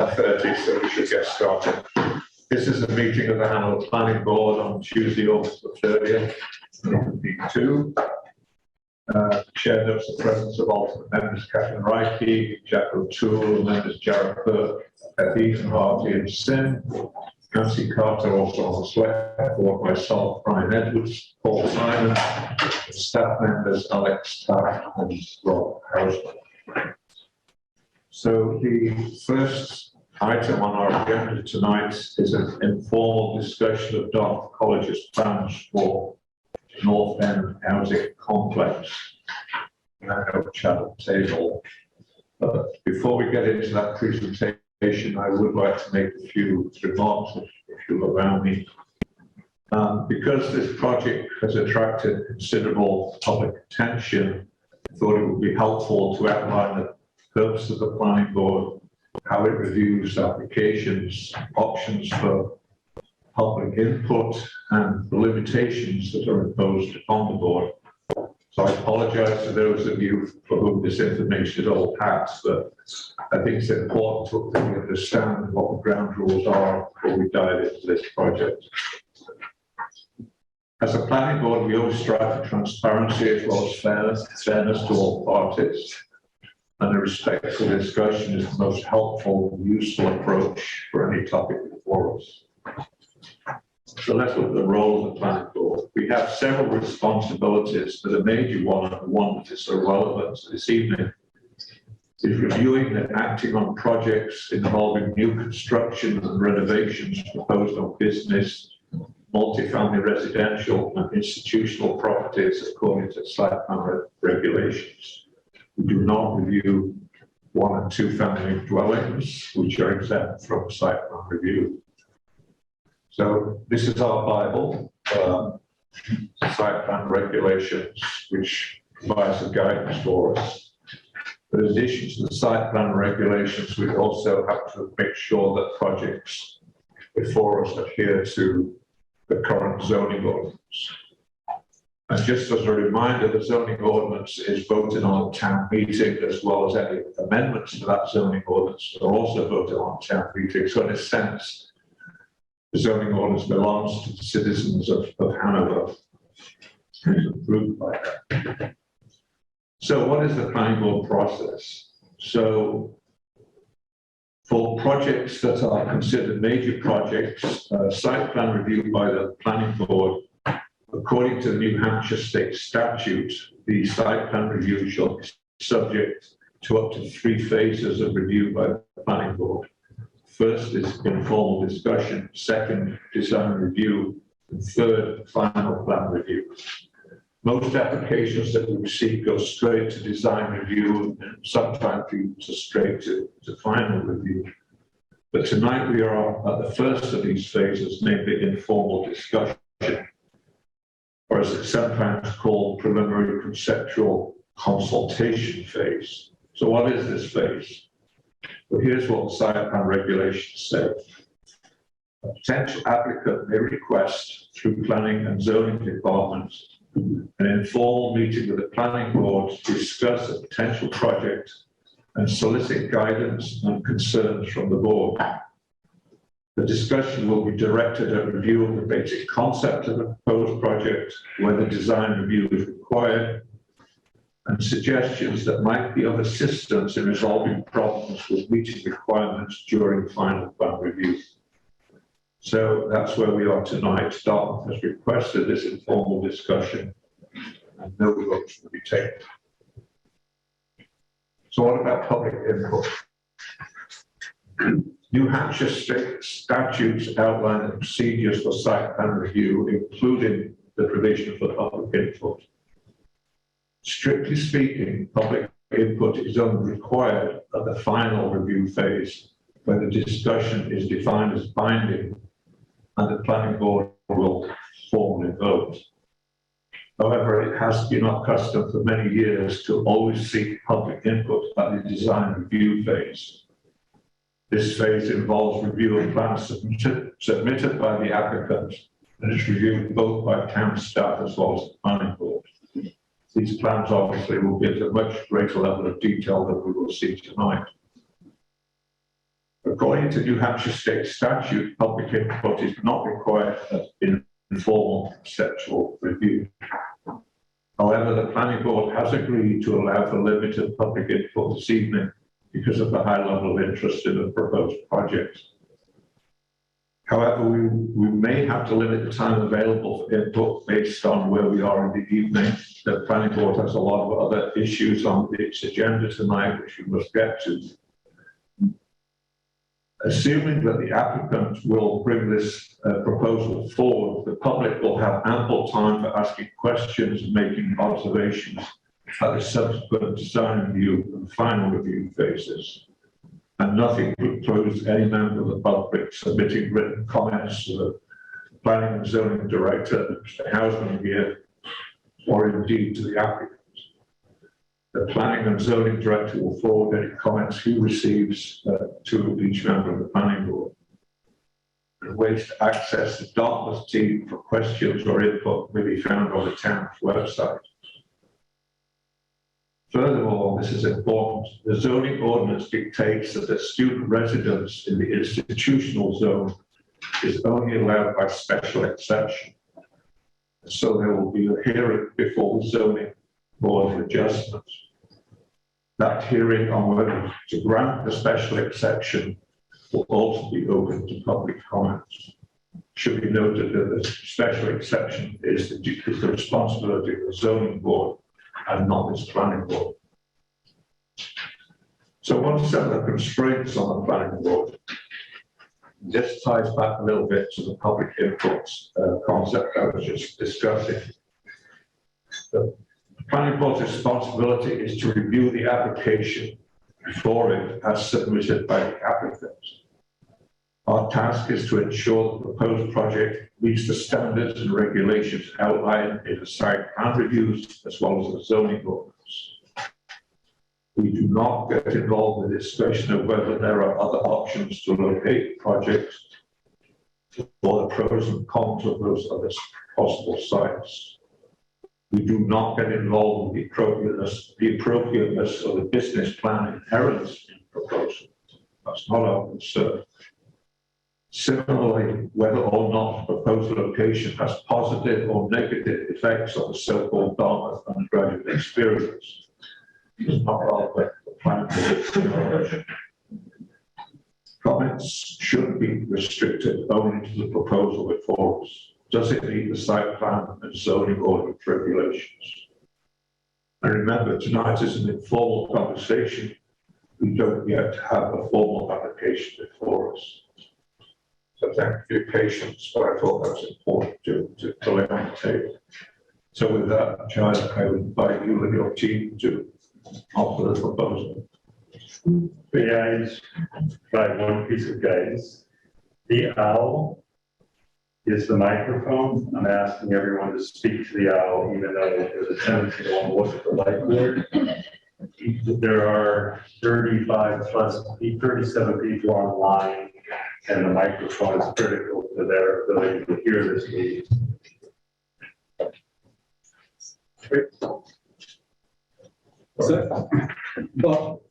11:30, so we should get started. This is a meeting of the Hanover Planning Board on Tuesday, August the 30th, 2022. Chair notes the presence of alternate members Catherine Reike, Jack O'Toole, members Jared Burke, Ethan Hartley and Sim, Nancy Carter also on the select board, myself, Brian Edwards, Paul Simon, staff members Alex Taff and Rob Houser. So the first item on our agenda tonight is an informal discussion of Dartmouth College's plans for North End housing complex. And I know chat table. But before we get into that presentation, I would like to make a few remarks, if you'll allow me. Because this project has attracted considerable public attention, I thought it would be helpful to outline the purpose of the planning board, how it reviews applications, options for public input, and the limitations that are imposed on the board. So I apologize to those of you for whom this information is old hat, but I think it's important that we understand what the ground rules are before we dive into this project. As a planning board, we always strive for transparency as well as fairness to all parties. And a respectful discussion is the most helpful and useful approach for any topic before us. So let's look at the role of the planning board. We have several responsibilities, but a major one, and the one that is so relevant this evening, is reviewing and acting on projects involving new construction and renovations proposed on business, multifamily residential and institutional properties according to site plan regulations. We do not review 1 and 2 family dwellings, which are exempt from site plan review. So this is our Bible, site plan regulations, which provides a guidance for us. But in addition to the site plan regulations, we also have to make sure that projects before us adhere to the current zoning ordinance. And just as a reminder, the zoning ordinance is voted on at town meeting, as well as any amendments to that zoning ordinance are also voted on at town meeting. So in a sense, the zoning ordinance belongs to the citizens of Hanover. It's approved by them. So what is the planning board process? So for projects that are considered major projects, site plan review by the planning board, according to the New Hampshire state statute, the site plan review shall be subject to up to 3 phases of review by the planning board. First is informal discussion, second, design review, and third, final plan review. Most applications that we receive go straight to design review and sometimes straight to final review. But tonight we are at the first of these phases, namely informal discussion, or as it's sometimes called, preliminary conceptual consultation phase. So what is this phase? Well, here's what the site plan regulations say. A potential applicant may request through planning and zoning departments an informal meeting with the planning board to discuss a potential project and solicit guidance and concerns from the board. The discussion will be directed at review of the basic concept of the proposed project, whether design review is required, and suggestions that might be of assistance in resolving problems with meeting requirements during final plan review. So that's where we are tonight. Dartmouth has requested this informal discussion and no votes will be taken. So what about public input? New Hampshire state statutes outline the procedures for site plan review, including the provision for public input. Strictly speaking, public input is only required at the final review phase, where the discussion is defined as binding and the planning board will formally vote. However, it has been our custom for many years to always seek public input at the design review phase. This phase involves review of plans submitted by the applicant and is reviewed both by town staff as well as the planning board. These plans obviously will be at a much greater level of detail than we will see tonight. Of According to New Hampshire state statute, public input is not required in informal conceptual review. However, the planning board has agreed to allow for limited public input this evening because of the high level of interest in the proposed project. However, we may have to limit the time available for input based on where we are in the evening. The planning board has a lot of other issues on its agenda tonight, which we must get to. Assuming that the applicant will bring this proposal forward, the public will have ample time for asking questions and making observations at the subsequent design review and final review phases. And nothing precludes any member of the public submitting written comments to the planning and zoning director, Mr. Houseman here, or indeed to the applicant. The planning and zoning director will forward any comments he receives to each member of the planning board. And ways to access the Dartmouth team for questions or input may be found on the town's website. Furthermore, this is important, the zoning ordinance dictates that the student residence in the institutional zone is only allowed by special exception. So there will be a hearing before the zoning board of adjustments. That hearing on whether to grant the special exception will also be open to public comments. It should be noted that the special exception is the responsibility of the zoning board and not this planning board. So one set of constraints on the planning board. This ties back a little bit to the public input concept I was just discussing. The planning board's responsibility is to review the application before it as submitted by the applicant. Our task is to ensure the proposed project meets the standards and regulations outlined in the site plan reviews as well as the zoning ordinance. We do not get involved in the discussion of whether there are other options to locate projects or the pros and cons of those other possible sites. We do not get involved in the appropriateness of the business plan inherent in proposal. That's not our concern. Similarly, whether or not the proposed location has positive or negative effects on the so-called Dartmouth undergraduate experience is not relevant to the plan. Comments should be restricted only to the proposal before us. Does it meet the site plan and zoning ordinance regulations? And remember, tonight is an informal conversation. We don't yet have a formal application before us. So thank you for your patience, but I thought that was important to lay on the table. So with that, John, I would invite you and your team to offer the proposal. Yeah, I just provide one piece of guidance. The owl is the microphone. I'm asking everyone to speak to the owl, even though there's a tendency to want to look at the whiteboard. There are 37 people online, and the microphone is critical to their ability to hear this meeting. So, well,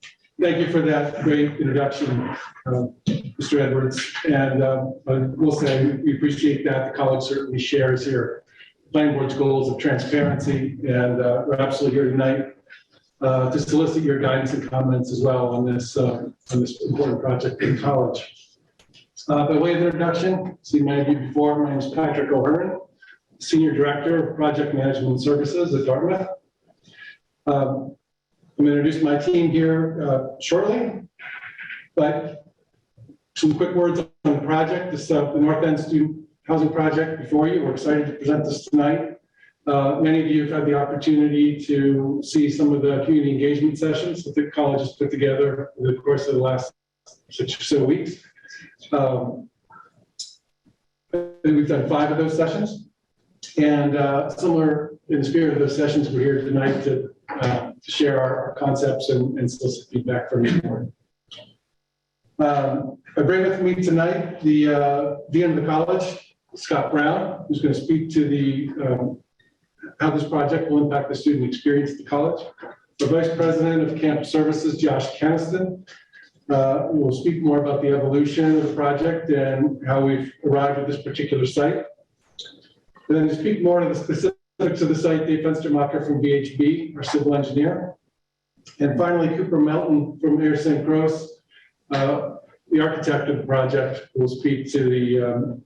thank you for that great introduction, Mr. Edwards. And I will say we appreciate that. The college certainly shares your planning board's goals of transparency, and we're absolutely here tonight to solicit your guidance and comments as well on this important project in college. By way of introduction, seen many of you before, my name is Patrick O'Hearn, Senior Director of Project Management Services at Dartmouth. I'm going to introduce my team here shortly, but some quick words on the project. This the North End Student Housing Project before you. We're excited to present this tonight. Many of you have had the opportunity to see some of the community engagement sessions that the college has put together over the course of the last 6 or so weeks. We've done 5 of those sessions, and similar in the spirit of those sessions, we're here tonight to share our concepts and solicit feedback from you. I bring with me tonight the Dean of the College, Scott Brown, who's going to speak to the how this project will impact the student experience at the college. The Vice President of Campus Services, Josh Keniston, We'll speak more about the evolution of the project and how we've arrived at this particular site. And then to speak more to the specifics of the site, Dave Fenstermacher from VHB, our civil engineer. And finally, Cooper Melton from Air St. Gross, the architect of the project, will speak to the,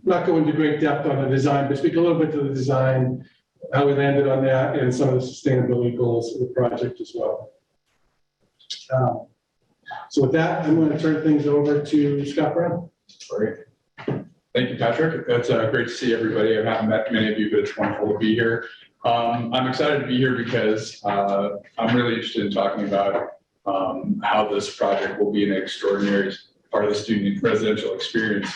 not go into great depth on the design, but speak a little bit to the design, how we landed on that, and some of the sustainability goals of the project as well. So with that, I'm going to turn things over to Scott Brown. Great. Thank you, Patrick. It's great to see everybody. I haven't met many of you, but it's wonderful to be here. I'm excited to be here because I'm really interested in talking about how this project will be an extraordinary part of the student residential experience.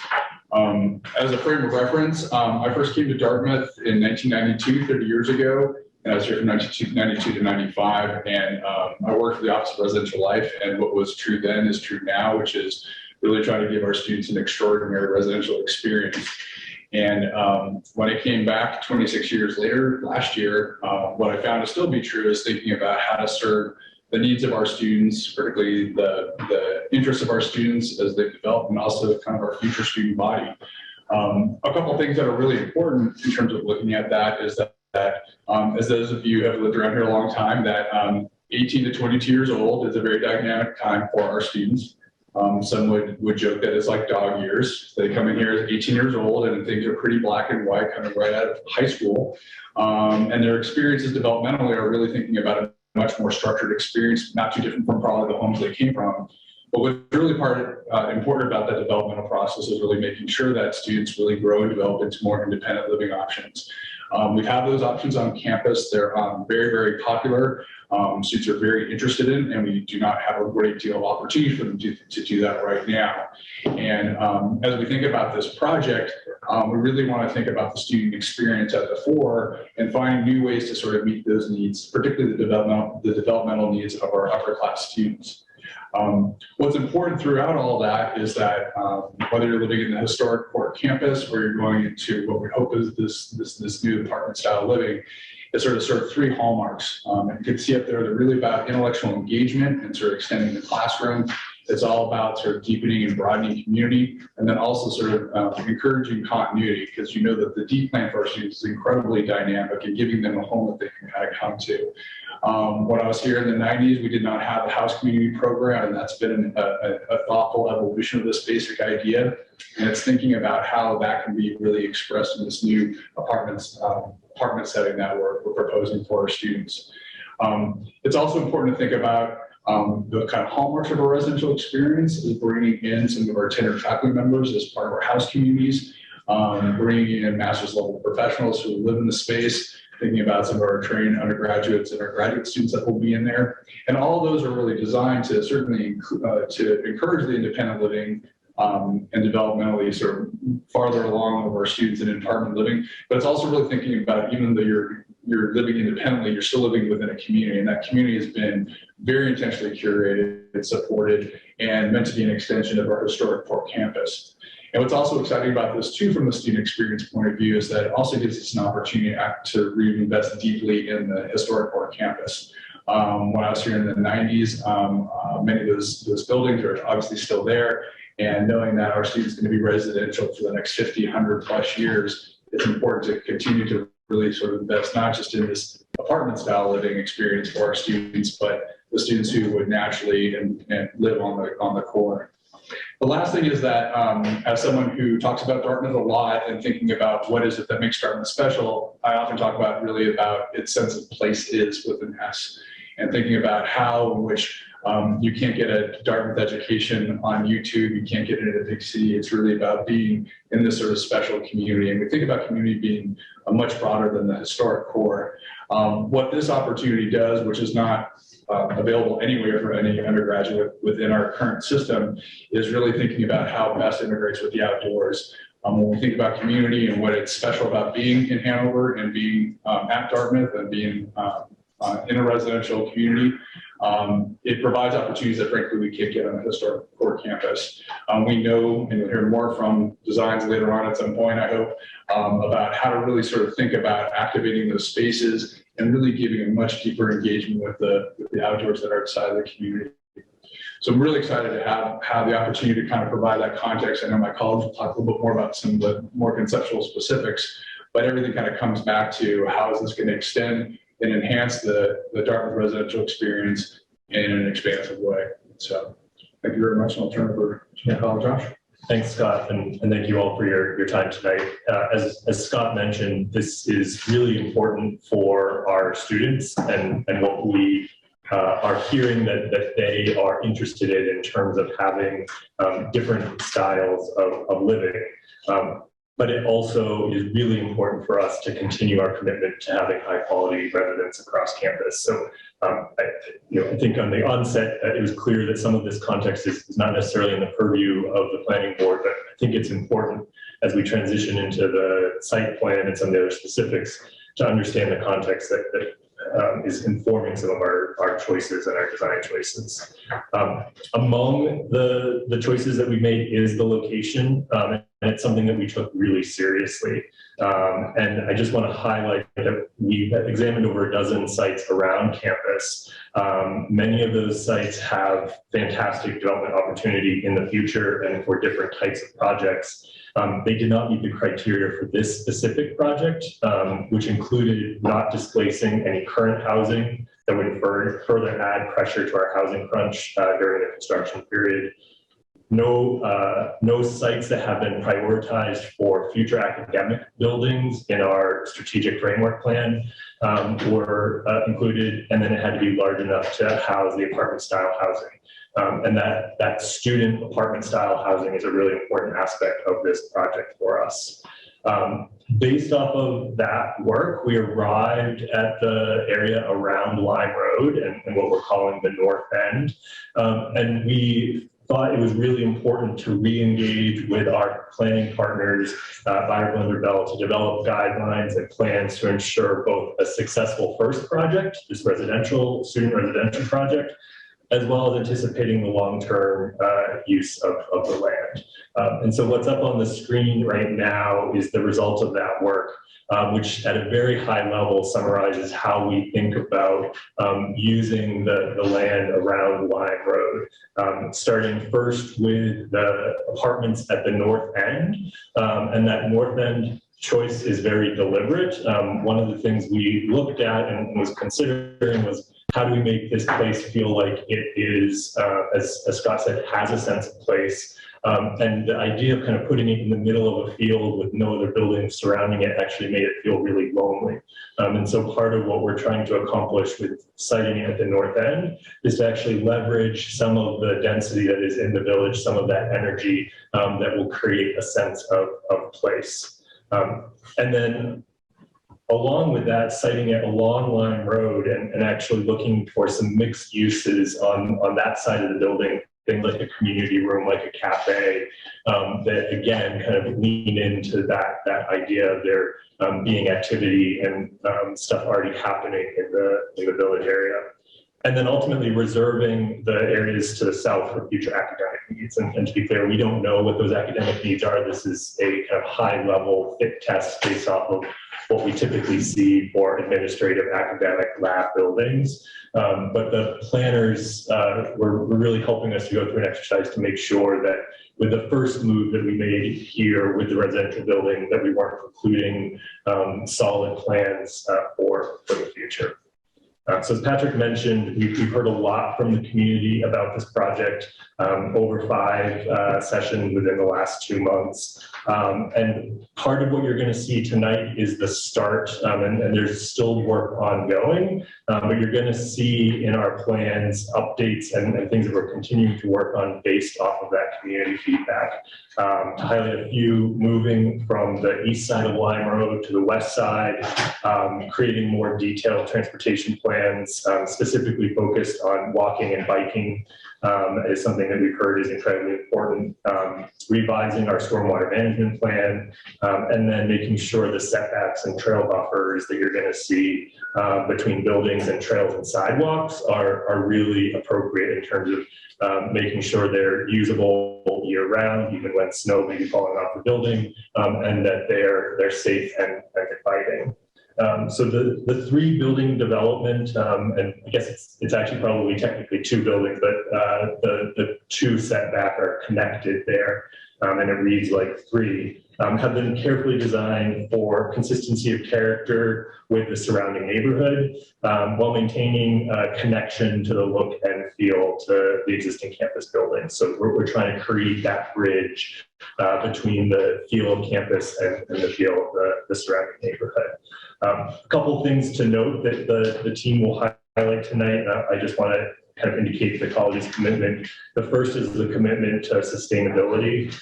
As a frame of reference, I first came to Dartmouth in 1992, 30 years ago, and I was here from 1992 to 95, and I worked for the Office of Residential Life, and what was true then is true now, which is really trying to give our students an extraordinary residential experience. And when I came back 26 years later, last year, what I found to still be true is thinking about how to serve the needs of our students, particularly the interests of our students as they develop, and also kind of our future student body. A couple of things that are really important in terms of looking at that is that as those of you who have lived around here a long time, that 18 to 22 years old is a very dynamic time for our students. Some would joke that it's like dog years. They come in here as 18 years old and things are pretty black and white, kind of right out of high school. And their experiences developmentally are really thinking about a much more structured experience, not too different from probably the homes they came from. But what's really important about that developmental process is really making sure that students really grow and develop into more independent living options. We have those options on campus. They're very, very popular. Students are very interested in, and we do not have a great deal of opportunity for them to do that right now. And as we think about this project, we really want to think about the student experience at the fore and find new ways to sort of meet those needs, particularly the developmental needs of our upper class students. What's important throughout all that is that whether you're living in the historic core campus or you're going into what we hope is this new apartment style living, it's sort of three hallmarks. And you can see up there, they're really about intellectual engagement and sort of extending the classroom. It's all about sort of deepening and broadening community, and then also sort of encouraging continuity, because you know that the D plan for our students is incredibly dynamic and giving them a home that they can kind of come to. When I was here in the 90s, we did not have the house community program, and that's been a thoughtful evolution of this basic idea. And it's thinking about how that can be really expressed in this new apartment setting that we're proposing for our students. It's also important to think about the kind of hallmarks of our residential experience is bringing in some of our tenured faculty members as part of our house communities, bringing in master's level professionals who live in the space, thinking about some of our trained undergraduates and our graduate students that will be in there. And all of those are really designed to certainly to encourage the independent living and developmentally sort of farther along of our students in apartment living. But it's also really thinking about, even though you're living independently, you're still living within a community, and that community has been very intentionally curated and supported and meant to be an extension of our historic core campus. And what's also exciting about this too, from the student experience point of view, is that it also gives us an opportunity to reinvest deeply in the historic core campus. When I was here in the 90s, many of those buildings are obviously still there. And knowing that our students are going to be residential for the next 50, 100 plus years, it's important to continue to really sort of invest not just in this apartment style living experience for our students, but the students who would naturally and live on the core. The last thing is that as someone who talks about Dartmouth a lot and thinking about what is it that makes Dartmouth special, I often talk about its sense of place is with an S, and thinking about how in which you can't get a Dartmouth education on YouTube, you can't get it in a big city. It's really about being in this sort of special community. And we think about community being much broader than the historic core. What this opportunity does, which is not available anywhere for any undergraduate within our current system, is really thinking about how best integrates with the outdoors. When we think about community and what it's special about being in Hanover and being at Dartmouth and being in a residential community, it provides opportunities that frankly we can't get on the historic core campus. We know, and you'll hear more from designs later on at some point, I hope, about how to really sort of think about activating those spaces and really giving a much deeper engagement with the outdoors that are outside of the community. So I'm really excited to have the opportunity to kind of provide that context. I know my colleagues will talk a little bit more about some of the more conceptual specifics, but everything kind of comes back to how is this going to extend and enhance the Dartmouth residential experience in an expansive way. So thank you very much, and I'll turn it over to my colleague Josh. Thanks, Scott, and thank you all for your time tonight. As Scott mentioned, this is really important for our students and what we are hearing that they are interested in terms of having different styles of living. But it also is really important for us to continue our commitment to having high quality residents across campus. So I think on the onset, it was clear that some of this context is not necessarily in the purview of the planning board, but I think it's important as we transition into the site plan and some of the other specifics to understand the context that is informing some of our choices and our design choices. Among the choices that we made is the location, and it's something that we took really seriously. And I just want to highlight that we've examined over a dozen sites around campus. Many of those sites have fantastic development opportunity in the future and for different types of projects. They did not meet the criteria for this specific project, which included not displacing any current housing that would further add pressure to our housing crunch during the construction period. No sites that have been prioritized for future academic buildings in our strategic framework plan were included, and then it had to be large enough to house the apartment style housing. And that student apartment style housing is a really important aspect of this project for us. Based off of that work, we arrived at the area around Lime Road and what we're calling the North End. And we thought it was really important to re-engage with our planning partners, Byron Bell, to develop guidelines and plans to ensure both a successful first project, this student residential project, as well as anticipating the long-term use of the land. And so what's up on the screen right now is the result of that work, which at a very high level summarizes how we think about using the land around Lime Road, starting first with the apartments at the north end. And that north end choice is very deliberate. One of the things we looked at and was considering was, how do we make this place feel like it is, as Scott said, has a sense of place? And the idea of kind of putting it in the middle of a field with no other buildings surrounding it actually made it feel really lonely. And so part of what we're trying to accomplish with siting it at the north end is to actually leverage some of the density that is in the village, some of that energy that will create a sense of place. And then along with that, siting it along Lime Road and actually looking for some mixed uses on that side of the building, things like a community room, like a cafe, that again kind of lean into that idea of there being activity and stuff already happening in the village area. And then ultimately reserving the areas to the south for future academic needs. And to be clear, we don't know what those academic needs are. This is a kind of high level fit test based off of what we typically see for administrative academic lab buildings. But the planners were really helping us to go through an exercise to make sure that with the first move that we made here with the residential building, that we weren't precluding solid plans for the future. So as Patrick mentioned, we've heard a lot from the community about this project, over 5 sessions within the last 2 months. And part of what you're going to see tonight is the start, and there's still work ongoing, but you're going to see in our plans updates and things that we're continuing to work on based off of that community feedback. To highlight a few, moving from the east side of Lime Road to the west side, creating more detailed transportation plans, specifically focused on walking and biking, is something that we've heard is incredibly important. Revising our stormwater management plan, and then making sure the setbacks and trail buffers that you're going to see between buildings and trails and sidewalks are really appropriate in terms of making sure they're usable year round, even when snow may be falling off the building, and that they're safe and inviting. So the 3 building development, and I guess it's actually probably technically 2 buildings, but the 2 setback are connected there, and it reads like 3, have been carefully designed for consistency of character with the surrounding neighborhood, while maintaining a connection to the look and feel to the existing campus building. So we're trying to create that bridge between the feel of campus and the feel of the surrounding neighborhood. A couple of things to note that the team will highlight tonight. I just want to kind of indicate the college's commitment. The first is the commitment to sustainability.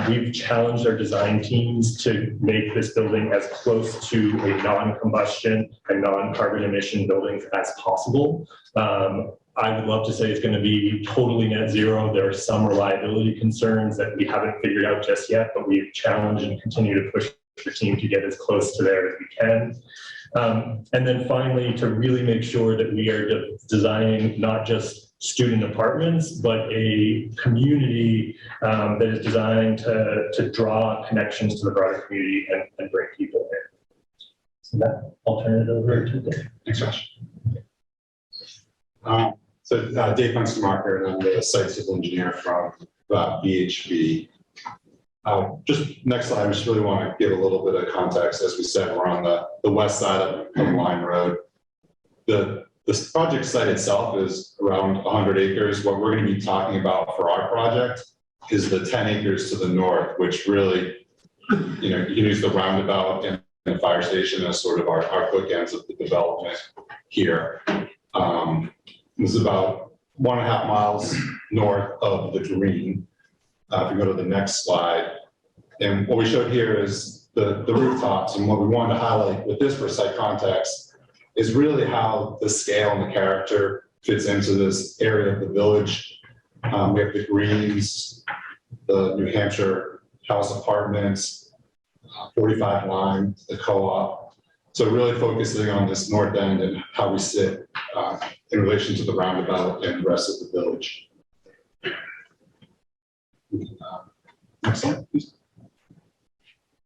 We've challenged our design teams to make this building as close to a non-combustion and non-carbon emission buildings as possible. I would love to say it's going to be totally net zero. There are some reliability concerns that we haven't figured out just yet, but we've challenged and continue to push the team to get as close to there as we can. And then finally, to really make sure that we are designing not just student apartments, but a community that is designed to draw connections to the broader community and bring people in. So that, I'll turn it over to Dave. Thanks, Josh. Dave Fenstermacher, and I'm the site civil engineer from BHB. Just next slide, I just really want to give a little bit of context. As we said, we're on the west side of Line Road. This project site itself is around 100 acres. What we're going to be talking about for our project is the 10 acres to the north, which really, you can use the roundabout and the fire station as sort of our bookends of the development here. This is about 1.5 miles north of the green. If you go to the next slide, and what we showed here is the rooftops, and what we wanted to highlight with this for site context is really how the scale and the character fits into this area of the village. We have the Greens, the New Hampshire House Apartments, 45 Lime, the co-op. So really focusing on this north end and how we sit in relation to the roundabout and the rest of the village. Next slide, please.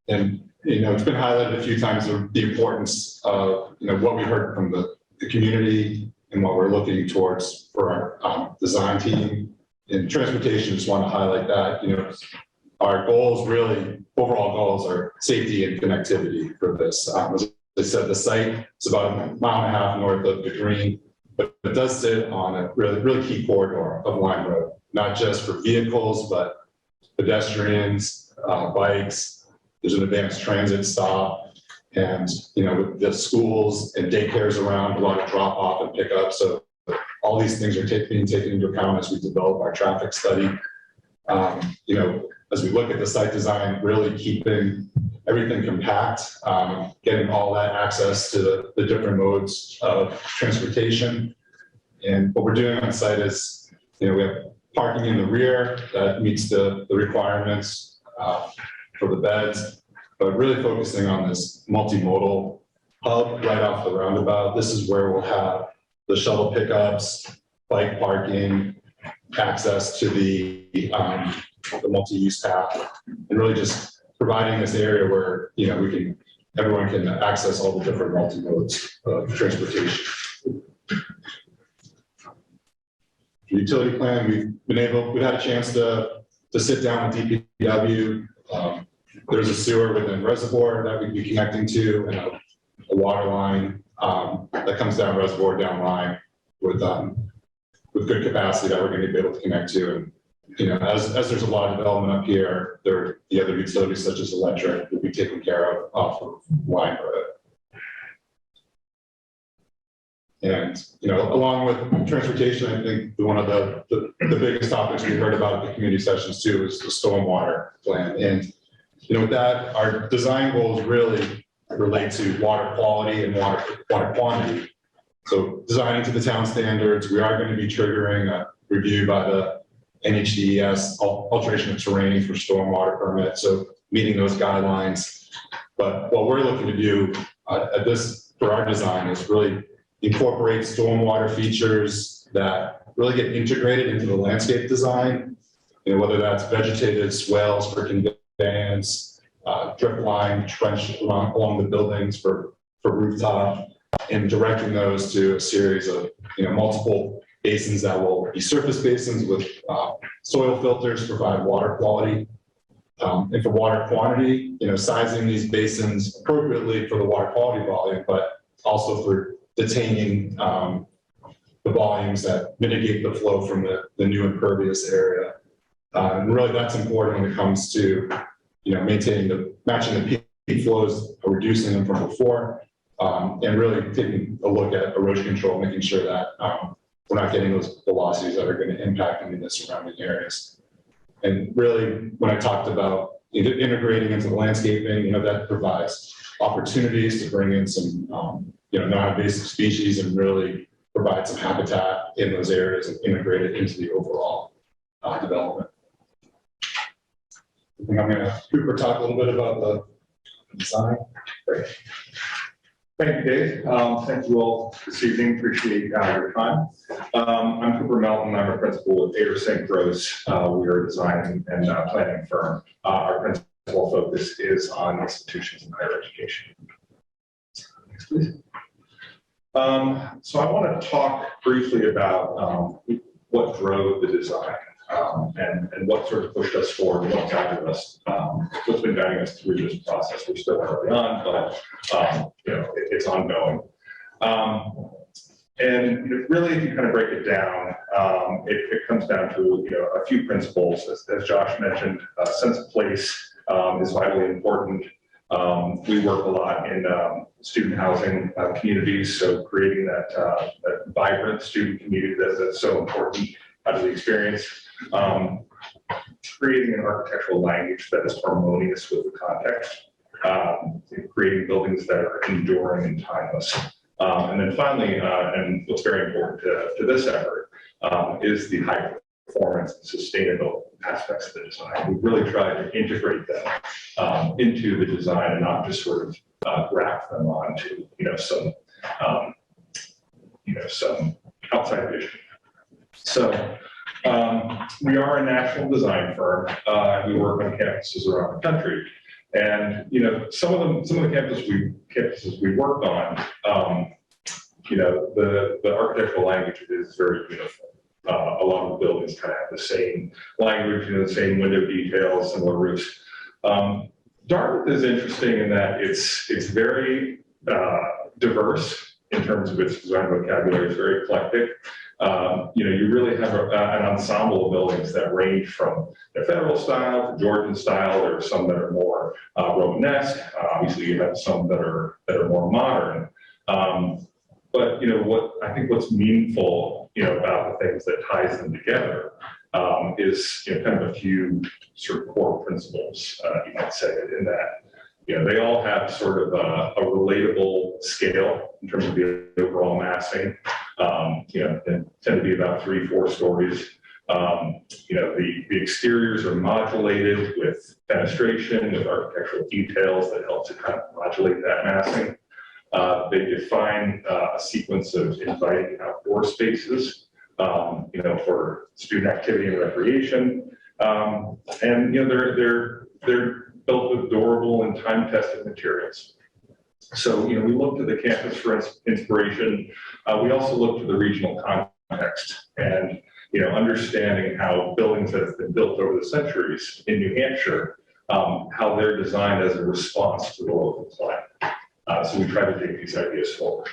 And it's been highlighted a few times the importance of what we heard from the community and what we're looking towards for our design team. In transportation, just want to highlight that our goals, really overall goals, are safety and connectivity for this. As I said, the site is about 1.5 miles north of the green, but it does sit on a really key corridor of Line Road, not just for vehicles, but pedestrians, bikes. There's an advanced transit stop, and with the schools and daycares around, a lot of drop off and pick up. So all these things are being taken into account as we develop our traffic study. As we look at the site design, really keeping everything compact, getting all that access to the different modes of transportation. And what we're doing on site is, we have parking in the rear that meets the requirements for the beds, but really focusing on this multimodal hub right off the roundabout. This is where we'll have the shuttle pickups, bike parking, access to the multi-use path, and really just providing this area where everyone can access all the different multi-modes of transportation. The utility plan, we've had a chance to sit down with DPW. There's a sewer within Reservoir that we'd be connecting to, and a water line that comes down Reservoir down line with good capacity that we're going to be able to connect to. And as there's a lot of development up here, the other utilities such as electric will be taken care of off of Line Road. And along with transportation, I think one of the biggest topics we heard about at the community sessions too is the stormwater plan. And with that, our design goals really relate to water quality and water quantity. So designing to the town standards, we are going to be triggering a review by the NHDES alteration of terrain for stormwater permit. So meeting those guidelines. But what we're looking to do for our design is really incorporate stormwater features that really get integrated into the landscape design, whether that's vegetated swales for conveyance, drip line trench along the buildings for for rooftop, and directing those to a series of, multiple basins that will be surface basins with soil filters to provide water quality. And for water quantity, sizing these basins appropriately for the water quality volume, but also for detaining the volumes that mitigate the flow from the new impervious area. And really that's important when it comes to, matching the peak flows, or reducing them from before, and really taking a look at erosion control, making sure that we're not getting those velocities that are going to impact any of the surrounding areas. And really, when I talked about integrating into the landscaping, that provides opportunities to bring in some, non-invasive species and really provide some habitat in those areas and integrate it into the overall development. I think I'm going to Cooper talk a little bit about the design. Great. Thank you, Dave. Thank you all this evening. Appreciate your time. I'm Cooper Melton. I'm a principal with Ader St. Rose. We are a design and planning firm. Our principal focus is on institutions in higher education. Next, please. So I want to talk briefly about what drove the design and what sort of pushed us forward, what guided us, what's been guiding us through this process. We're still early on, but it's ongoing. And really, if you kind of break it down, it comes down to a few principles. As Josh mentioned, sense of place is vitally important. We work a lot in student housing communities, so creating that vibrant student community that's so important to the experience. Creating an architectural language that is harmonious with the context. Creating buildings that are enduring and timeless. And then finally, and what's very important to this effort, is the high performance and sustainable aspects of the design. We really try to integrate them into the design and not just sort of graft them onto some outside vision. So we are a national design firm. We work on campuses around the country. And some of the campuses we work on, the architectural language is very uniform. A lot of the buildings kind of have the same language, the same window details, similar roofs. Dartmouth is interesting in that it's very diverse in terms of its design vocabulary. It's very eclectic. You really have an ensemble of buildings that range from the federal style to Georgian style. There are some that are more Romanesque. Obviously, you have some that are more modern. But what's meaningful, about the things that ties them together is kind of a few sort of core principles, you might say, in that. They all have sort of a relatable scale in terms of the overall massing. They tend to be about 3-4 stories. The exteriors are modulated with fenestration, with architectural details that help to kind of modulate that massing. They define a sequence of inviting outdoor spaces, for student activity and recreation. They're built with durable and time-tested materials. So, we look to the campus for inspiration. We also look to the regional context and, understanding how buildings that have been built over the centuries in New Hampshire, how they're designed as a response to the local climate. So we try to take these ideas forward.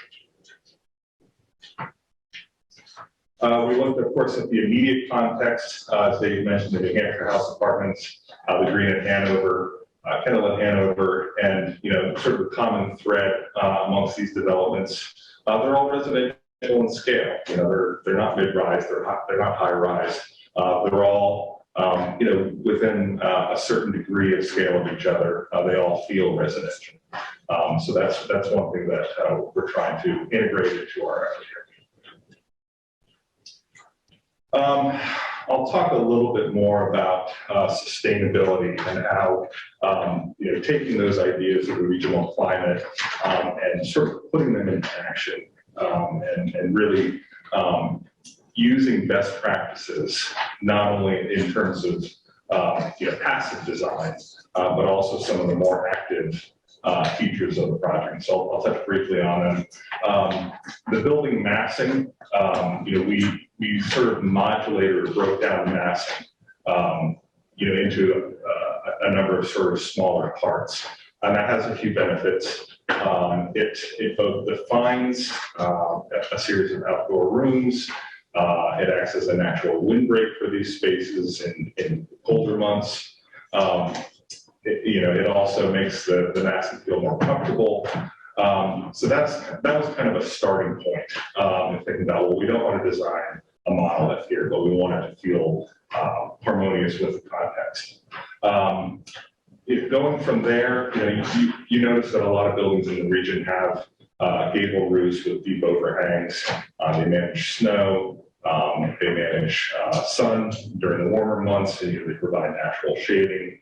We looked, of course, at the immediate context, as Dave mentioned, the New Hampshire House Apartments, the Green at Hanover, Kendall at Hanover, and sort of the common thread amongst these developments. They're all residential in scale. They're not mid-rise, they're not high-rise. They're all within a certain degree of scale of each other. They all feel residential. So that's one thing that we're trying to integrate into our effort here. I'll talk a little bit more about sustainability and how taking those ideas of the regional climate and sort of putting them into action and really using best practices, not only in terms of passive design, but also some of the more active features of the project. So I'll touch briefly on them. The building massing, we sort of modulated or broke down the massing, into a number of sort of smaller parts. And that has a few benefits. It both defines a series of outdoor rooms. It acts as a natural windbreak for these spaces in colder months. It also makes the massing feel more comfortable. So that was kind of a starting point in thinking about, well, we don't want to design a monolith here, but we want it to feel harmonious with the context. Going from there, you notice that a lot of buildings in the region have gable roofs with deep overhangs. They manage snow, they manage sun during the warmer months, and they provide natural shading.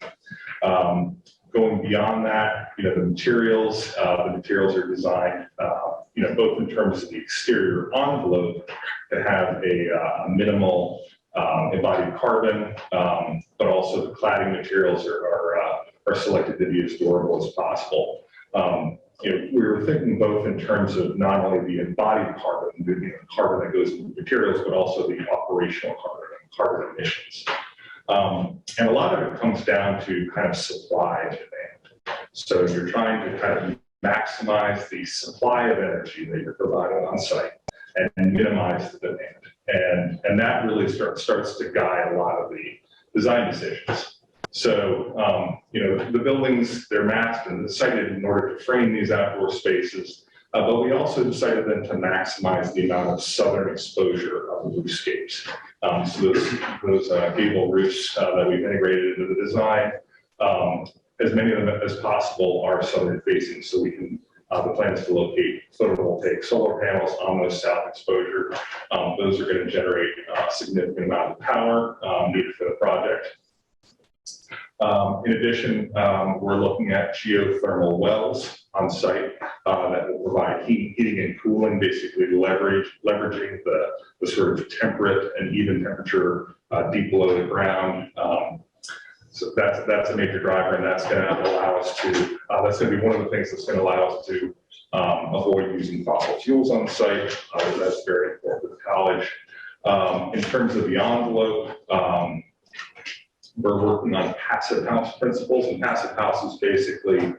Going beyond that, the materials are designed, both in terms of the exterior envelope that have a minimal embodied carbon, but also the cladding materials are selected to be as durable as possible. We were thinking both in terms of not only the embodied carbon, the carbon that goes into materials, but also the operational carbon emissions. And a lot of it comes down to kind of supply and demand. So you're trying to kind of maximize the supply of energy that you're providing on site and minimize the demand. And that really starts to guide a lot of the design decisions. So, the buildings, they're masked and sited in order to frame these outdoor spaces, but we also decided then to maximize the amount of southern exposure of the roofscapes. So those gable roofs that we've integrated into the design, as many of them as possible are southern facing, so we can, the plan is to locate photovoltaic solar panels on those south exposure. Those are going to generate a significant amount of power needed for the project. In addition, we're looking at geothermal wells on site that will provide heating and cooling, basically leveraging the sort of temperate and even temperature deep below the ground. So that's a major driver, and that's going to allow us to, that's going to be one of the things that's going to allow us to avoid using fossil fuels on site. That's very important to the college. In terms of the envelope, we're working on passive house principles, and passive house is basically,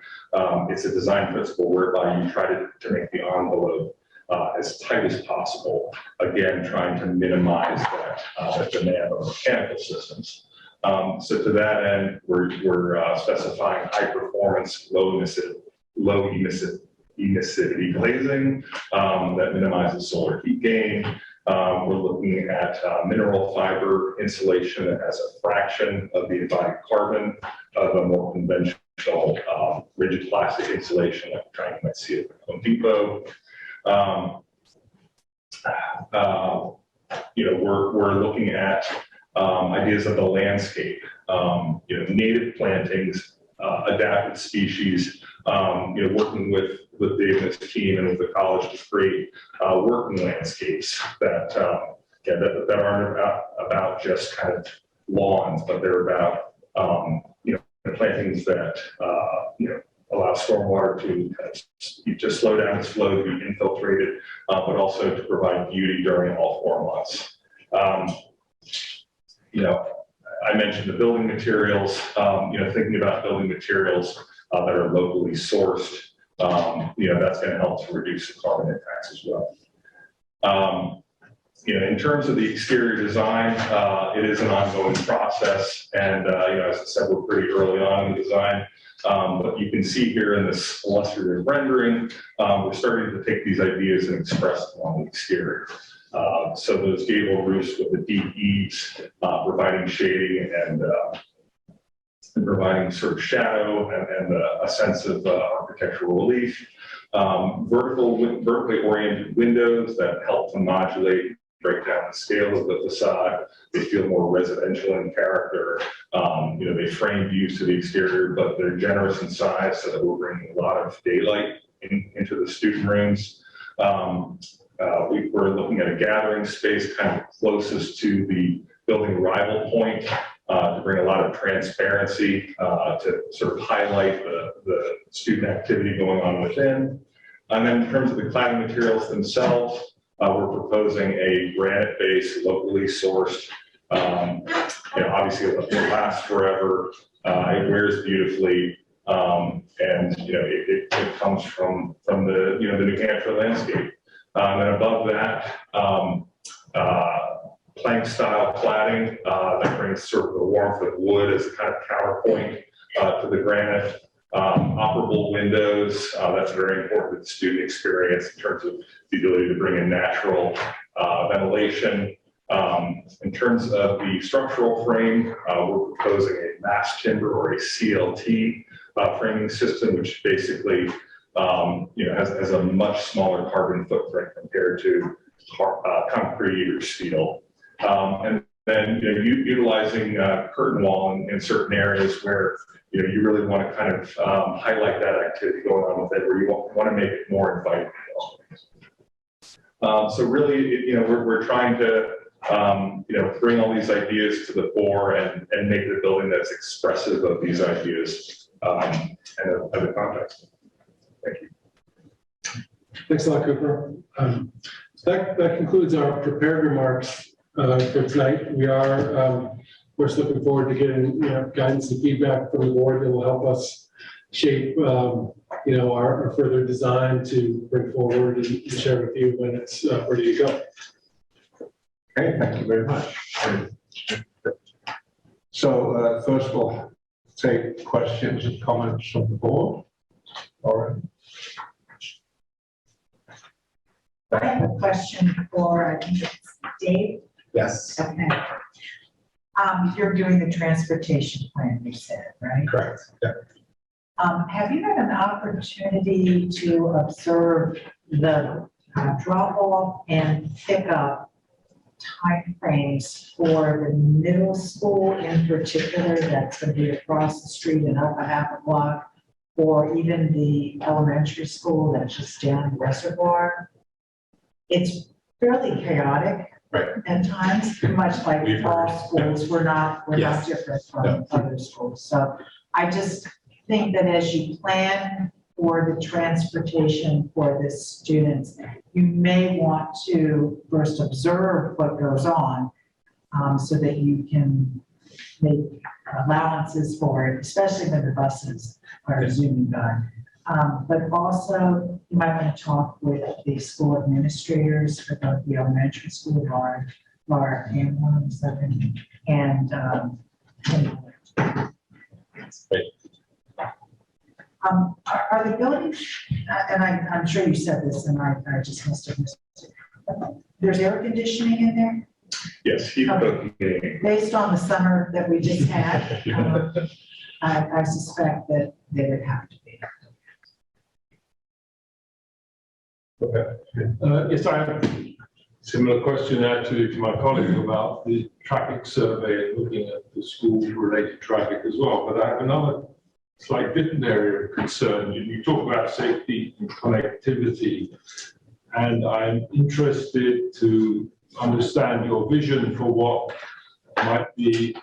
it's a design principle whereby you try to make the envelope as tight as possible. Again, trying to minimize that demand on mechanical systems. So to that end, we're specifying high performance, low emissivity glazing that minimizes solar heat gain. We're looking at mineral fiber insulation that has a fraction of the embodied carbon of a more conventional rigid plastic insulation like you might see at Home Depot. We're looking at ideas of the landscape, native plantings, adapted species, working with Dave and his team and with the college to create working landscapes that aren't about just kind of lawns, but they're about plantings that allow stormwater to kind of just slow down its flow, to be infiltrated, but also to provide beauty during all 4 months. I mentioned the building materials, thinking about building materials that are locally sourced, that's going to help to reduce the carbon impacts as well. In terms of the exterior design, it is an ongoing process, and as I said, we're pretty early on in the design. But you can see here in this illustrative rendering, we're starting to take these ideas and express them on the exterior. So those gable roofs with the deep eaves, providing shading and providing sort of shadow and a sense of architectural relief. Vertically oriented windows that help to modulate, break down the scale of the facade. They feel more residential in character. They frame views to the exterior, but they're generous in size so that we're bringing a lot of daylight into the student rooms. We're looking at a gathering space kind of closest to the building arrival point to bring a lot of transparency, to sort of highlight the student activity going on within. And then in terms of the cladding materials themselves, we're proposing a granite-based, locally sourced, obviously it lasts forever, it wears beautifully, and it comes from the the New Hampshire landscape. And above that, plank style cladding that brings sort of the warmth of wood as a kind of counterpoint to the granite. Operable windows, that's very important to the student experience in terms of the ability to bring in natural ventilation. In terms of the structural frame, we're proposing a mass timber or a CLT framing system, which basically has a much smaller carbon footprint compared to concrete or steel. And then utilizing curtain wall in certain areas where you really want to kind of highlight that activity going on with it, where you want to make it more inviting. So really, we're trying to bring all these ideas to the fore and make it a building that's expressive of these ideas and of the context. Thank you. Thanks a lot, Cooper. So that concludes our prepared remarks for tonight. We are, of course, looking forward to getting guidance and feedback from the board that will help us shape our further design to bring forward and share with you when it's ready to go. Okay, thank you very much. So first we'll take questions and comments from the board. Lauren. I have a question for, I think it's Dave. Yes, Okay. You're doing the transportation plan, you said, right? correct. Yeah. Have you had an opportunity to observe the drop off and pickup timeframes for the middle school in particular, that's going to be across the street and up a half a block, or even the elementary school that's just down the reservoir? It's fairly chaotic. Right. At times, much like We've all heard. schools, we're not Yes. different from No. other schools. So I just think that as you plan for the transportation for the students, you may want to first observe what goes on so that you can make allowances for it, especially when the buses are zooming by. But also, you might want to talk with the school administrators for both the elementary school, Laura and are the buildings, and I'm sure you said this and I just must have missed it. There's air conditioning in there? Yes, heat cooking. Based on the summer that we just had, I suspect that they would have to be. Yes, I have a similar question actually to my colleague about the traffic survey and looking at the school-related traffic as well. But I have another slight different area of concern. You talk about safety and connectivity, and I'm interested to understand your vision for what might be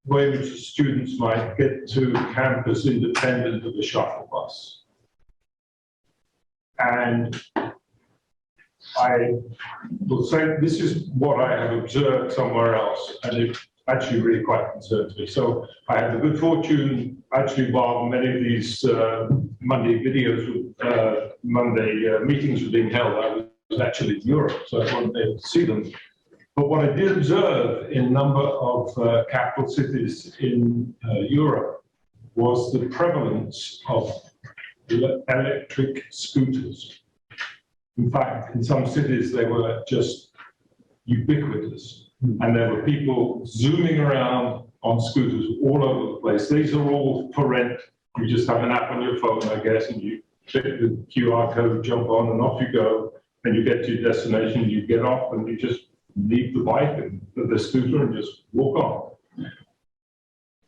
way in which students might get to campus independent of the shuttle bus. And I will say this is what I have observed somewhere else, and it actually really quite concerns me. So I had the good fortune, actually, while many of these Monday meetings were being held, I was actually in Europe, so I wasn't able to see them. But what I did observe in a number of capital cities in Europe was the prevalence of electric scooters. In fact, in some cities, they were just ubiquitous. And there were people zooming around on scooters all over the place. These are all for rent. You just have an app on your phone, I guess, and you click the QR code, jump on, and off you go. And you get to your destination, you get off, and you just leave the bike and the scooter and just walk on.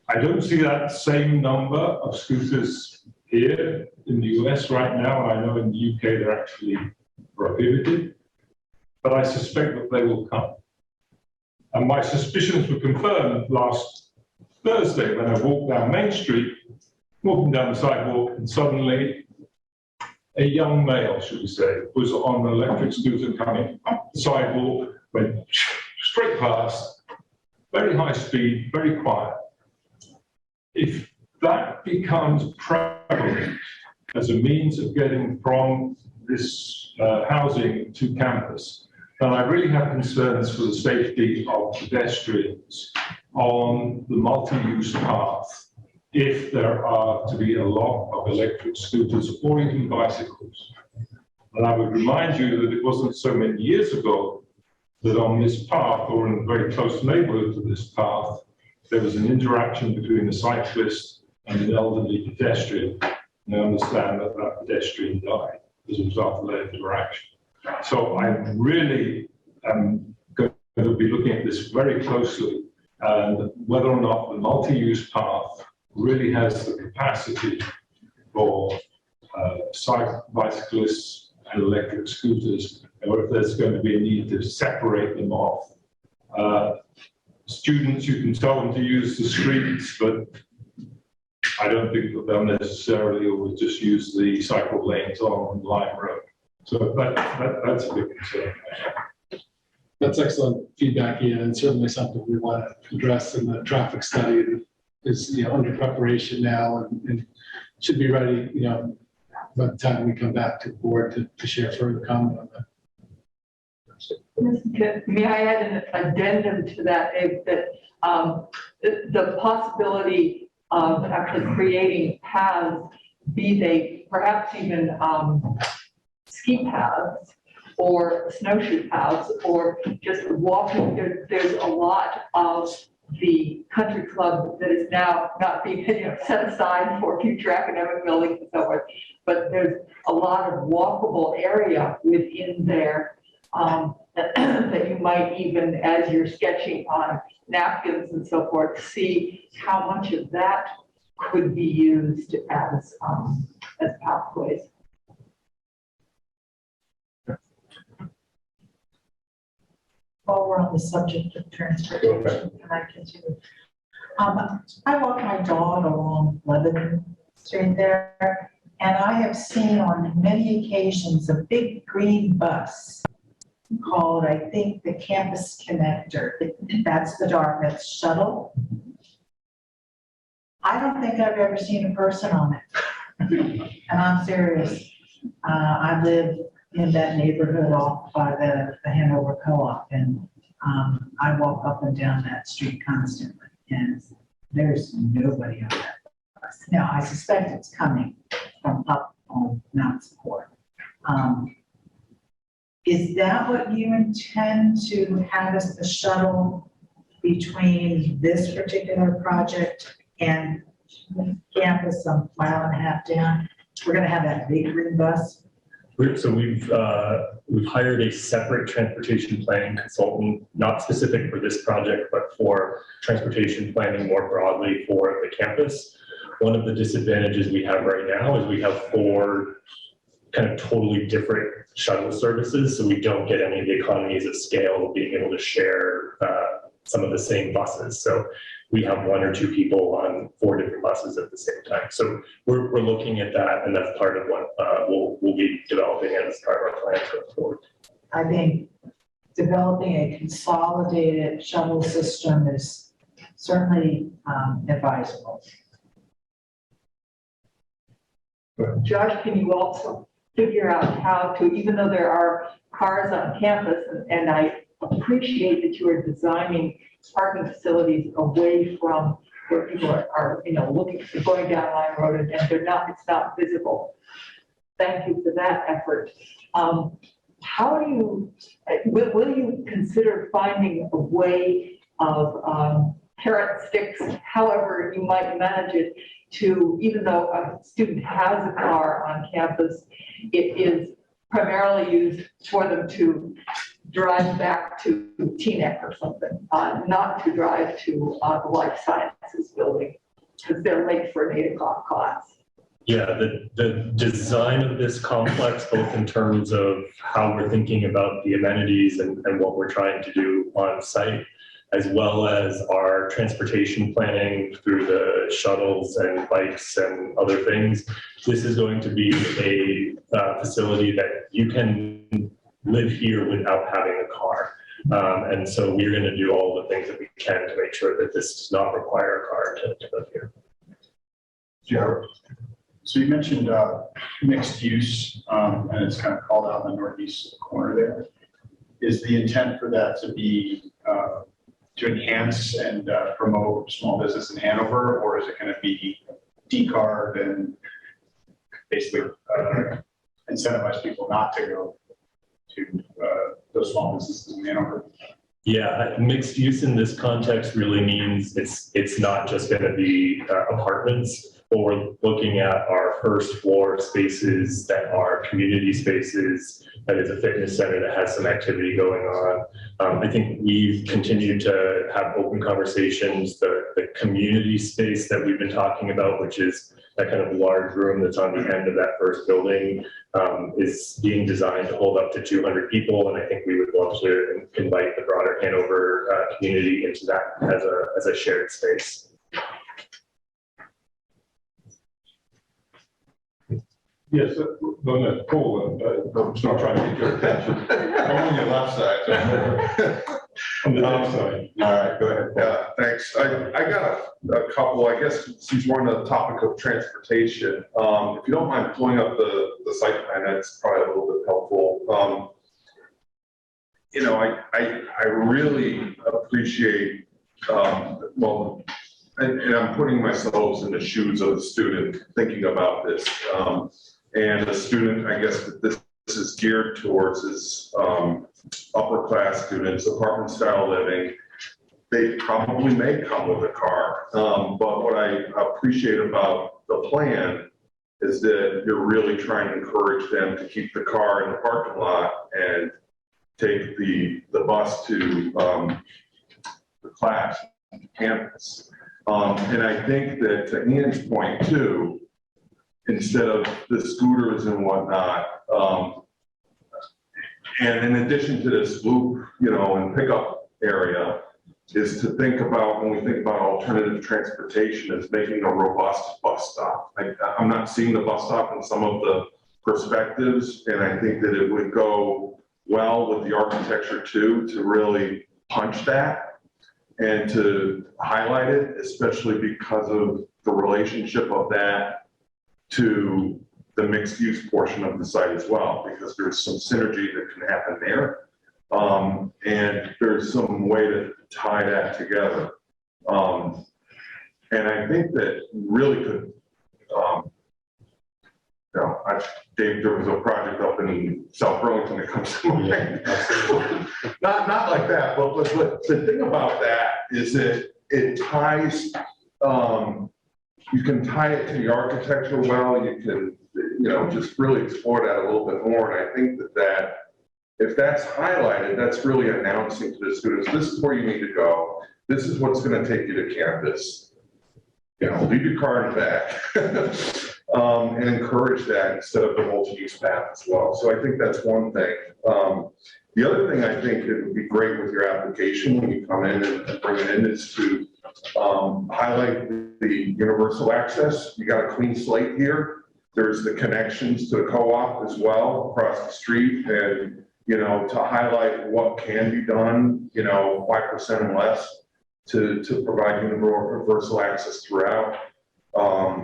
I don't see that same number of scooters here in the US right now. I know in the UK they're actually prohibited, but I suspect that they will come. And my suspicions were confirmed last Thursday when I walked down Main Street, walking down the sidewalk, and suddenly a young male, should we say, was on an electric scooter coming up the sidewalk, went straight past, very high speed, very quiet. If that becomes prevalent as a means of getting from this housing to campus, then I really have concerns for the safety of pedestrians on the multi-use path if there are to be a lot of electric scooters or even bicycles. And I would remind you that it wasn't so many years ago that on this path, or in a very close neighborhood to this path, there was an interaction between a cyclist and an elderly pedestrian. And I understand that that pedestrian died as a result of that interaction. So I really am going to be looking at this very closely, and whether or not the multi-use path really has the capacity for bicyclists and electric scooters, or if there's going to be a need to separate them off. Students, you can tell them to use the streets, but I don't think that they'll necessarily always just use the cycle lanes on Lime Road. So that's a big concern. That's excellent feedback, Ian, and certainly something we want to address in the traffic study that is, under preparation now and should be ready, by the time we come back to the board to share further comment on that. May I add an addendum to that, Abe, that the possibility of actually creating paths, be they perhaps even ski paths or snowshoe paths or just walking, there's a lot of the country club that is now not being set aside for future academic buildings and so forth, but there's a lot of walkable area within there that you might even, as you're sketching on napkins and so forth, see how much of that could be used as pathways. While we're on the subject of transportation, can I continue? I walk my dog along Lebanon Street there, and I have seen on many occasions a big green bus called, I think, the Campus Connector. That's the Dartmouth shuttle. I don't think I've ever seen a person on it. And I'm serious. I live in that neighborhood off by the Hanover co-op, and I walk up and down that street constantly, and there's nobody on that bus. Now, I suspect it's coming from up on Mount Support. Is that what you intend to have as the shuttle between this particular project and campus a mile and a half down? We're going to have that big green bus? So we've hired a separate transportation planning consultant, not specific for this project, but for transportation planning more broadly for the campus. One of the disadvantages we have right now is we have 4 kind of totally different shuttle services, so we don't get any of the economies of scale of being able to share some of the same buses. So we have 1 or 2 people on 4 different buses at the same time. So we're looking at that, and that's part of what we'll be developing as part of our plan going forward. I think developing a consolidated shuttle system is certainly advisable. Josh, can you also figure out how to, even though there are cars on campus, and I appreciate that you are designing parking facilities away from where people are looking, going down Lime Road, and it's not visible. Thank you for that effort. How do you, will you consider finding a way of carrot sticks, however you might manage it, to, even though a student has a car on campus, it is primarily used for them to drive back to Teaneck or something, not to drive to the life sciences building because they're late for an 8 o'clock class. Yeah, the design of this complex, both in terms of how we're thinking about the amenities and what we're trying to do on site, as well as our transportation planning through the shuttles and bikes and other things. This is going to be a facility that you can live here without having a car. And so we're going to do all the things that we can to make sure that this does not require a car to live here. Yeah. So you mentioned mixed use, and it's kind of called out in the northeast corner there. Is the intent for that to be to enhance and promote small business in Hanover, or is it going to be decarb and basically incentivize people not to go to those small businesses in Hanover? Yeah, mixed use in this context really means it's not just going to be apartments. But we're looking at our first floor spaces that are community spaces, that is a fitness center that has some activity going on. I think we've continued to have open conversations. The community space that we've been talking about, which is that kind of large room that's on the end of that first building, is being designed to hold up to 200 people. And I think we would love to invite the broader Hanover community into that as a shared space. Yes, no, no, Paul, I'm just not trying to get your attention. I'm on your left side. On the left side. All right, go ahead. Yeah, thanks. I got a couple, I guess, since we're on the topic of transportation, if you don't mind pulling up the site plan, that's probably a little bit helpful. You know, I really appreciate, well, and I'm putting myself in the shoes of the student thinking about this. And the student, I guess, that this is geared towards is upper class students, apartment style living. They probably may come with a car. But what I appreciate about the plan is that you're really trying to encourage them to keep the car in the parking lot and take the bus to the class, campus. And I think that to Ian's point too, instead of the scooters and whatnot, and in addition to this loop, you know, and pickup area, is to think about, when we think about alternative transportation, is making a robust bus stop. I'm not seeing the bus stop in some of the perspectives, and I think that it would go well with the architecture too, to really punch that and to highlight it, especially because of the relationship of that to the mixed use portion of the site as well, because there's some synergy that can happen there. And there's some way to tie that together. And I think that really could, you know, Dave, there was a project up in South Burlington that comes to mind. not like that, but the thing about that is that it ties, you can tie it to the architecture well, you can, you know, just really explore that a little bit more. And I think that if that's highlighted, that's really announcing to the students, this is where you need to go. This is what's going to take you to campus. You know, leave your car in the back. And encourage that instead of the multi-use path as well. So I think that's one thing. The other thing I think it would be great with your application when you come in and bring it in is to highlight the universal access. You got a clean slate here. There's the connections to the co-op as well across the street, and, you know, to highlight what can be done, you know, 5% and less to provide universal access throughout.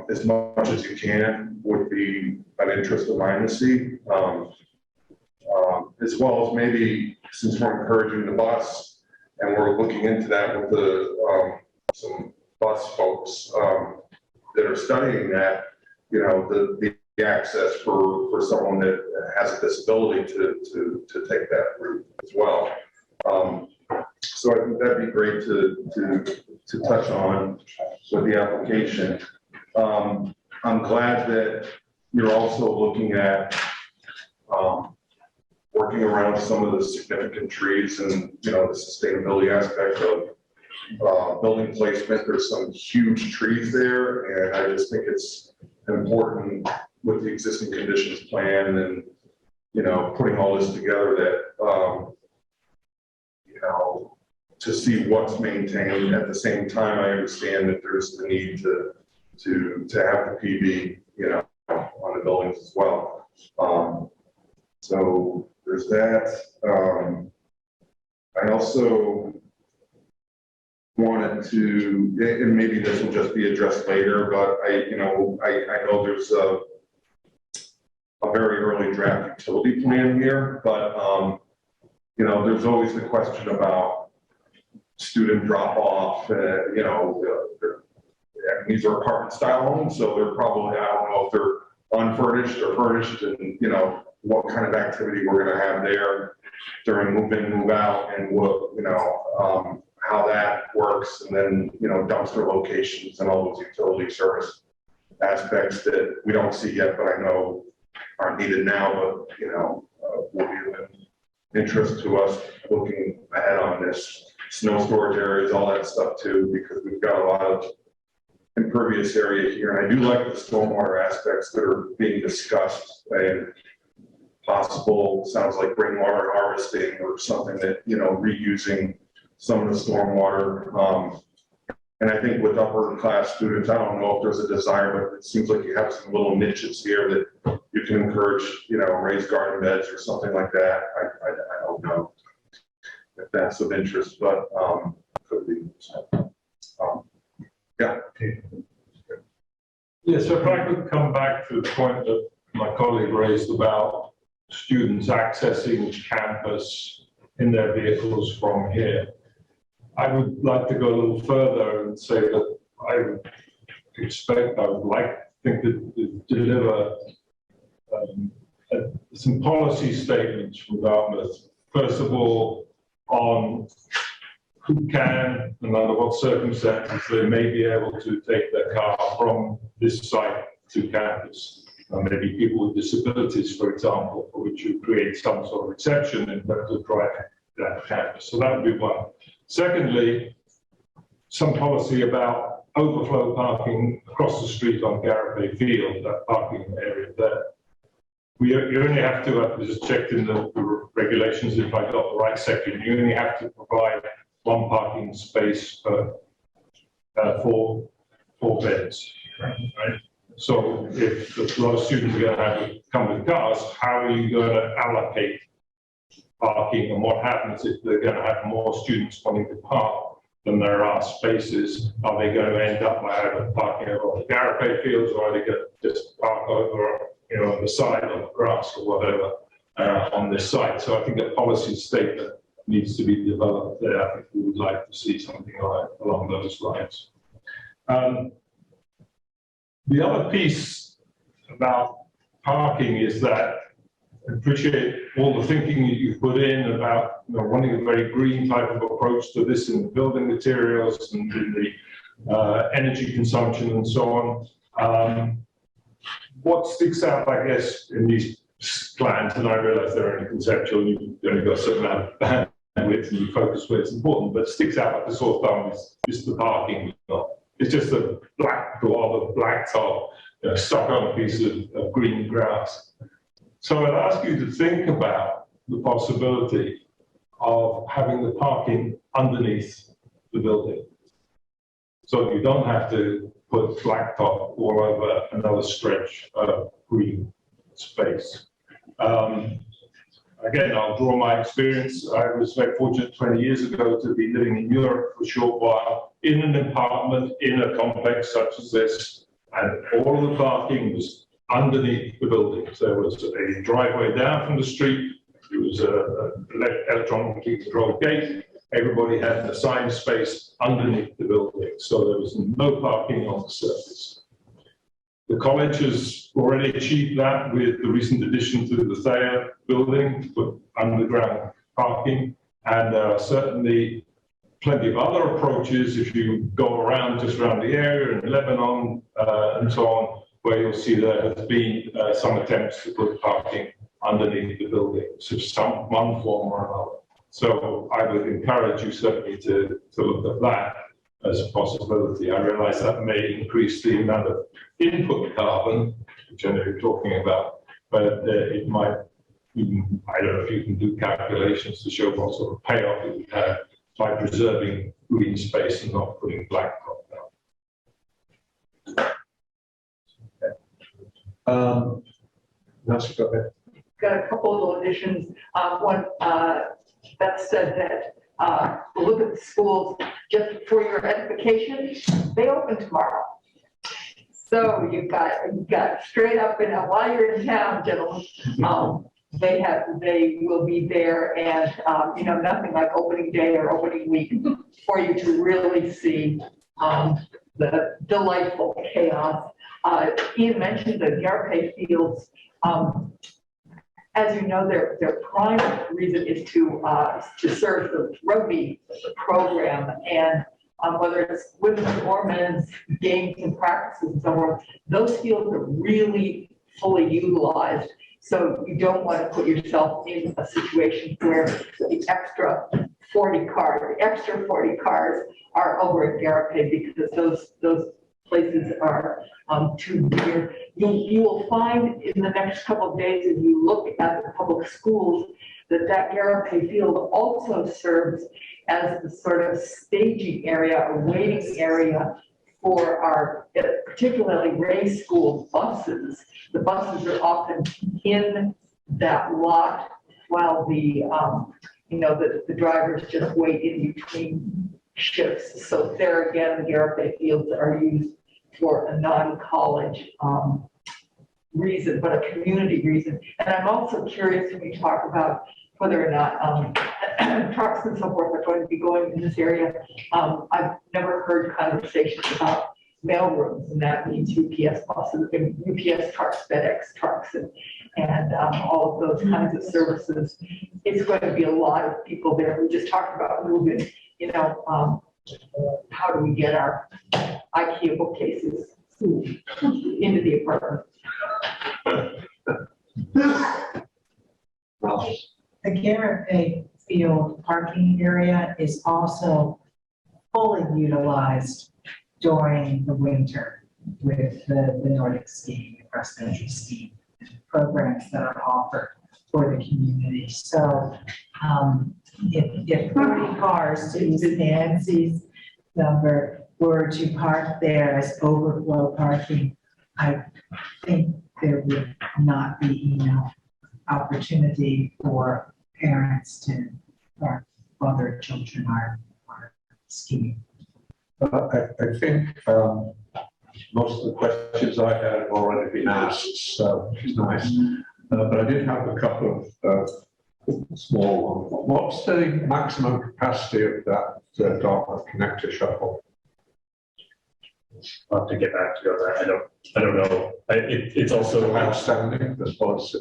As much as you can would be an interest of mine to see, as well as maybe, since we're encouraging the bus and we're looking into that with the some bus folks that are studying that, you know, the access for someone that has a disability to take that route as well. So I think that'd be great to touch on with the application. I'm glad that you're also looking at working around some of the significant trees and, you know, the sustainability aspect of building placement. There's some huge trees there, and I just think it's important with the existing conditions plan and, you know, putting all this together that, you know, to see what's maintained. At the same time, I understand that there's the need to have the PV, you know, on the buildings as well. So there's that. I also wanted to, and maybe this will just be addressed later, but I know there's a very early draft utility plan here, but you know, there's always the question about student drop off. You know, these are apartment style homes, so they're probably, I don't know if they're unfurnished or furnished, and you know what kind of activity we're going to have there during move in, move out, and what, you know, how that works, and then, you know, dumpster locations and all those utility service aspects that we don't see yet, but I know aren't needed now, but, you know, will be of interest to us looking ahead on this. Snow storage areas, all that stuff too, because we've got a lot of impervious area here. And I do like the stormwater aspects that are being discussed, and possible, sounds like rainwater harvesting or something that, you know, reusing some of the stormwater. And I think with upper class students, I don't know if there's a desire, but it seems like you have some little niches here that you can encourage, you know, raised garden beds or something like that. I don't know if that's of interest, but could be. Yeah. Yes, so if I could come back to the point that my colleague raised about students accessing campus in their vehicles from here. I would like to go a little further and say that I would expect, I would think to deliver some policy statements from Dartmouth. First of all, on who can and under what circumstances they may be able to take their car from this site to campus. Maybe people with disabilities, for example, for which you create some sort of exception in terms of driving that campus. So that would be one. Secondly, some policy about overflow parking across the street on Garibay Field, that parking area there. You only have to, I just checked in the regulations if I got the right section, you only have to provide one parking space per four beds, right? So if a lot of students are going to have to come with cars, how are you going to allocate parking, and what happens if they're going to have more students wanting to park than there are spaces? Are they going to end up by either parking over the Garibay Fields, or are they going to just park over, you know, on the side on the grass or whatever on this site? So I think a policy statement needs to be developed there. I think we would like to see something along those lines. The other piece about parking is that I appreciate all the thinking that you've put in about, you know, wanting a very green type of approach to this in the building materials and in the energy consumption and so on. What sticks out, I guess, in these plans, and I realize they're only conceptual, you've only got a certain amount of bandwidth and you focus where it's important, but sticks out like a sore thumb is the parking lot. It's just a black blob of blacktop, you know, stuck on a piece of green grass. So I'd ask you to think about the possibility of having the parking underneath the building, so that you don't have to put blacktop all over another stretch of green space. Again, I'll draw my experience. I was very fortunate 20 years ago to be living in Europe for a short while in an apartment in a complex such as this, and all of the parking was underneath the buildings. There was a driveway down from the street. There was an electronically controlled gate. Everybody had an assigned space underneath the building, so there was no parking on the surface. The college has already achieved that with the recent addition to the Thayer building, put underground parking, and there are certainly plenty of other approaches if you go around just around the area in Lebanon and so on, where you'll see there has been some attempts to put parking underneath the building, so some one form or another. So I would encourage you certainly to look at that as a possibility. I realize that may increase the amount of input carbon, which I know you're talking about, but it might even, I don't know if you can do calculations to show what sort of payoff it would have by preserving green space and not putting blacktop down. Nancy, go ahead. Got a couple of little additions. One, Beth said that, look at the schools, just for your edification, they open tomorrow. So you've got straight up and while you're in town, gentlemen, they will be there and, nothing like opening day or opening week for you to really see, the delightful chaos. Ian mentioned the Yarpay fields. As you know, their prime reason is to serve the rugby program, and whether it's women's or men's games and practices and so on, those fields are really fully utilized. So you don't want to put yourself in a situation where the extra 40 cars are over at Yarpay because those places are too near. You will find in the next couple of days, as you look at the public schools, that Yarpay field also serves as the sort of staging area, a waiting area for our, particularly race school buses. The buses are often in that lot while the drivers just wait in between shifts. So there again, the Yarpay fields are used for a non-college reason, but a community reason. And I'm also curious when you talk about whether or not trucks and so forth are going to be going in this area. I've never heard conversations about mailrooms, and that means UPS buses, UPS trucks, FedEx trucks, and all of those kinds of services. It's going to be a lot of people there. We just talked about moving, how do we get our IKEA bookcases into the apartment? The Yarpay field parking area is also fully utilized during the winter with the Nordic skiing, the cross-country skiing programs that are offered for the community. So if 40 cars, to use Nancy's number, were to park there as overflow parking, I think there would not be enough opportunity for parents to park while their children are skiing. I think most of the questions I had have already been asked, so which is nice. But I did have a couple of small ones. What's the maximum capacity of that Dartmouth connector shuttle? I'll have to get back to you on that. I don't know. It's also Outstanding, the policy.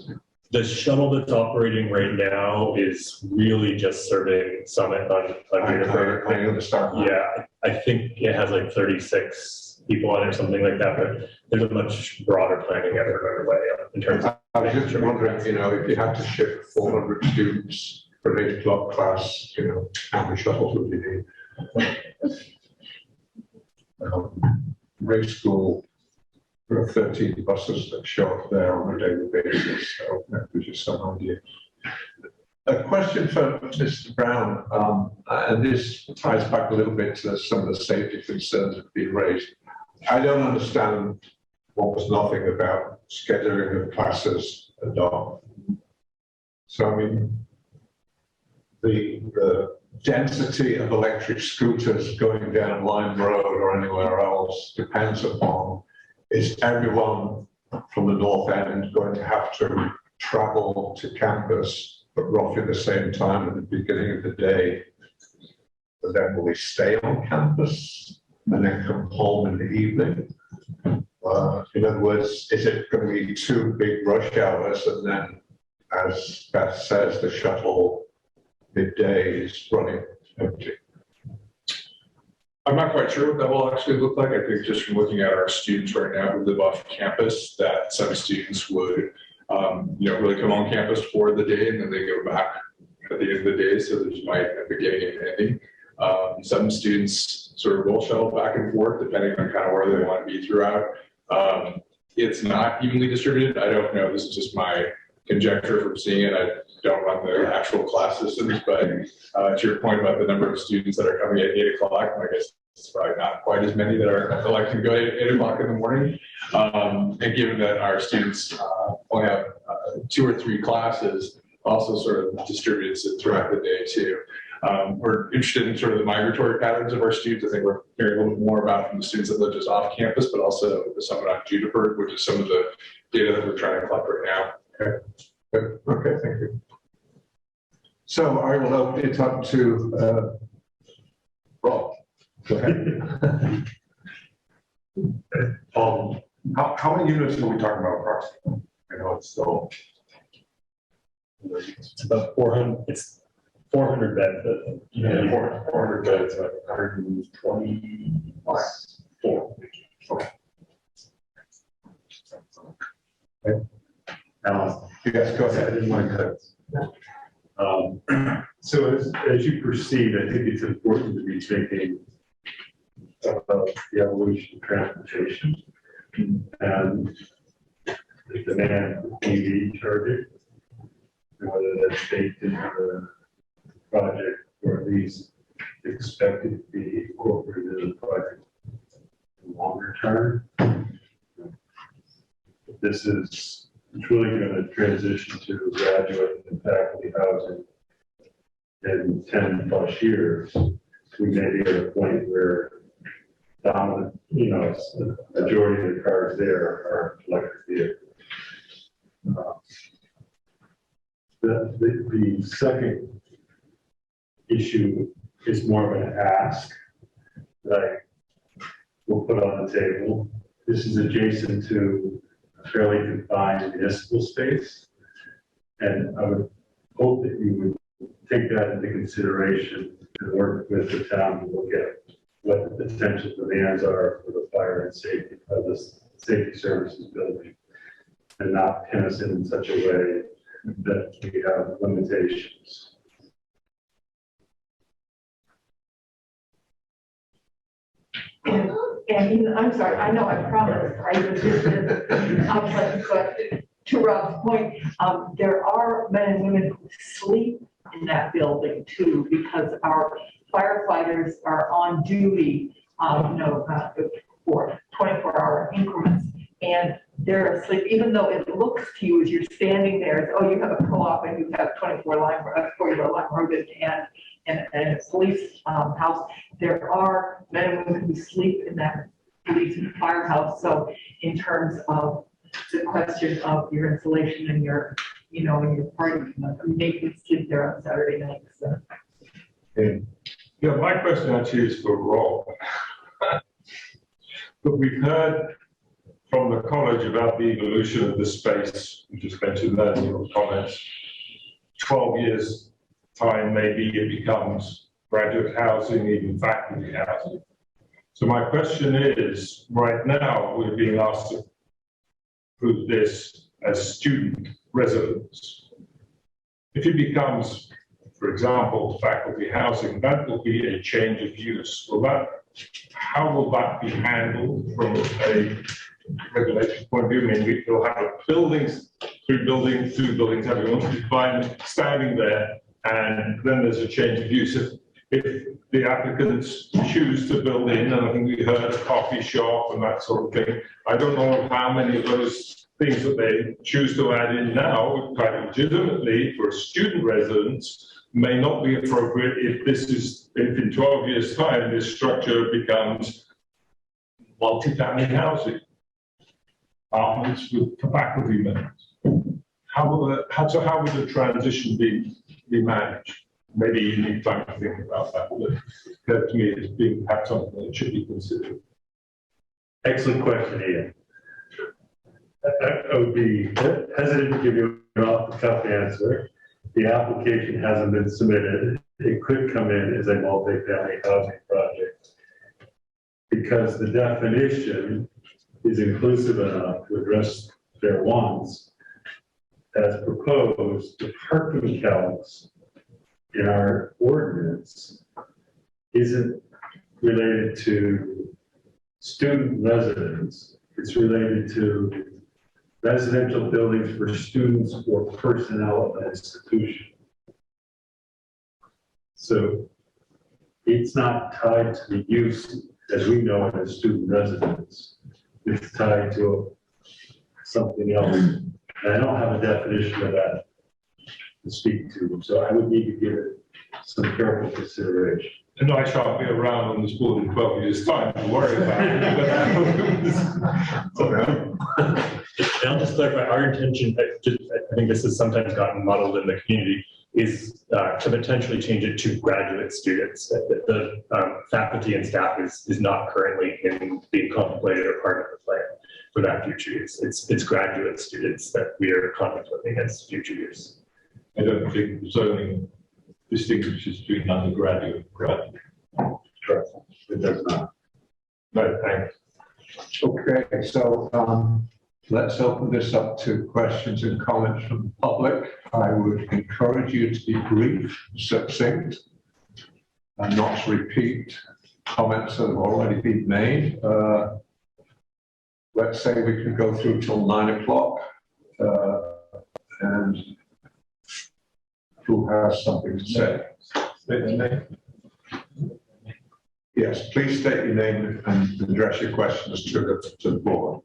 the shuttle that's operating right now is really just serving Summit on Juniper. I understand that. Yeah, I think it has like 36 people on it or something like that, but there's a much broader planning effort underway in terms of. I was just wondering, if you had to ship 400 students for an 8 o'clock class, how many shuttles would you need? Race school, there are 13 buses that show up there on a daily basis, so that gives you some idea. A question for Mr. Brown, and this ties back a little bit to some of the safety concerns that have been raised. I don't understand almost nothing about scheduling of classes at all. So, the density of electric scooters going down Lime Road or anywhere else depends upon, is everyone from the north end going to have to travel to campus at roughly the same time at the beginning of the day? But then will they stay on campus and then come home in the evening? In other words, is it going to be 2 big rush hours and then, as Beth says, the shuttle midday is running empty? I'm not quite sure what that will actually look like. I think just from looking at our students right now who live off campus, that some students would, really come on campus for the day and then they go back at the end of the day. So there's might a beginning and ending. Some students sort of will shuttle back and forth depending on kind of where they want to be throughout. It's not evenly distributed. I don't know. This is just my conjecture from seeing it. I don't run the actual class systems, but to your point about the number of students that are coming at 8 o'clock, I guess it's probably not quite as many that are electing to go at 8 o'clock in the morning. And given that our students only have 2 or 3 classes, also sort of distributes it throughout the day too. We're interested in sort of the migratory patterns of our students. I think we're hearing a little bit more about from the students that live just off campus, but also the Summit on Juniper, which is some of the data that we're trying to collect right now. Okay, thank you. So I will open it up to Rob. Go ahead. How many units are we talking about approximately? I know it's still. It's about 400, it's 400 beds. Yeah, 400 beds, like 124. Okay. Yes, go ahead. So as you proceed, I think it's important to be thinking about the evolution of transportation and the demand for EV charging, and whether that's baked into the project or at least expected to be incorporated in the project longer term. This is truly going to transition to graduate and faculty housing in 10 plus years. We may be at a point where dominant, the majority of the cars there are electric vehicles. The second issue is more of an ask that I will put on the table. This is adjacent to a fairly confined municipal space, and I would hope that you would take that into consideration and work with the town to look at what the potential demands are for the fire and safety of this safety services building, and not pin us in such a way that we have limitations. And I'm sorry, I know I promised I would do this, but to Rob's point, there are men and women who sleep in that building too, because our firefighters are on duty, for 24-hour increments, and they're asleep, even though it looks to you as you're standing there, oh, you have a co-op and you have 40 line road and a police house. There are men and women who sleep in that police and firehouse. So in terms of the question of your insulation and your, and your party, making sleep there on Saturday nights. So. Yeah, my question actually is for Rob. But we've heard from the college about the evolution of the space. You just mentioned that in your comments. 12 years time, maybe it becomes graduate housing, even faculty housing. So my question is, right now, we're being asked to prove this as student residence. If it becomes, for example, faculty housing, that will be a change of use. How will that be handled from a regulation point of view? I mean, we'll have buildings, 2 buildings, everyone will be fine standing there, and then there's a change of use. If the applicants choose to build in, and I think we heard a coffee shop and that sort of thing, I don't know how many of those things that they choose to add in now, quite legitimately for student residents, may not be appropriate if in 12 years' time, this structure becomes multifamily housing, apartments with faculty members. How will the transition be managed? Maybe you need time to think about that, but it occurred to me as being perhaps something that should be considered. Excellent question, Ian. I would be hesitant to give you an off-the-cuff answer. The application hasn't been submitted. It could come in as a multi-family housing project because the definition is inclusive enough to address their wants. As proposed, the parking calcs in our ordinance isn't related to student residents. It's related to residential buildings for students or personnel of an institution. So it's not tied to the use as we know it as student residence. It's tied to something else. And I don't have a definition of that to speak to, so I would need to give it some careful consideration. And I shan't be around on this board in 12 years' time to worry about it. And I'll just clarify, our intention, I think this has sometimes gotten muddled in the community, is to potentially change it to graduate students. The faculty and staff is not currently being contemplated or part of the plan for that future use. It's graduate students that we are contemplating as future use. I don't think the zoning distinguishes between undergraduate and graduate. Correct. It does not. No, thanks. Okay, so let's open this up to questions and comments from the public. I would encourage you to be brief, succinct, and not to repeat comments that have already been made. Let's say we can go through till 9 o'clock. And who has something to say? Yes, please state your name and address your questions to the board.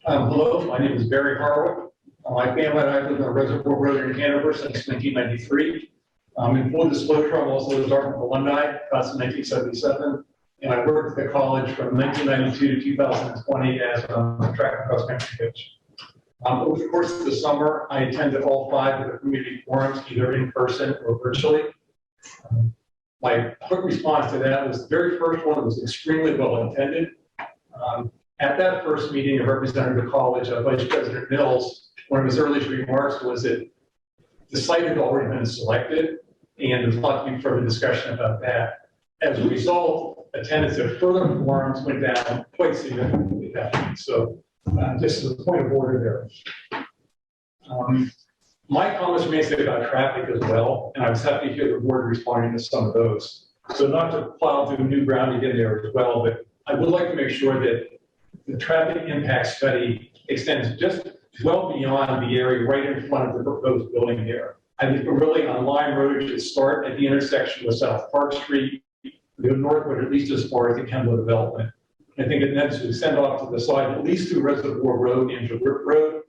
Hello, my name is Barry Harwood. My family and I live on Reservoir Road in Hanover since 1993. In full disclosure, I'm also a Dartmouth alumni, class of 1977, and I worked at the college from 1992 to 2020 as a track and cross country coach. Over the course of the summer, I attended all 5 of the community forums, either in person or virtually. My quick response to that was the very first one was extremely well intended. At that first meeting, I represented the college, Vice President Mills. One of his earliest remarks was that the site had already been selected, and there's a lot to be further discussion about that. As a result, attendance at further forums went down quite significantly that week. So just as a point of order there. My comments may say about traffic as well, and I was happy to hear the board responding to some of those. So not to plow through new ground again there as well, but I would like to make sure that the traffic impact study extends just well beyond the area right in front of the proposed building here. I think really on Lime Road, it should start at the intersection with South Park Street, go northward at least as far as the Kendall development. I think it needs to extend off to the side, at least through Reservoir Road into Rip Road.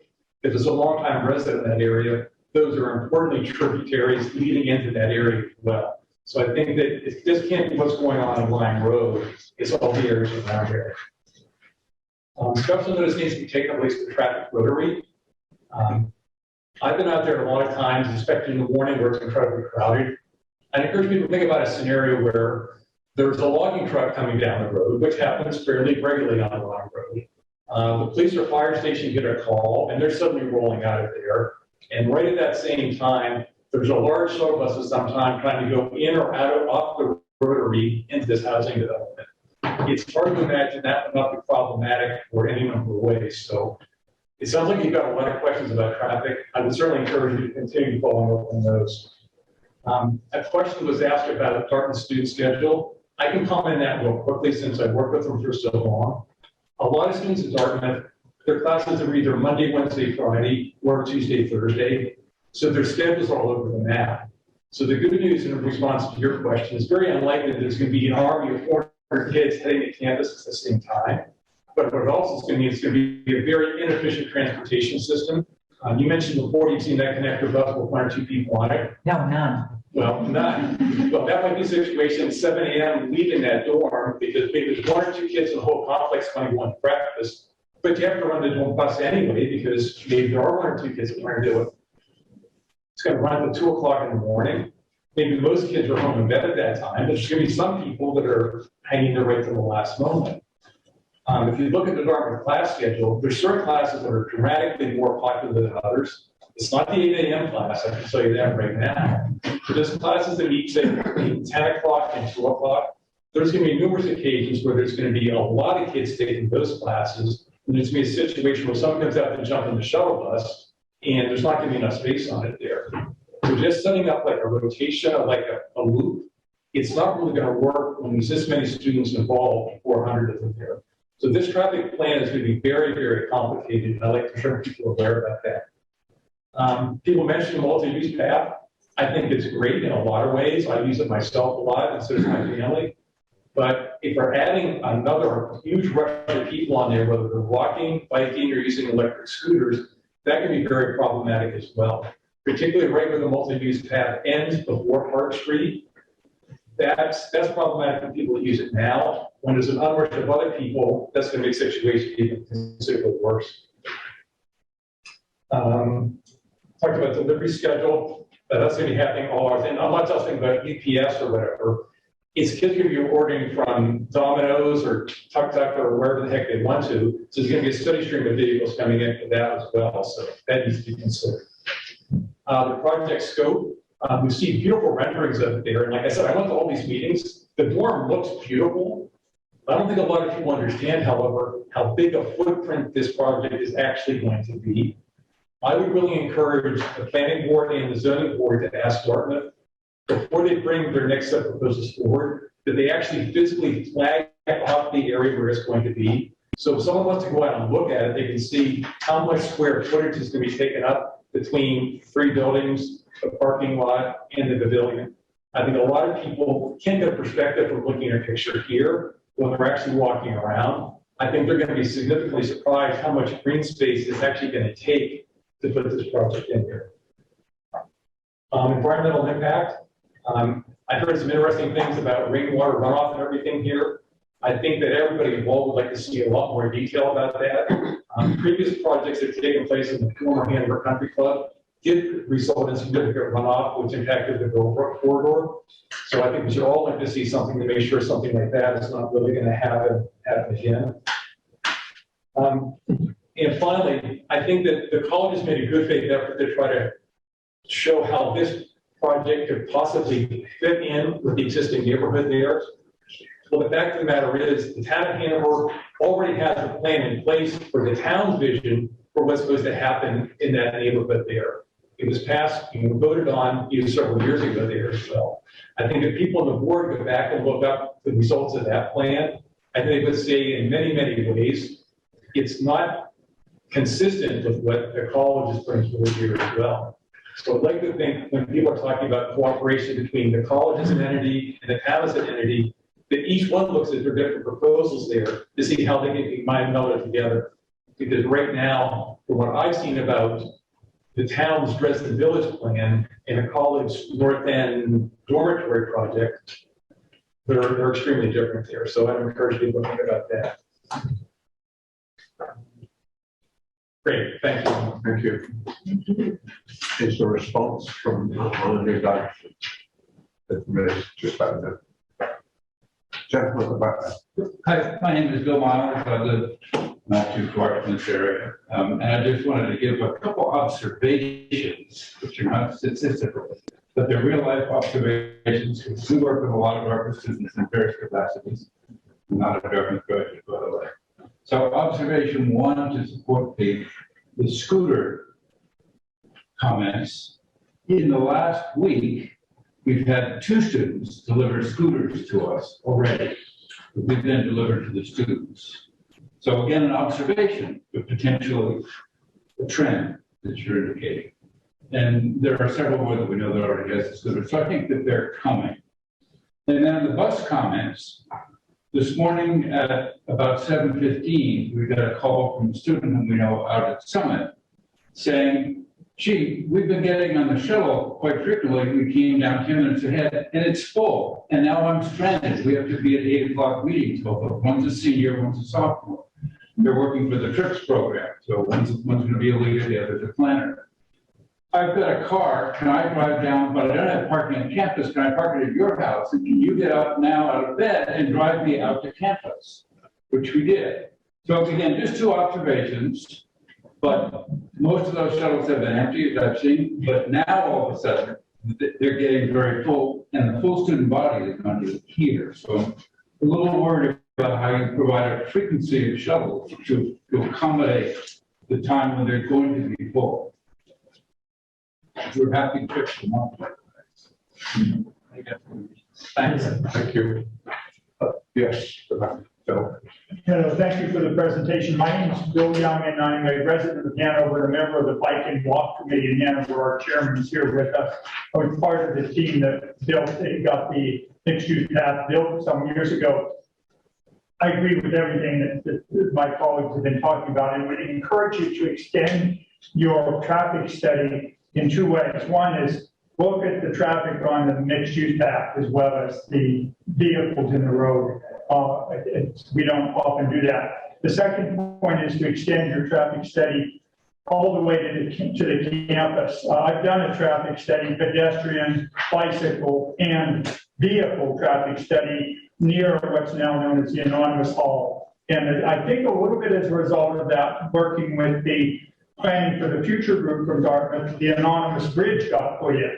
If there's a long-time resident in that area, those are importantly tributaries leading into that area as well. So I think that it just can't be what's going on in Lime Road, it's all the areas around here. Special notice needs to be taken at least the traffic rotary. I've been out there a lot of times, especially in the morning where it's incredibly crowded. I encourage people to think about a scenario where there's a logging truck coming down the road, which happens fairly regularly on the Lime Road. The police or fire station get a call, and they're suddenly rolling out of there. And right at that same time, there's a large shuttle bus at some time trying to go in or out of off the rotary into this housing development. It's hard to imagine that would not be problematic for any number of ways. So it sounds like you've got a lot of questions about traffic. I would certainly encourage you to continue following up on those. A question was asked about Dartmouth student schedule. I can comment on that real quickly since I've worked with them for so long. A lot of students at Dartmouth, their classes are either Monday, Wednesday, Friday, or Tuesday, Thursday. So their schedules are all over the map. So the good news in response to your question is very unlikely that there's going to be an army of 400 kids heading to campus at the same time. But what it also is going to mean, it's going to be a very inefficient transportation system. You mentioned before you've seen that connector bus with 1 or 2 people on it. No, none. Well, none. Well, that might be a situation, 7 a.m. leaving that dorm because maybe there's 1 or 2 kids in the whole complex going to go on breakfast. But you have to run the dorm bus anyway because maybe there are 1 or 2 kids that want to do it. It's going to run at 2 o'clock in the morning. Maybe most kids are home in bed at that time, but there's going to be some people that are hanging there right to the last moment. If you look at the Dartmouth class schedule, there's certain classes that are dramatically more popular than others. It's not the 8 a.m. class, I can tell you that right now. But there's classes that meet, say, between 10 o'clock and 2 o'clock. There's going to be numerous occasions where there's going to be a lot of kids taking those classes, and there's going to be a situation where someone comes out to jump in the shuttle bus, and there's not going to be enough space on it there. So just setting up like a rotation or like a loop, it's not really going to work when there's this many students involved, 400 of them there. So this traffic plan is going to be very, very complicated, and I'd like to make people aware about that. People mentioned multi-use path. I think it's great in a lot of ways. I use it myself a lot, and so does my family. But if we're adding another huge rush of people on there, whether they're walking, biking, or using electric scooters, that can be very problematic as well. Particularly right where the multi-use path ends before Park Street. That's problematic for people that use it now. When there's an onrush of other people, that's going to make the situation even considerably worse. Talked about delivery schedule. That's going to be happening all hours. And I'm not talking about UPS or whatever. It's kids going to be ordering from Domino's or Tuk Tuk or wherever the heck they want to. So there's going to be a steady stream of vehicles coming in for that as well. So that needs to be considered. The project scope, we see beautiful renderings of it there. And like I said, I went to all these meetings. The dorm looks beautiful. I don't think a lot of people understand, however, how big a footprint this project is actually going to be. I would really encourage the planning board and the zoning board to ask Dartmouth, before they bring their next set of proposals forward, that they actually physically flag off the area where it's going to be. So if someone wants to go out and look at it, they can see how much square footage is going to be taken up between 3 buildings, the parking lot, and the pavilion. I think a lot of people can't get a perspective from looking at a picture here when they're actually walking around. I think they're going to be significantly surprised how much green space it's actually going to take to put this project in here. Environmental impact. I've heard some interesting things about rainwater runoff and everything here. I think that everybody involved would like to see a lot more detail about that. Previous projects that have taken place in the former Hanover Country Club did result in significant runoff, which impacted the Grove corridor. So I think we should all like to see something to make sure something like that is not really going to happen again. And finally, I think that the college has made a good faith effort to try to show how this project could possibly fit in with the existing neighborhood there. Well, the fact of the matter is, the town of Hanover already has a plan in place for the town's vision for what's supposed to happen in that neighborhood there. It was passed and voted on several years ago there as well. I think if people on the board go back and look up the results of that plan, I think they would say in many, many ways, it's not consistent with what the college is bringing forward here as well. So I'd like to think when people are talking about cooperation between the college as an entity and the town as an entity, that each one looks at their different proposals there to see how they can be melded together. Because right now, from what I've seen about the town's Dresden Village plan and the college North End dormitory project, they're extremely different there. So I encourage people to think about that. Great, thank you. Thank you. Is there a response from one of the guys? Just about that. Gentleman about that. Hi, my name is Bill Miles. I live not too far from this area. And I just wanted to give a couple observations, which are not statistical, but they're real life observations. We work with a lot of our students in various capacities. I'm not a government graduate, by the way. So observation one, to support the scooter comments. In the last week, we've had 2 students deliver scooters to us already. We've then delivered to the students. So again, an observation, but potentially a trend that you're indicating. And there are several more that we know that already has the scooters. So I think that they're coming. And then the bus comments. This morning at about 7:15, we got a call from a student whom we know out at Summit saying, gee, we've been getting on the shuttle quite frequently. We came down 10 minutes ahead and it's full. And now I'm stranded. We have to be at 8 o'clock meetings. One's a senior, one's a sophomore. They're working for the TRIPS program. So one's going to be a leader, the other's a planner. I've got a car, can I drive down, but I don't have parking on campus, can I park it at your house? And can you get up now out of bed and drive me out to campus? Which we did. So again, just 2 observations, but most of those shuttles have been empty, as I've seen, but now all of a sudden, they're getting very full, and the full student body is going to be here. So I'm a little worried about how you provide a frequency of shuttles to accommodate the time when they're going to be full. We're happy to fix them up. Thanks. Thank you. Yes. Hello, thank you for the presentation. My name is Bill Young, and I'm a resident of Hanover, a member of the Bike and Walk Committee in Hanover. Our chairman is here with us. I was part of the team that got the mixed-use path built some years ago. I agree with everything that my colleagues have been talking about, and would encourage you to extend your traffic study in two ways. One is look at the traffic on the mixed-use path as well as the vehicles in the road. We don't often do that. The second point is to extend your traffic study all the way to the campus. I've done a traffic study, pedestrian, bicycle, and vehicle traffic study near what's now known as the Anonymous Hall. And I think a little bit as a result of that, working with the planning for the future group from Dartmouth, the Anonymous Bridge got put in.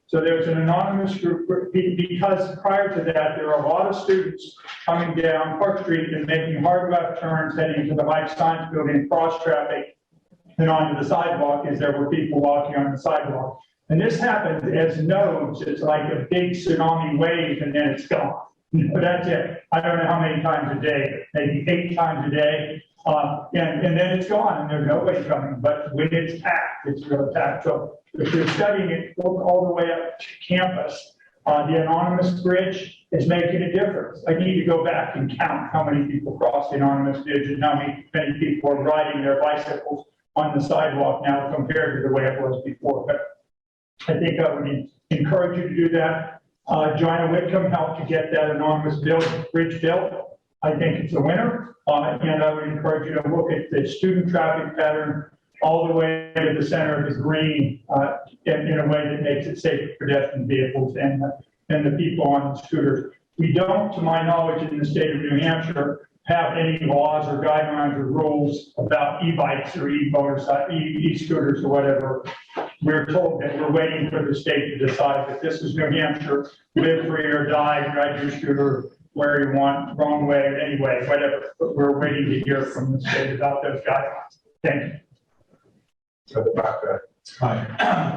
So there's an anonymous group, because prior to that, there are a lot of students coming down Park Street and making hard left turns heading to the Life Science Building, cross traffic, and onto the sidewalk as there were people walking on the sidewalk. And this happens as nodes. It's like a big tsunami wave and then it's gone. But that's it. I don't know how many times a day, maybe 8 times a day. And then it's gone and there's nobody coming. But when it's packed, it's really packed. So if you're studying it all the way up to campus, the Anonymous Bridge is making a difference. I need to go back and count how many people cross the Anonymous Bridge and how many people are riding their bicycles on the sidewalk now compared to the way it was before. But I think I would encourage you to do that. Joanna Whitcomb helped to get that Anonymous Bridge built. I think it's a winner. And I would encourage you to look at the student traffic pattern all the way to the center of the green in a way that makes it safe for pedestrian vehicles and the people on the scooters. We don't, to my knowledge, in the state of New Hampshire, have any laws or guidelines or rules about e-bikes or e-scooters or whatever. We're told that we're waiting for the state to decide that this is New Hampshire, live free or die, ride your scooter where you want, wrong way, anyway, whatever. But we're waiting to hear from the state about those guidelines. Thank you. Hi,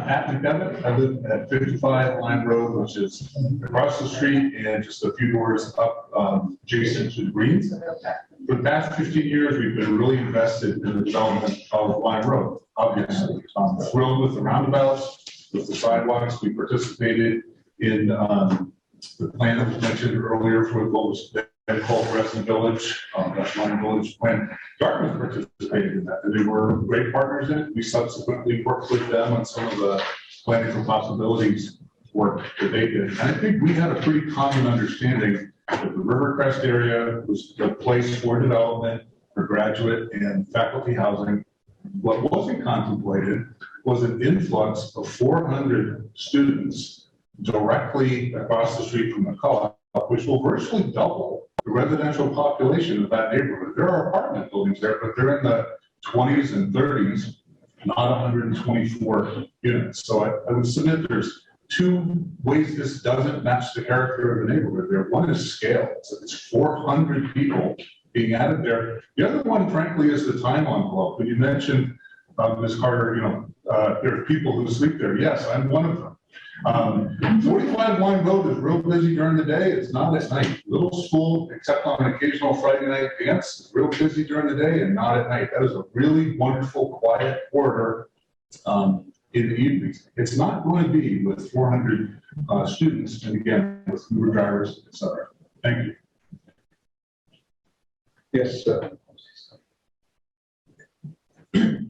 Matt McDevitt. I live at 55 Line Road, which is across the street and just a few doors up adjacent to the Greens. For the past 15 years, we've been really invested in the development of Line Road, obviously. I'm thrilled with the roundabouts, with the sidewalks. We participated in the plan that was mentioned earlier for what was then called Resident Village, that Line Village plan. Dartmouth participated in that, and they were great partners in it. We subsequently worked with them on some of the planning for possibilities work that they did. And I think we had a pretty common understanding that the Rivercrest area was the place for development for graduate and faculty housing. What wasn't contemplated was an influx of 400 students directly across the street from the co-op, which will virtually double the residential population of that neighborhood. There are apartment buildings there, but they're in the 20s and 30s, not 124 units. So I would submit there's 2 ways this doesn't match the character of the neighborhood there. One is scale. It's 400 people being added there. The other one, frankly, is the time envelope. When you mentioned, Ms. Carter, there are people who sleep there. Yes, I'm one of them. 45 Line Road is real busy during the day. It's not at night. Little school, except on an occasional Friday night dance, is real busy during the day and not at night. That is a really wonderful, quiet corridor in the evenings. It's not going to be with 400 students, and again, with Uber drivers, et cetera. Thank you. Yes, sir.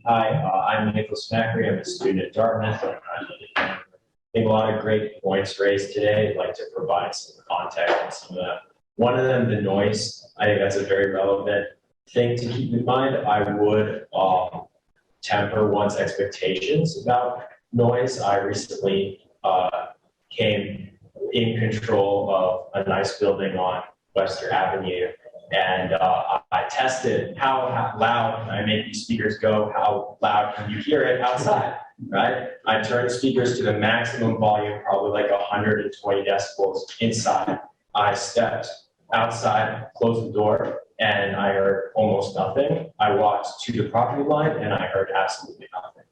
Hi, I'm Nicholas Macri. I'm a student at Dartmouth. I think a lot of great points raised today. I'd like to provide some context on some of that. One of them, the noise. I think that's a very relevant thing to keep in mind. I would temper one's expectations about noise. I recently came in control of a nice building on Webster Avenue, and I tested how loud I make these speakers go, how loud can you hear it outside, right? I turned the speakers to the maximum volume, probably like 120 decibels inside. I stepped outside, closed the door, and I heard almost nothing. I walked to the property line and I heard absolutely nothing.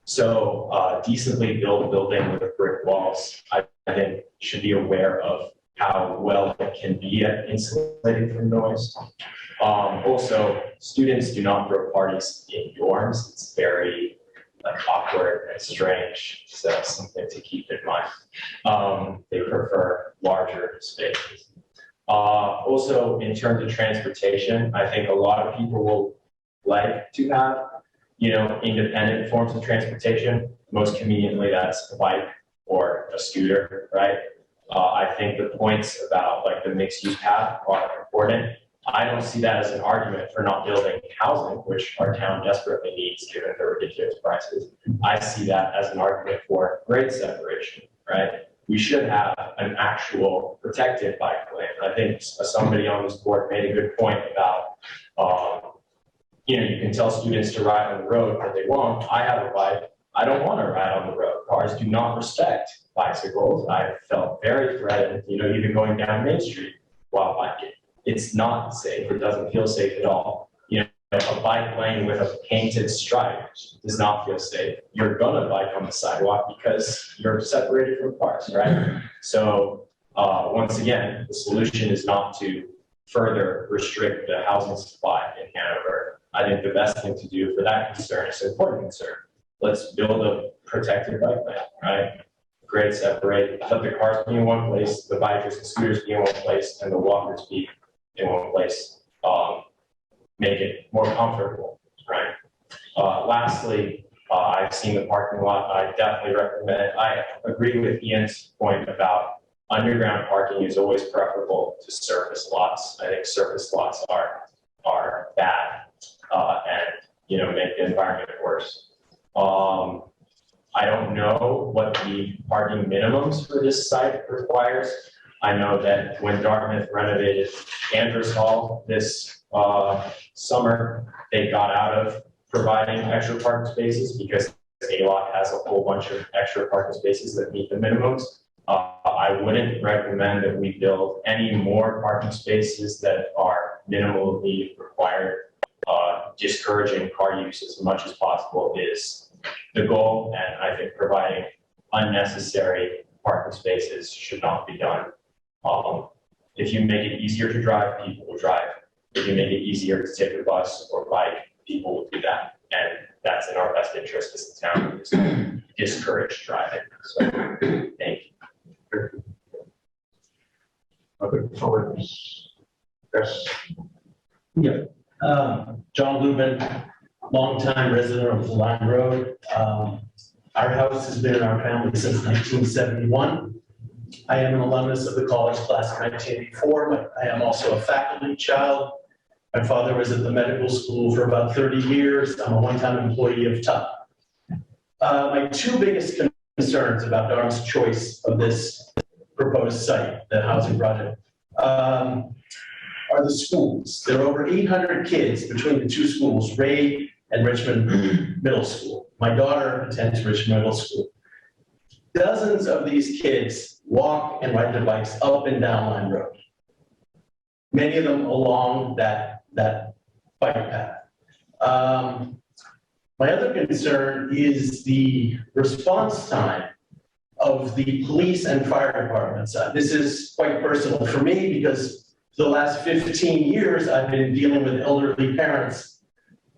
So decently built building with brick walls, I think should be aware of how well it can be at insulating from noise. Also, students do not throw parties in dorms. It's very awkward and strange, so that's something to keep in mind. They prefer larger spaces. Also, in terms of transportation, I think a lot of people will like to have, independent forms of transportation. Most conveniently, that's a bike or a scooter, right? I think the points about like the mixed use path are important. I don't see that as an argument for not building housing, which our town desperately needs given the ridiculous prices. I see that as an argument for grade separation, right? We should have an actual protected bike lane. I think somebody on this board made a good point about, you can tell students to ride on the road, but they won't. I have a bike. I don't want to ride on the road. Cars do not respect bicycles. I felt very threatened, even going down Main Street while biking. It's not safe. It doesn't feel safe at all. A bike lane with a painted stripe does not feel safe. You're gonna bike on the sidewalk because you're separated from cars, right? So once again, the solution is not to further restrict the housing supply in Hanover. I think the best thing to do for that concern is an important concern. Let's build a protected bike lane, right? Grade separate, let the cars be in one place, the bikers and scooters be in one place, and the walkers be in one place. Make it more comfortable, right? Lastly, I've seen the parking lot. I definitely recommend it. I agree with Ian's point about underground parking is always preferable to surface lots. I think surface lots are bad and make the environment worse. I don't know what the parking minimums for this site requires. I know that when Dartmouth renovated Andrews Hall this summer, they got out of providing extra parking spaces because A-Lot has a whole bunch of extra parking spaces that meet the minimums. I wouldn't recommend that we build any more parking spaces that are minimally required. Discouraging car use as much as possible is the goal, and I think providing unnecessary parking spaces should not be done. If you make it easier to drive, people will drive. If you make it easier to take a bus or bike, people will do that. And that's in our best interest as a town, is to discourage driving. So, thank you. Other comments? Yes. Yeah. John Lubin, longtime resident of Line Road. Our house has been in our family since 1971. I am an alumnus of the college class of 1984, but I am also a faculty child. My father was at the medical school for about 30 years. I'm a one-time employee of TUP. My two biggest concerns about Dartmouth's choice of this proposed site, the housing project, are the schools. There are over 800 kids between the two schools, Ray and Richmond Middle School. My daughter attends Richmond Middle School. Dozens of these kids walk and ride their bikes up and down Line Road. Many of them along that bike path. My other concern is the response time of the police and fire departments. This is quite personal for me because for the last 15 years, I've been dealing with elderly parents,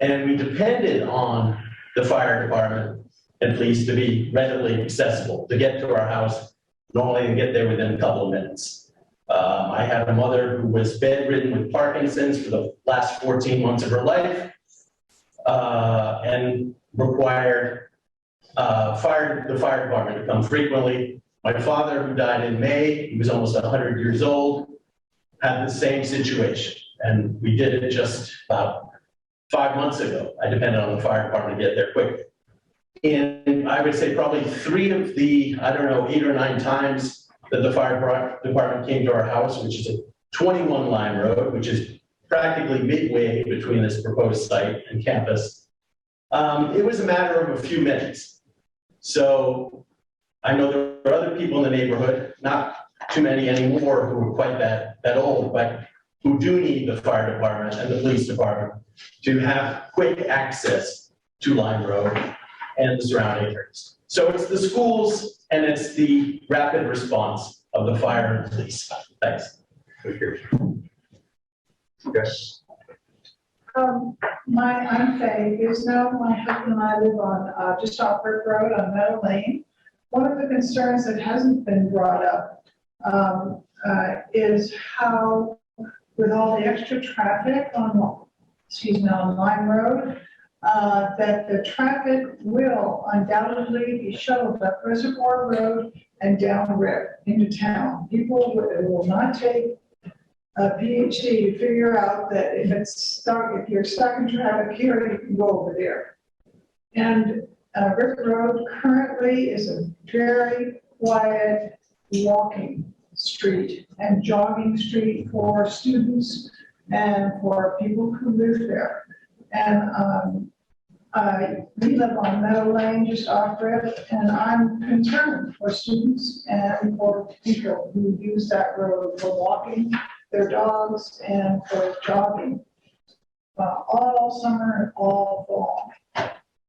and we depended on the fire department and police to be readily accessible, to get to our house, normally to get there within a couple of minutes. I had a mother who was bedridden with Parkinson's for the last 14 months of her life and required the fire department to come frequently. My father, who died in May, he was almost 100 years old, had the same situation. And we did it just about 5 months ago. I depended on the fire department to get there quickly. And I would say probably 3 of the, 8 or 9 times that the fire department came to our house, which is a 21 line road, which is practically midway between this proposed site and campus. It was a matter of a few minutes. So I know there are other people in the neighborhood, not too many anymore, who are quite that old, but who do need the fire department and the police department to have quick access to Line Road and the surrounding areas. So it's the schools and it's the rapid response of the fire and police. Thanks. Yes. I'm Faye Guzno. My husband and I live on, just off Brick Road on Meadow Lane. One of the concerns that hasn't been brought up is how, with all the extra traffic on Lime Road, that the traffic will undoubtedly be shuttled up Reservoir Road and down into town. People will not take a PhD to figure out that if you're stuck in traffic here, you can go over there. And Rick Road currently is a very quiet walking street and jogging street for students and for people who live there. And we live on Meadow Lane, just off Rick, and I'm concerned for students and for people who use that road for walking their dogs and for jogging all summer and all fall.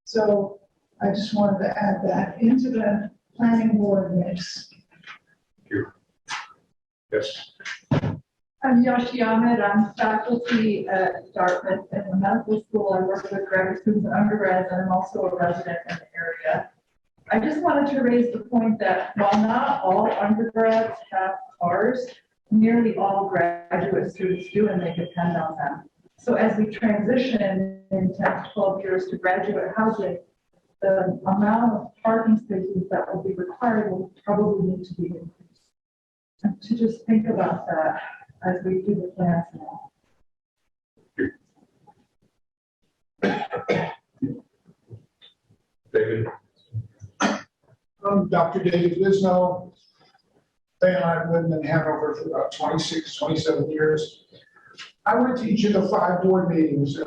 So I just wanted to add that into the planning board mix. Thank you. Yes. I'm Yoshi Ahmed. I'm faculty at Dartmouth in the medical school. I work with graduate students and undergrads, and I'm also a resident in the area. I just wanted to raise the point that while not all undergrads have cars, nearly all graduate students do, and they depend on them. So as we transition in 10 to 12 years to graduate housing, the amount of parking spaces that will be required will probably need to be increased. And to just think about that as we do the plans now. David. I'm Dr. David Guzno. Faye and I have lived in Hanover for about 26, 27 years. I went to each of the 5 board meetings, that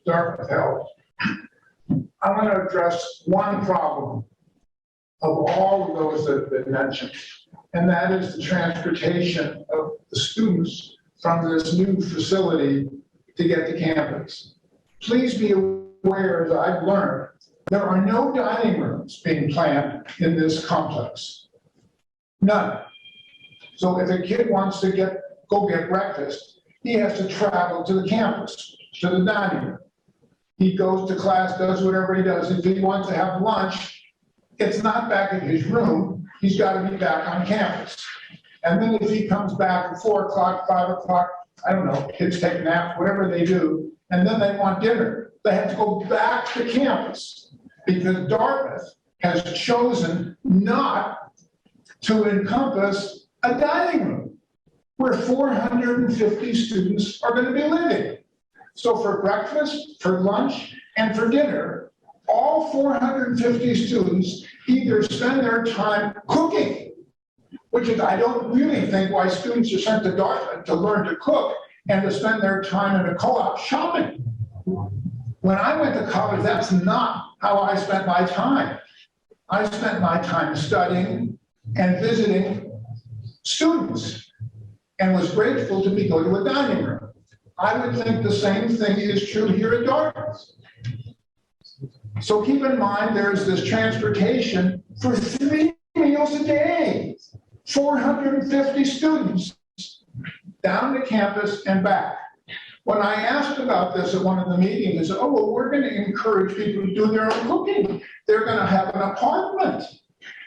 Dartmouth held. I want to address one problem of all of those that have been mentioned, and that is the transportation of the students from this new facility to get to campus. Please be aware, as I've learned, there are no dining rooms being planned in this complex. None. So if a kid wants to go get breakfast, he has to travel to the campus, to the dining room. He goes to class, does whatever he does. If he wants to have lunch, it's not back at his room. He's got to be back on campus. And then if he comes back at 4 o'clock, 5 o'clock, I don't know, kids take naps, whatever they do, and then they want dinner, they have to go back to campus because Dartmouth has chosen not to encompass a dining room where 450 students are going to be living. So for breakfast, for lunch, and for dinner, all 450 students either spend their time cooking, which is, I don't really think why students are sent to Dartmouth to learn to cook and to spend their time in a co-op shopping. When I went to college, that's not how I spent my time. I spent my time studying and visiting students and was grateful to go to a dining room. I would think the same thing is true here at Dartmouth. So keep in mind, there's this transportation for 3 meals a day, 450 students down to campus and back. When I asked about this at one of the meetings, they said, oh, well, we're going to encourage people to do their own cooking. They're going to have an apartment.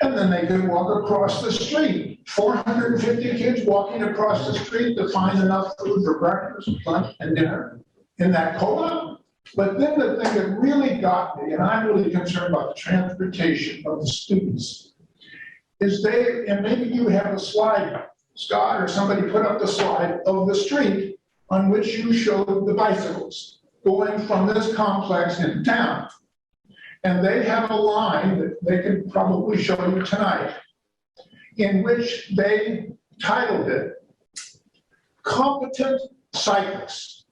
And then they can walk across the street. 450 kids walking across the street to find enough food for breakfast, lunch, and dinner in that co-op. But then the thing that really got me, and I'm really concerned about the transportation of the students, is and maybe you have a slide, Scott, or somebody put up the slide of the street on which you showed the bicycles going from this complex into town. And they have a line that they could probably show you tonight, in which they titled it, Competent Cyclists.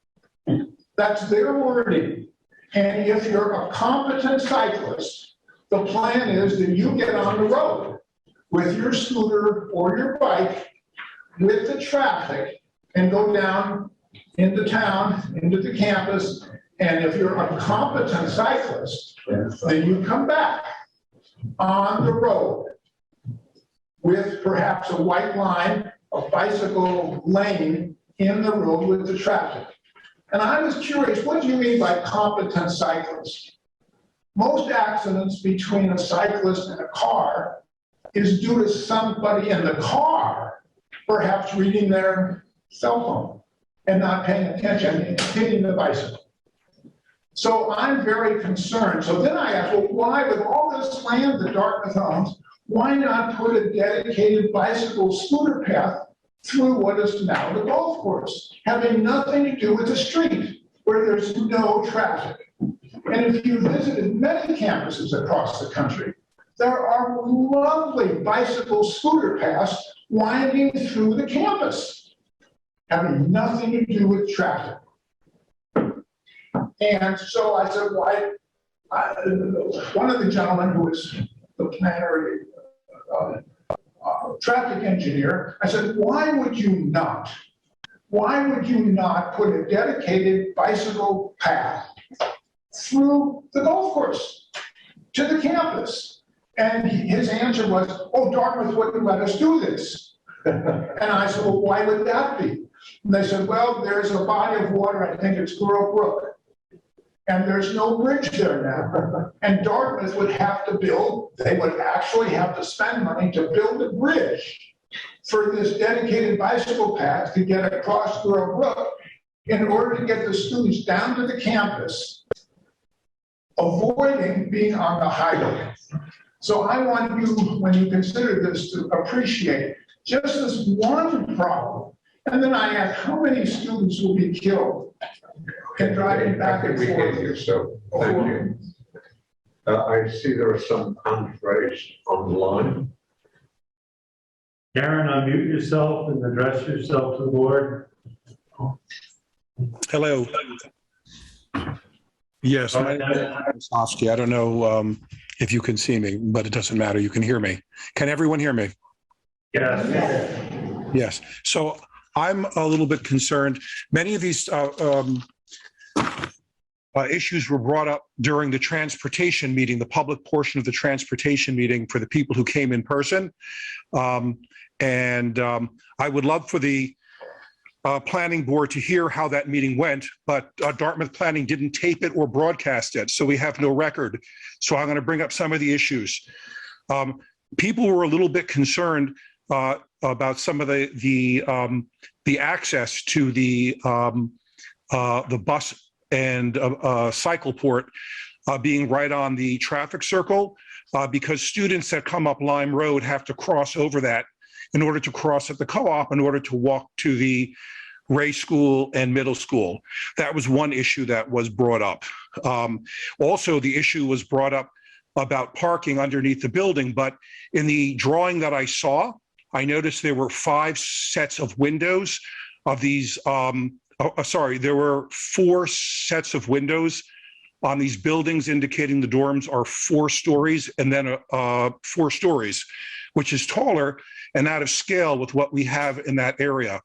That's their wording. And if you're a competent cyclist, the plan is that you get on the road with your scooter or your bike with the traffic and go down into town, into the campus. And if you're a competent cyclist, then you come back on the road with perhaps a white line, a bicycle lane in the road with the traffic. And I was curious, what do you mean by competent cyclists? Most accidents between a cyclist and a car is due to somebody in the car perhaps reading their cell phone and not paying attention and hitting the bicycle. So I'm very concerned. So then I asked, well, why, with all this land that Dartmouth owns, why not put a dedicated bicycle scooter path through what is now the golf course, having nothing to do with the street where there's no traffic? And if you visited many campuses across the country, there are lovely bicycle scooter paths winding through the campus, having nothing to do with traffic. And so I said, why? One of the gentlemen who was the planner, traffic engineer, I said, why would you not put a dedicated bicycle path through the golf course to the campus? And his answer was, oh, Dartmouth wouldn't let us do this. And I said, well, why would that be? And they said, well, there's a body of water, I think it's Girl Brook, and there's no bridge there now. And Dartmouth would have to build, they would actually have to spend money to build a bridge for this dedicated bicycle path to get across Girl Brook in order to get the students down to the campus, avoiding being on the highway. So I want you, when you consider this, to appreciate just this one problem. And then I ask, how many students will be killed in driving back and forth? I think we get you, so thank you. I see there are some hands raised on the line. Karen, unmute yourself and address yourself to the board. Hello. Yes, my name is Oski. I don't know if you can see me, but it doesn't matter. You can hear me. Can everyone hear me? Yes. Yes. So I'm a little bit concerned. Many of these issues were brought up during the transportation meeting, the public portion of the transportation meeting for the people who came in person. I would love for the planning board to hear how that meeting went, but Dartmouth Planning didn't tape it or broadcast it, so we have no record. So I'm going to bring up some of the issues. People were a little bit concerned about some of the access to the bus and cycle port being right on the traffic circle, because students that come up Lime Road have to cross over that in order to cross at the co-op in order to walk to the Ray School and middle school. That was one issue that was brought up. Also, the issue was brought up about parking underneath the building, but in the drawing that I saw, I noticed there were 5 sets of windows of these, there were 4 sets of windows on these buildings indicating the dorms are 4 stories and then 4 stories, which is taller and out of scale with what we have in that area.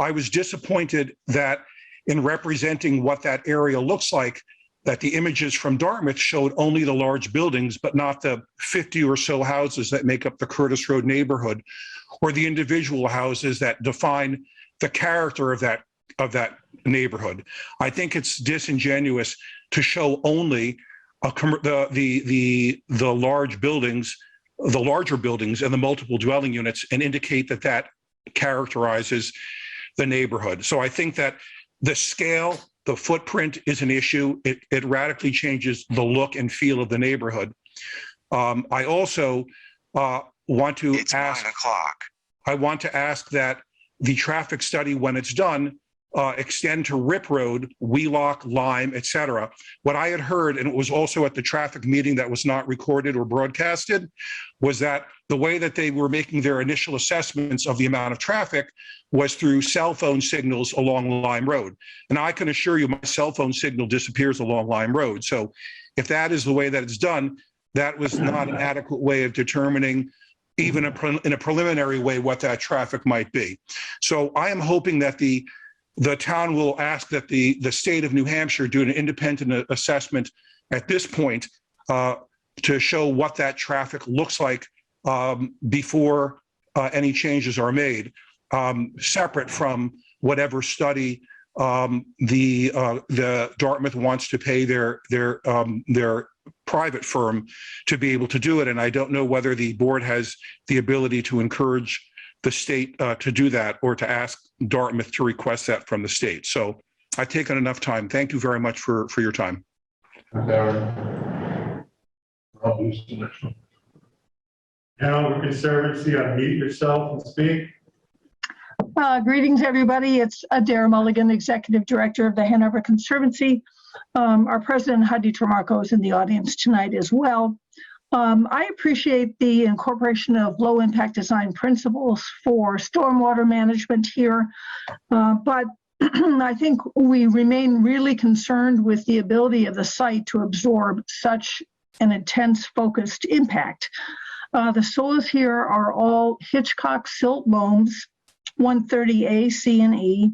I was disappointed that in representing what that area looks like, that the images from Dartmouth showed only the large buildings, but not the 50 or so houses that make up the Curtis Road neighborhood, or the individual houses that define the character of that neighborhood. I think it's disingenuous to show only the large buildings, the larger buildings and the multiple dwelling units, and indicate that that characterizes the neighborhood. So I think that the scale, the footprint is an issue. It radically changes the look and feel of the neighborhood. I also want to ask. 9 o'clock. I want to ask that the traffic study, when it's done, extend to Rip Road, Wheelock, Lime, et cetera. What I had heard, and it was also at the traffic meeting that was not recorded or broadcasted, was that the way that they were making their initial assessments of the amount of traffic was through cell phone signals along Lime Road. And I can assure you my cell phone signal disappears along Lime Road. So if that is the way that it's done, that was not an adequate way of determining, even in a preliminary way, what that traffic might be. So I am hoping that the town will ask that the state of New Hampshire do an independent assessment at this point to show what that traffic looks like before any changes are made, separate from whatever study the Dartmouth wants to pay their private firm to be able to do it. And I don't know whether the board has the ability to encourage the state to do that, or to ask Dartmouth to request that from the state. So I've taken enough time. Thank you very much for your time. Hanover Conservancy, unmute yourself and speak. Greetings, everybody. It's Adair Mulligan, Executive Director of the Hanover Conservancy. Our President, Heidi Tramarco, is in the audience tonight as well. I appreciate the incorporation of low-impact design principles for stormwater management here, but I think we remain really concerned with the ability of the site to absorb such an intense, focused impact. The soils here are all Hitchcock silt loams, 130A, C, and E.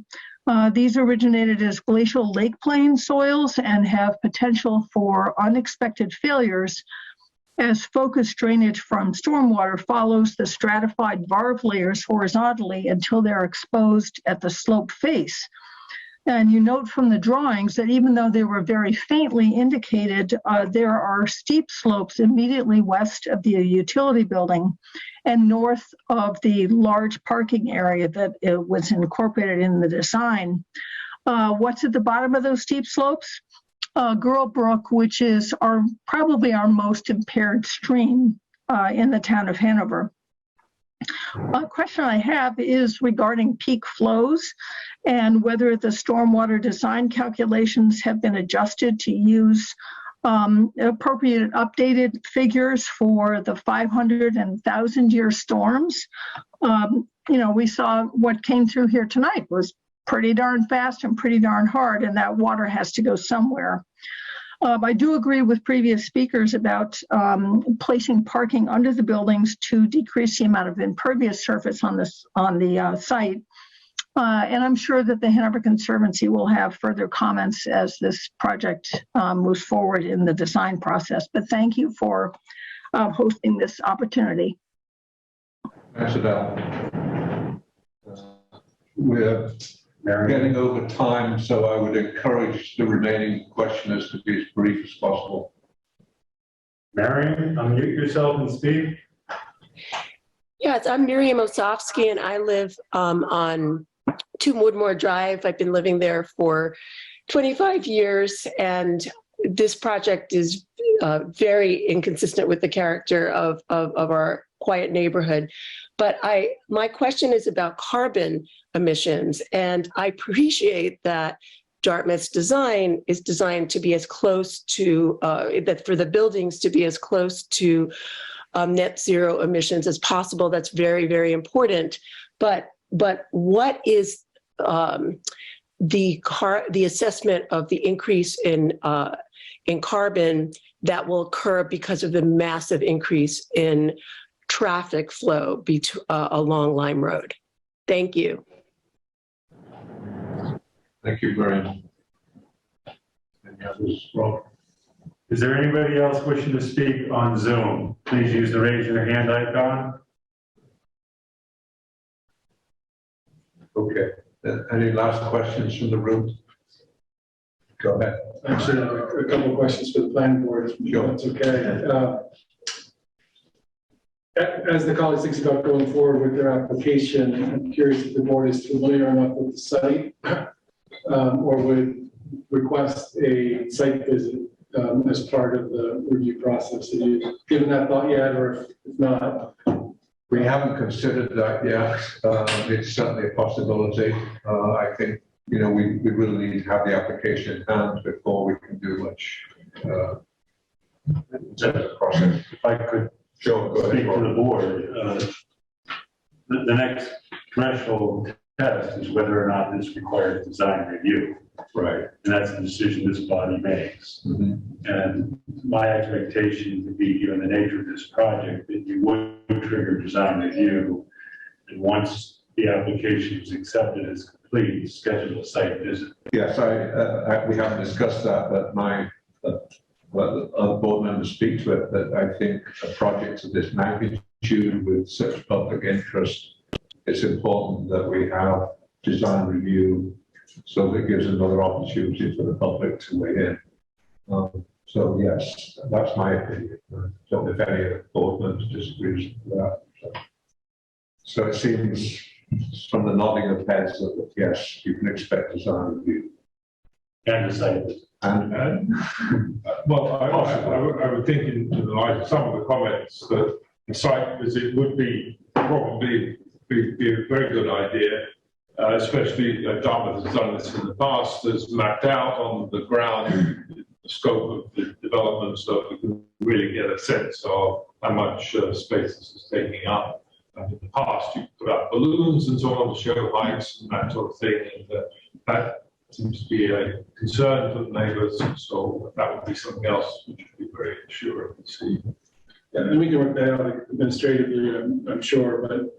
These originated as glacial lake plain soils and have potential for unexpected failures as focused drainage from stormwater follows the stratified varve layers horizontally until they're exposed at the slope face. And you note from the drawings that even though they were very faintly indicated, there are steep slopes immediately west of the utility building and north of the large parking area that was incorporated in the design. What's at the bottom of those steep slopes? Girl Brook, which is probably our most impaired stream in the town of Hanover. A question I have is regarding peak flows and whether the stormwater design calculations have been adjusted to use appropriate updated figures for the 500 and 1,000-year storms. We saw what came through here tonight was pretty darn fast and pretty darn hard, and that water has to go somewhere. I do agree with previous speakers about placing parking under the buildings to decrease the amount of impervious surface on the site. And I'm sure that the Hanover Conservancy will have further comments as this project moves forward in the design process. But thank you for hosting this opportunity. Thanks, Adele. We're getting over time, so I would encourage the remaining questioners to be as brief as possible. Marion, unmute yourself and speak. Yes, I'm Miriam Osofsky, and I live on 2 Woodmore Drive. I've been living there for 25 years, and this project is very inconsistent with the character of our quiet neighborhood. But my question is about carbon emissions, and I appreciate that Dartmouth's design is designed to be as close to, that for the buildings to be as close to net zero emissions as possible. That's very, very important. But what is the assessment of the increase in carbon that will occur because of the massive increase in traffic flow along Lime Road? Thank you. Thank you, Brian. Is there anybody else wishing to speak on Zoom? Please use the raise your hand icon. Okay. Any last questions from the room? Go ahead. Actually, a couple of questions for the planning board, if that's okay. As the college thinks about going forward with their application, I'm curious if the board is familiar enough with the site or would request a site visit as part of the review process. Have you given that thought yet, or if not? We haven't considered that yet. It's certainly a possibility. I think, we really need to have the application in hand before we can do much in terms of process. If I could go speak to the board, the next threshold test is whether or not this requires design review. Right. And that's the decision this body makes. Mm-hmm. And my expectation would be, given the nature of this project, that you would trigger design review. And once the application is accepted as complete, schedule a site visit. Yes, we haven't discussed that, but other board members speak to it, that I think a project of this magnitude issue with such public interest, it's important that we have design review so that it gives another opportunity for the public to weigh in. So yes, that's my opinion. I don't know if any of the board members disagrees with that. So it seems from the nodding of heads that yes, you can expect design review. And the site visit. Well, I would think in the light of some of the comments that the site visit would probably be a very good idea, especially Dartmouth has done this in the past, has mapped out on the ground the scope of the development so we can really get a sense of how much space this is taking up. And in the past, you put up balloons and so on to show heights and that sort of thing, and that seems to be a concern for the neighbours, so that would be something else which would be very sure to see. Yeah, and we can work that out administratively, I'm sure, but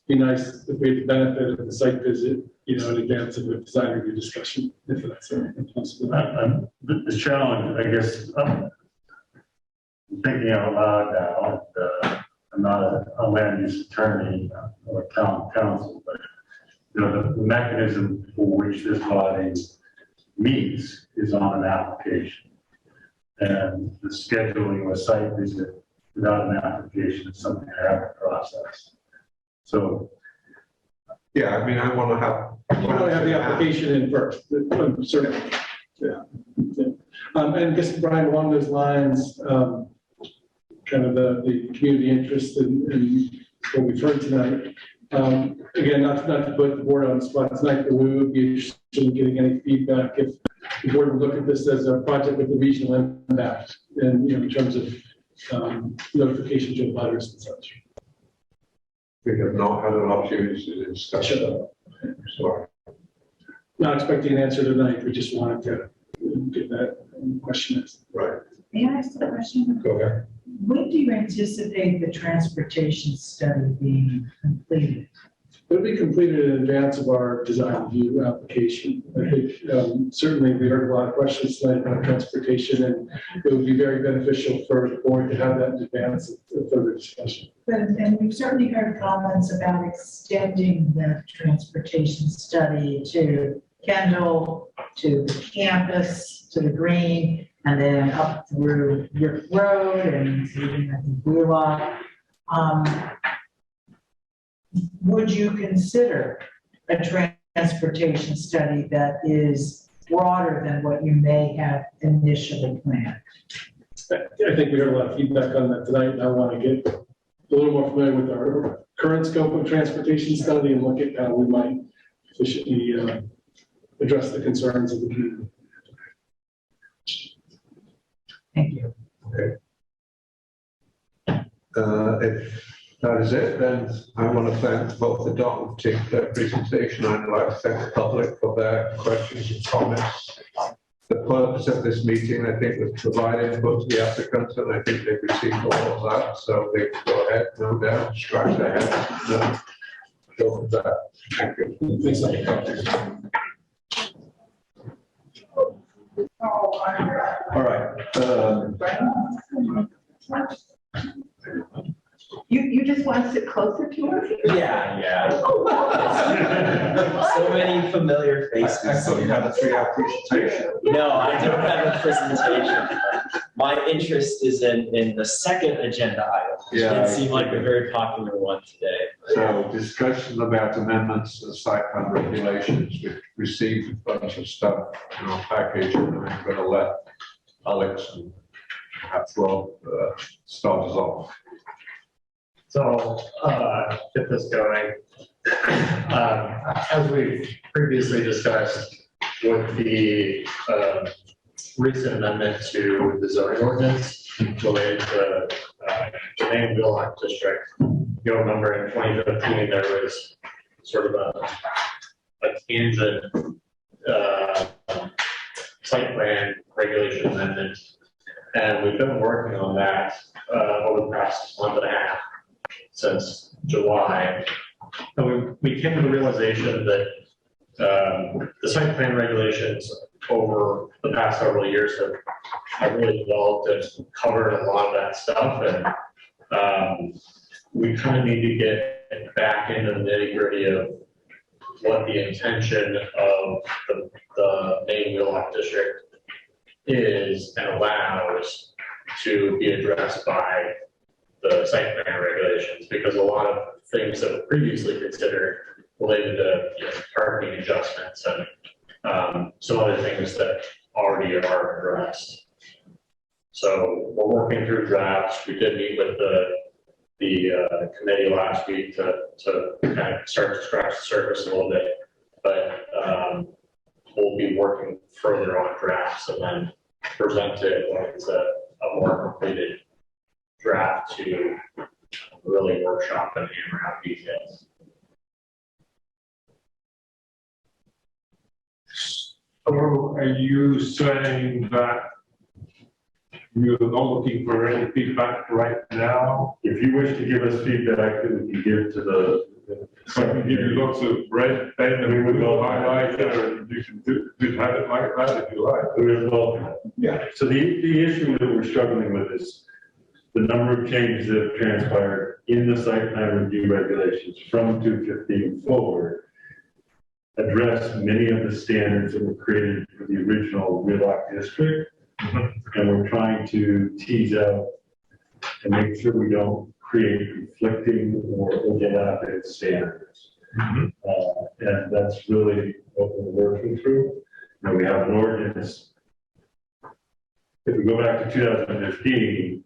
be nice if we had the benefit of the site visit, in advance of a design review discussion, if that's a possibility. The challenge, I guess, I'm thinking out loud now, I'm not a land use attorney or town council, but the mechanism for which this body meets is on an application. And the scheduling of a site visit without an application is something I have to process. So. Yeah, I mean, I want to have the application in first, certainly. Yeah. And I guess, Brian, along those lines, kind of the community interest in what we've heard tonight. Again, not to put the board on the spot tonight, but we would be interested in getting any feedback if the board would look at this as a project with the regional impact and, in terms of notification to abutters and such. We have not had an opportunity to discuss it. Sorry. Not expecting an answer tonight. We just wanted to get that question. Right. May I ask a question? Go ahead. When do you anticipate the transportation study being completed? It'll be completed in advance of our design review application. I think certainly we heard a lot of questions tonight about transportation, and it would be very beneficial for the board to have that in advance of further discussion. And we've certainly heard comments about extending the transportation study to Kendall, to the campus, to the green, and then up through York Road and even I think Blue Lock. Would you consider a transportation study that is broader than what you may have initially planned? I think we heard a lot of feedback on that tonight, and I want to get a little more familiar with our current scope of transportation study and look at how we might efficiently address the concerns of the community. Thank you. Okay. If that is it, then I want to thank both the Dartmouth team for their presentation, and I'd like to thank the public for their questions and comments. The purpose of this meeting, I think, was to provide input to the applicants, and I think they've received all of that, so they can go ahead, no doubt, scratch their heads, and go from there. Thank you. All right. You just want to sit closer to us? Yeah. So many familiar faces. I thought you had a 3-hour presentation. No, I don't have a presentation. My interest is in the second agenda item. Yeah. It seemed like a very popular one today. So discussion about amendments to the site plan regulations. We've received a bunch of stuff in our package, and I'm going to let Alex and perhaps Rob start us off. So, get this going. As we previously discussed with the recent amendment to the zoning ordinance related to the main Willock district, you'll remember in 2015 there was sort of a tangent site plan regulation amendment, and we've been working on that over the past month and a half. Since July, and we came to the realization that the site plan regulations over the past several years have really developed and covered a lot of that stuff, and We kind of need to get back into the nitty gritty of what the intention of the main wheelock district is and allows to be addressed by the site plan regulations, because a lot of things that were previously considered related to parking adjustments and some other things that already are addressed. So we're working through drafts. We did meet with the committee last week to kind of start to scratch the surface a little bit, but we'll be working further on drafts and then present it when it's a more completed draft to really workshop and hammer out details. So are you saying that you're not looking for any feedback right now? If you wish to give us feedback that we can give to the. I can give you lots of red pen and we will highlight it, and you can have it like that if you like. We will welcome it. Yeah. So the issue that we're struggling with is the number of changes that have transpired in the site plan review regulations from 215 forward address many of the standards that were created for the original wheelock district. And we're trying to tease out and make sure we don't create conflicting or overlapping standards. And that's really what we're working through. Now we have an ordinance. If we go back to 2015,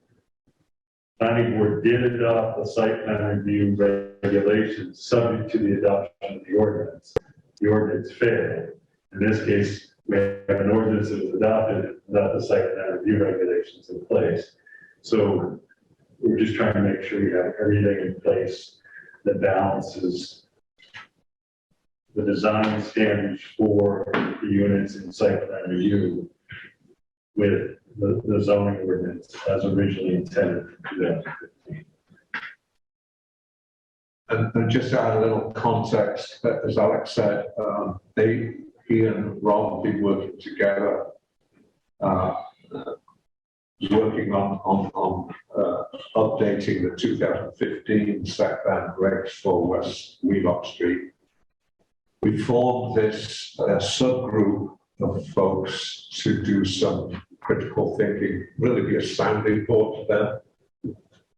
planning board did adopt the site plan review regulations subject to the adoption of the ordinance. The ordinance failed. In this case, we have an ordinance that was adopted without the site plan review regulations in place. So we're just trying to make sure we have everything in place that balances the design standards for the units in site plan review with the zoning ordinance as originally intended for 2015. And just to add a little context, as Alex said, he and Rob have been working together, working on updating the 2015 site plan regs for West Wheelock Street. We formed this subgroup of folks to do some critical thinking, really be a sounding board for them.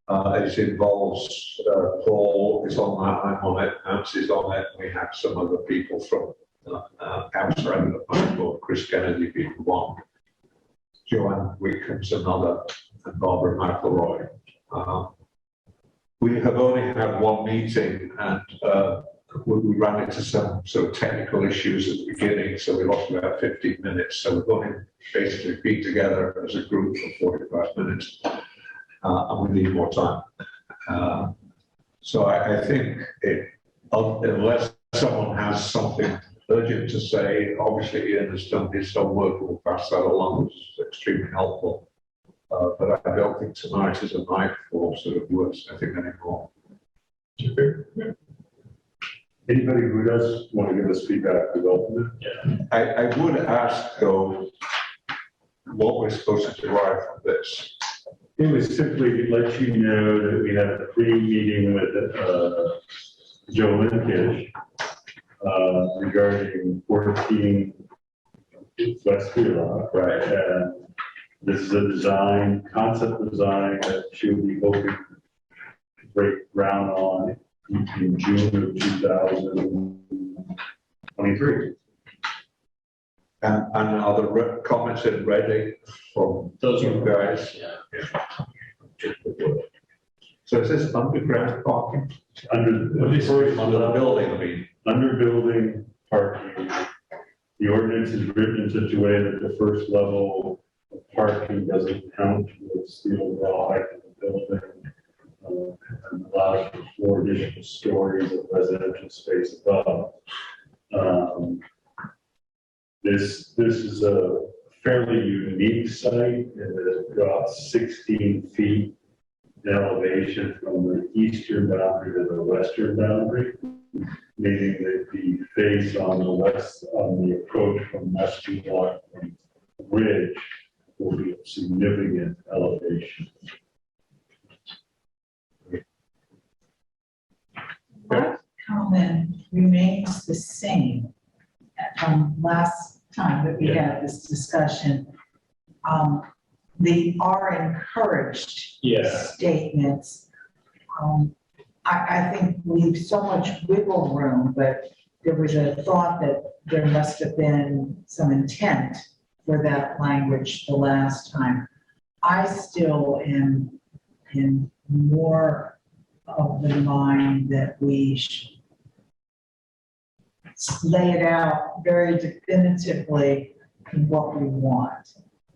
It involves Paul is on that, I'm on it, Ants is on it, we have some other people from outside of the planning board, Chris Kennedy being one, Joanne Wickham's another, and Barbara McElroy. We have only had one meeting, and we ran into some sort of technical issues at the beginning, so we lost about 15 minutes. So we're going to basically be together as a group for 45 minutes. And we need more time. So I think unless someone has something urgent to say, obviously Ian has done his homework, we'll pass that along, which is extremely helpful. But I don't think tonight is a night for sort of words, I think, anymore. Anybody who does want to give us feedback, we welcome it. I would ask, though, what we're supposed to derive from this. It was simply let you know that we had a pre-meeting with Joe Linkish regarding 14 West Wheelock, right? And this is a concept design that she would be hoping to break ground on in June of 2023. And are the comments in ready from those you guys? Yeah. So is this underground parking? Under the building, I mean. Under building parking. The ordinance is written in such a way that the first level of parking doesn't count towards the overall height of the building. And allows for 4 additional stories of residential space above. This is a fairly unique site, and it drops 16 feet in elevation from the eastern boundary to the western boundary, meaning that the face on the west, on the approach from West Wheelock Ridge will be a significant elevation. comment remains the same from last time that we had this discussion. They are encouraged statements. I think we've so much wiggle room, but there was a thought that there must have been some intent for that language the last time. I still am in more of the mind that we should lay it out very definitively in what we want.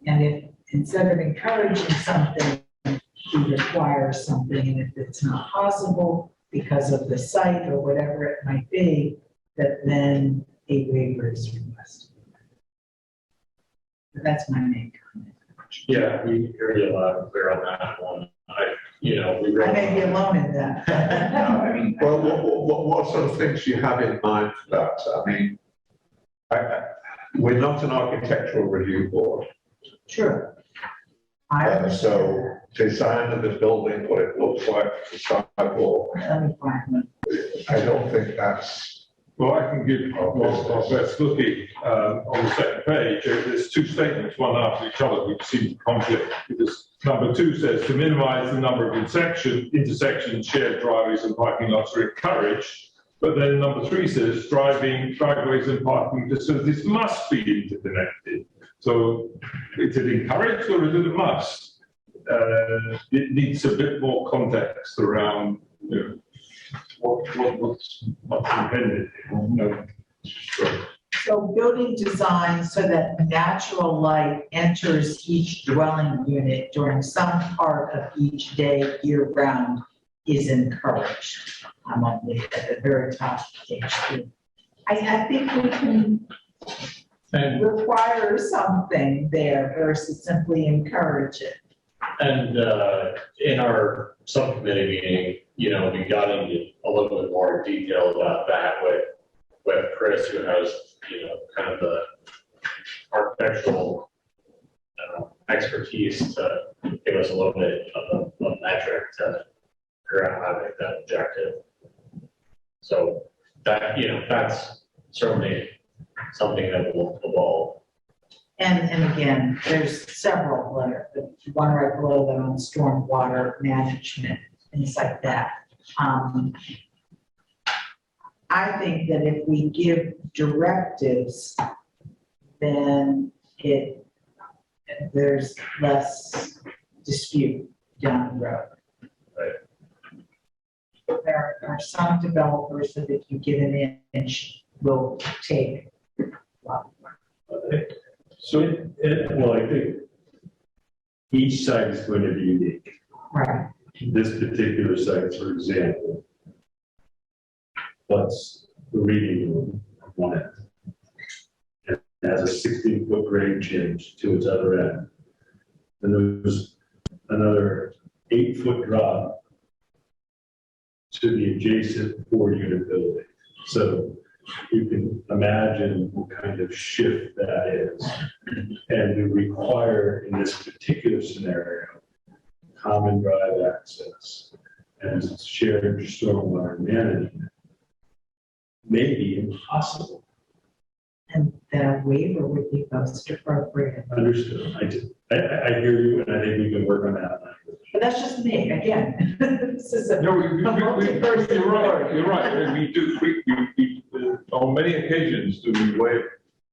And if instead of encouraging something, we require something, and if it's not possible because of the site or whatever it might be, that then a waiver is requested. But that's my main comment. Yeah, we hear you loud and clear on that one. We I may be alone in that. I mean, well, what sort of things do you have in mind for that? I mean, we're not an architectural review board. Sure. So design of the building, what it looks like, the sidewalk, I don't think that's. Well, I can give our best looking on the second page. There's two statements, one after each other, which seem to conflict. Because number 2 says to minimize the number of intersections, shared driveways and parking lots are encouraged. But then number 3 says driveways and parking facilities must be interconnected. So is it encouraged or is it a must? It needs a bit more context around what's intended. Sure. So building design so that natural light enters each dwelling unit during some part of each day year round is encouraged. I'm on at the very top of page 3. I think we can require something there versus simply encourage it. And in our subcommittee meeting, we got into a little bit more detail about that with Chris, who has, kind of the architectural expertise to give us a little bit of a metric to figure out how to make that objective. So that, that's certainly something that will evolve. And again, there's several letters, the one right below that on stormwater management, things like that. I think that if we give directives, then there's less dispute down the road. Right. There are some developers that if you give an inch, will take a lot more. So, I think each site is going to be unique. Right. This particular site, for example, plus the reading room on one end. It has a 16-foot grade change to its other end. And there's another 8-foot drop to the adjacent 4-unit building. So you can imagine what kind of shift that is. And we require, in this particular scenario, common drive access and shared stormwater management may be impossible. And the waiver would be most appropriate. Understood. I hear you, and I think we can work on that. But that's just me, again. This is a No, multi-person you're right. board. You're right. We do. We on many occasions do we waive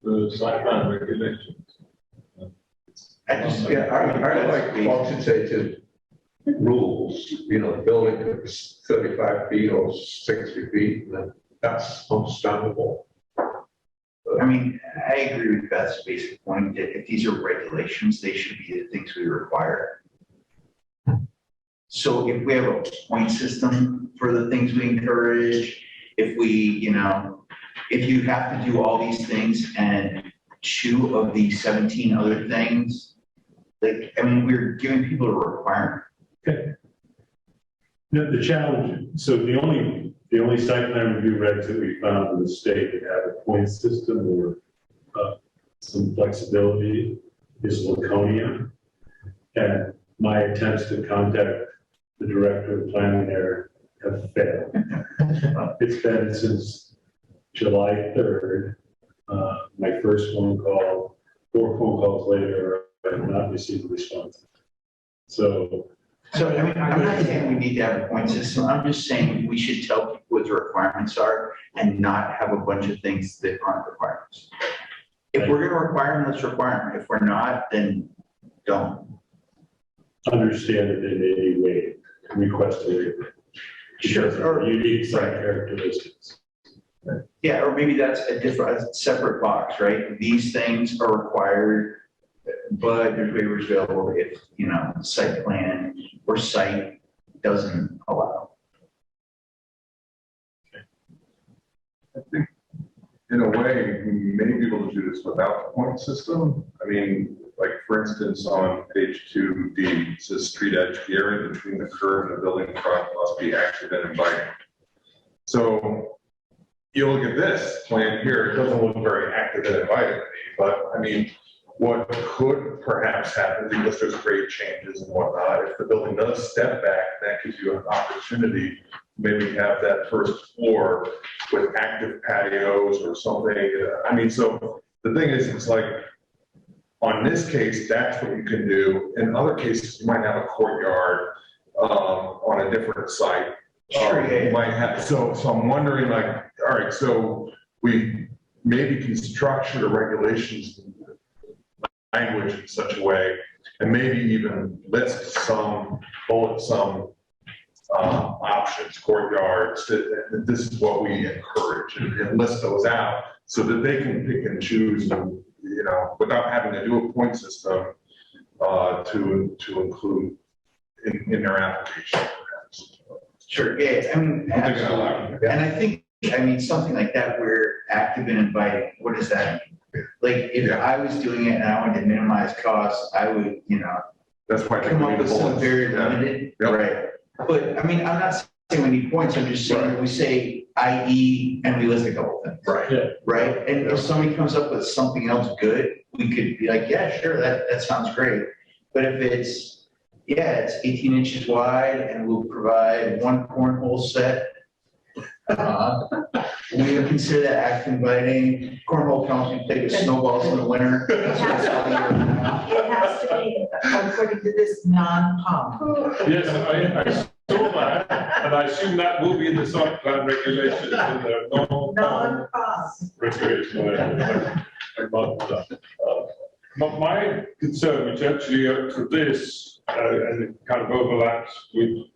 the site plan regulations. I like quantitative rules. The building could be 35 feet or 60 feet, and that's understandable. I mean, I agree with Beth's basic point that if these are regulations, they should be the things we require. So if we have a point system for the things we encourage, if we, if you have to do all these things and 2 of the 17 other things, we're giving people a requirement. Okay. The challenge, so the only site plan review regs that we found in the state that have a point system or some flexibility is Laconia. And my attempts to contact the director of planning there have failed. It's been since July 3rd. My first phone call, 4 phone calls later, I have not received a response. So I mean, I'm not saying we need to have a point system. I'm just saying we should tell people what the requirements are and not have a bunch of things that aren't requirements. If we're gonna require them, let's require them. If we're not, then don't. understand that they may be waived, request a waiver. Sure. Or unique site characteristics. Yeah, or maybe that's a separate box, right? These things are required, but there's waivers available if, site plan or site doesn't allow. I think in a way, we may be able to do this without the point system. I mean, like for instance, on page 2D, it says street edge, the area between the curb and the building front must be active and inviting. So you look at this plan here, it doesn't look very active and inviting to me, but I mean, what could perhaps happen, because there's grade changes and whatnot, if the building does step back, that gives you an opportunity to maybe have that first floor with active patios or something. I mean, so the thing is, it's like, on this case, that's what you can do. In other cases, you might have a courtyard on a different site. Sure, You might have, so I'm wondering, like, all right, so we maybe can structure the regulations language in such a way, and maybe even list some, bullet some options, courtyards, that this is what we encourage, and list those out so that they can pick and choose, and, without having to do a point system to include in their application, perhaps. Sure, yeah, I mean, absolutely. And I think, something like that where active and inviting, what does that mean? Like, if I was doing it and I wanted to minimize costs, I would, that's why come up with some very limited, right? But, I'm not saying we need points, I'm just saying, we say IE and we list a couple things. Right. Yeah. Right? And if somebody comes up with something else good, we could be like, yeah, sure, that sounds great. But if it's 18 inches wide and we'll provide 1 cornhole set, we would consider that active inviting. Cornhole counts, we play with snowballs in the winter. It has to be, according to this, non-pump. Yes, I saw that, and I assume that will be in the site plan regulations, Non-pump. regulation. But my concern, which actually for this, and it kind of overlaps with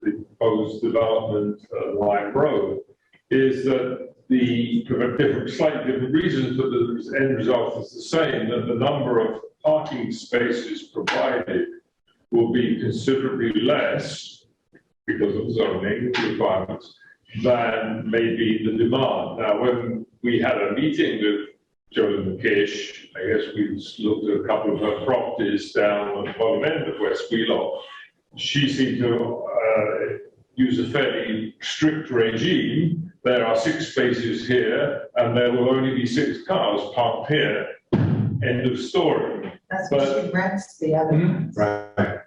the proposed development Line Road, is that for slightly different reasons, but the end result is the same, that the number of parking spaces provided will be considerably less because of zoning requirements than maybe the demand. Now, when we had a meeting with Joan McKish, I guess we looked at a couple of her properties down at the bottom end of West Wheelock. She seemed to use a fairly strict regime. There are 6 spaces here, and there will only be 6 cars parked here. End of story. That's what she rents the other ones. Right.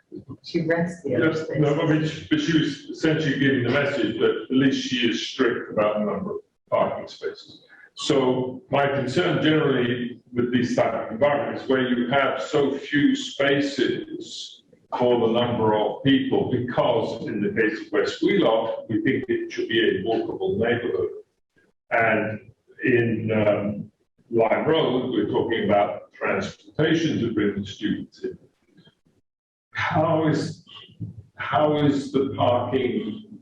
She rents the other spaces. No, but she was essentially giving the message that at least she is strict about the number of parking spaces. So my concern generally with these type of environments where you have so few spaces for the number of people, because in the case of West Wheelock, we think it should be a walkable neighborhood. And in Line Road, we're talking about transportation to bring the students in. How is the parking,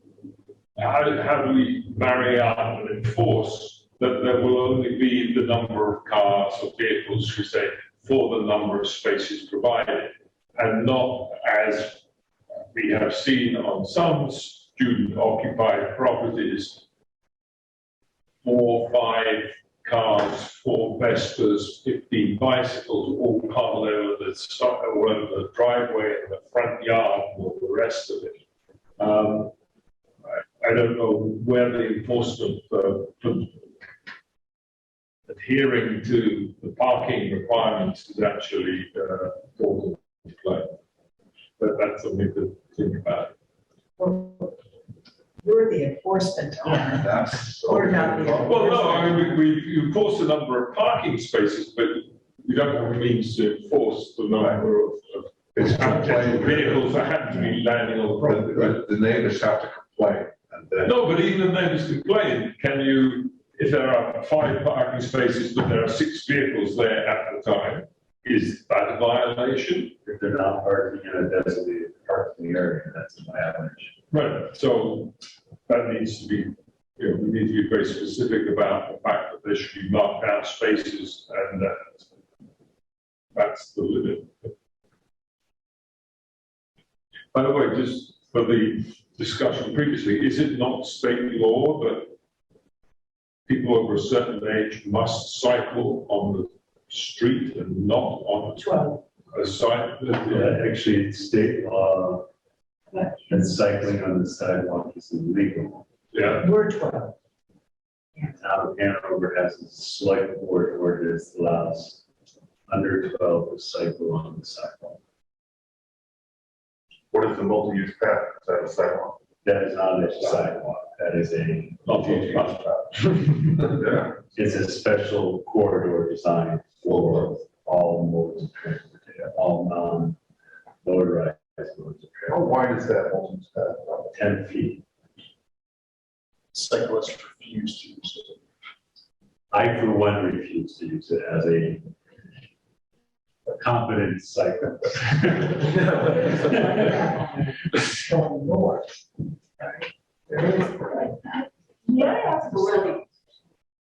how do we marry up and enforce that there will only be the number of cars or vehicles, should we say, for the number of spaces provided, and not, as we have seen on some student-occupied properties, 4, 5 cars, 4 Vespas, 15 bicycles, all parallel in the driveway and the front yard and all the rest of it. I don't know where the enforcement for adhering to the parking requirements is actually brought into play. But that's something to think about. The enforcement on it. That's. Or not the. Well, no, I mean, you enforce the number of parking spaces, but you don't have the means to enforce the number of vehicles that happen to be landing on the property. The neighbors have to complain. And then. No, but even the neighbors complain, can you, if there are 5 parking spaces, but there are 6 vehicles there at the time, is that a violation? If they're not parking in a designated parking area, that's a violation. Right, so that needs to be, we need to be very specific about the fact that there should be marked out spaces and that's the limit. By the way, just for the discussion previously, is it not state law that people over a certain age must cycle on the street and not on a side? Yeah, actually, it's state law and cycling on the sidewalk is illegal. Yeah. We're 12. Now, Hanover has a select board ordinance that allows under 12 to cycle on the sidewalk. What is the multi-use path? Is that a sidewalk? That is not a sidewalk. That is a multi-use path. Yeah. It's a special corridor designed for all modes of transportation, all non-motorized modes of How wide is that multi-use path? 10 feet. Cyclists refuse to use it. I, for one, refuse to use it as a competent cyclist. Going north. May I ask a really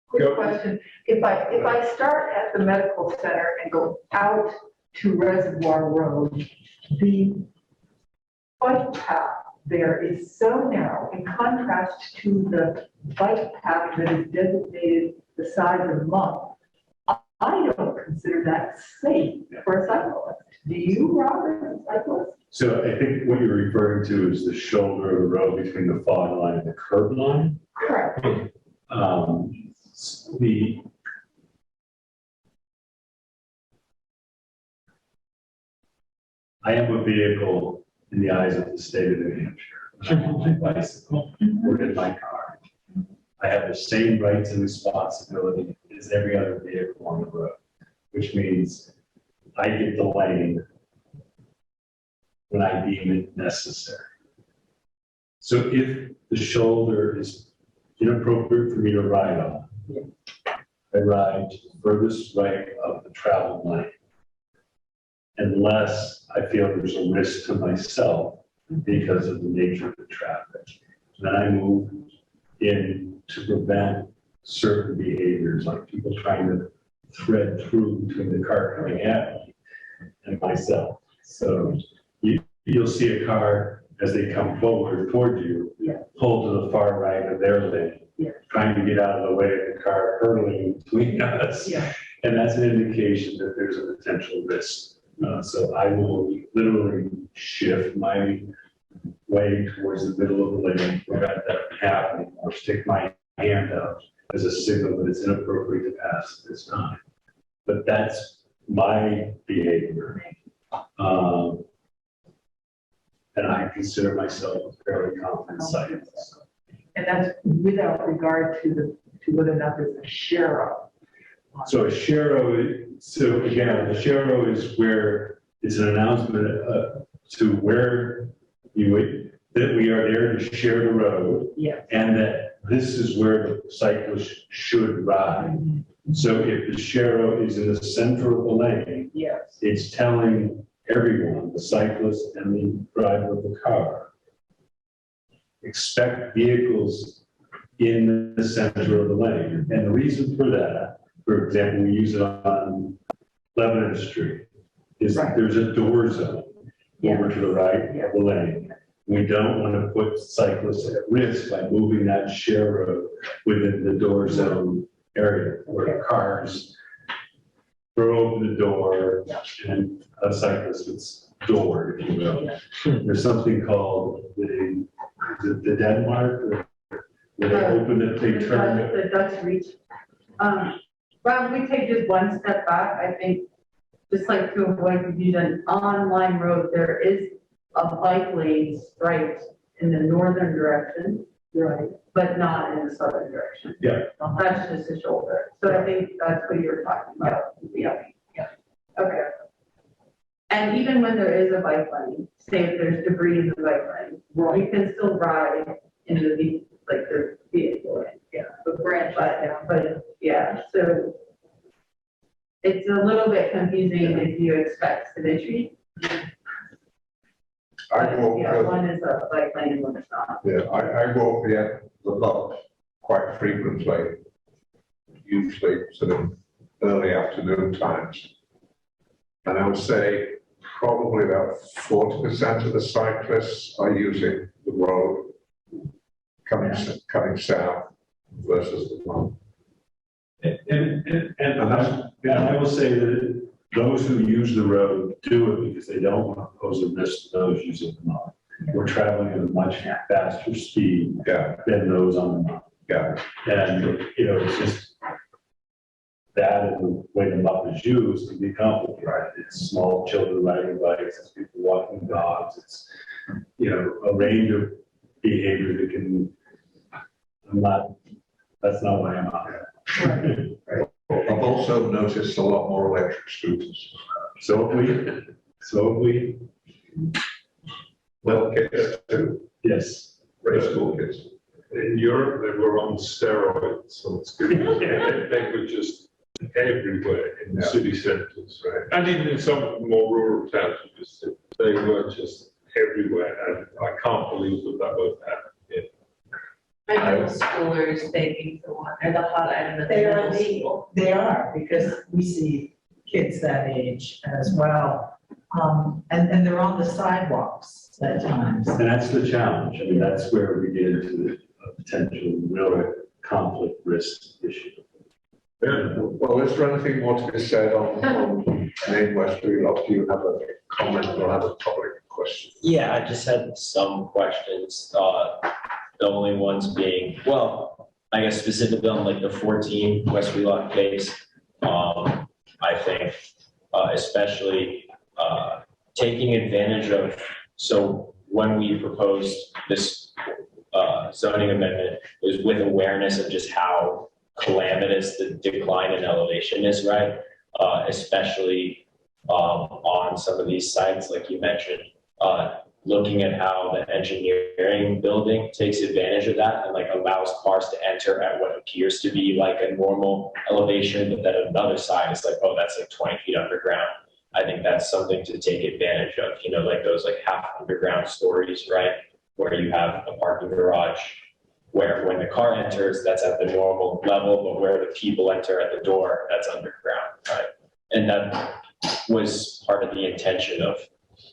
quick question? If I start at the medical center and go out to Reservoir Road, the bike path there is so narrow in contrast to the bike path that is designated the size of a month. I don't consider that safe for a cyclist. Do you, Robert, as a cyclist? So I think what you're referring to is the shoulder of the road between the fog line and the curb line. Correct. I am a vehicle in the eyes of the state of New Hampshire. I'm on my bicycle or in my car. I have the same rights and responsibility as every other vehicle on the road, which means I get the lane when I deem it necessary. So if the shoulder is inappropriate for me to ride on, I ride to the furthest right of the travel lane, unless I feel there's a risk to myself because of the nature of the traffic. Then I move in to prevent certain behaviors, like people trying to thread through between the car coming at me and myself. So you'll see a car as they come forward toward you, pull to the far right of their lane, trying to get out of the way of the car hurtling between us. And that's an indication that there's a potential risk. So I will literally shift my way towards the middle of the lane, prevent that from happening, or stick my hand out as a signal that it's inappropriate to pass at this time. But that's my behavior. And I consider myself a fairly confident cyclist. And that's without regard to whether or not there's a sheriff. So a shero, so again, the shero is where it's an announcement to where that we are there to share the road. And that this is where the cyclist should ride. So if the shero is in the center of the lane, it's telling everyone, the cyclist and the driver of the car, expect vehicles in the center of the lane. And the reason for that, for example, we use it on Lebanon Street, is that there's a door zone over to the right of the lane. We don't want to put cyclists at risk by moving that share road within the door zone area where cars throw open the door and a cyclist gets doored, if you will. There's something called the Denmark, where they open it, they turn it. The Dutch reach. Ron, we take just one step back. I think, just like to avoid confusion, on Line Road, there is a bike lane striped in the northern direction, but not in the southern direction. Yeah. That's just a shoulder. So I think that's what you were talking about. Yeah. Okay. And even when there is a bike lane, say if there's debris in the bike lane, you can still ride into the, like the vehicle lane. Yeah. The branch down, but yeah, so it's a little bit confusing if you expect symmetry. Yeah, one is a bike lane and one is not. Yeah, I walk the block quite frequently, usually sort of early afternoon times. And I would say probably about 40% of the cyclists are using the road coming south versus the one. And I will say that those who use the road do it because they don't want to pose a risk to those using the mud. We're traveling at a much faster speed than those on the mud. Yeah. And, you know, it's just that and the way the mud is used can be complicated. Right? It's small children riding bikes, it's people walking dogs, it's, you know, a range of behavior that can, that's not why I'm out there. Right. I've also noticed a lot more electric scooters. So have we. Little kids too. Yes. Race school kids. In Europe, they were on steroids, so it's good. They were just everywhere in the city centres, right? And even in some more rural towns, they were just everywhere. And I can't believe that was happening. I know schoolers begging for one, or the hot item at the They middle are school. legal. They are, because we see kids that age as well. And they're on the sidewalks at times. And that's the challenge. I mean, that's where we get into the potential real conflict risk issue. Yeah. Well, is there anything more to be said on Main West Relock? Do you have a comment or have a public question? Yeah, I just had some questions. The only ones being, well, I guess specifically on like the 14 West Wheelock case. I think especially taking advantage of, so when we proposed this zoning amendment, it was with awareness of just how calamitous the decline in elevation is, right? Especially on some of these sites, like you mentioned, looking at how the engineering building takes advantage of that and like allows cars to enter at what appears to be like a normal elevation, but then another side is like, oh, that's like 20 feet underground. I think that's something to take advantage of, you know, like those like half underground stories, right? Where you have a parking garage where when the car enters, that's at the normal level, but where the people enter at the door, that's underground, right? And that was part of the intention of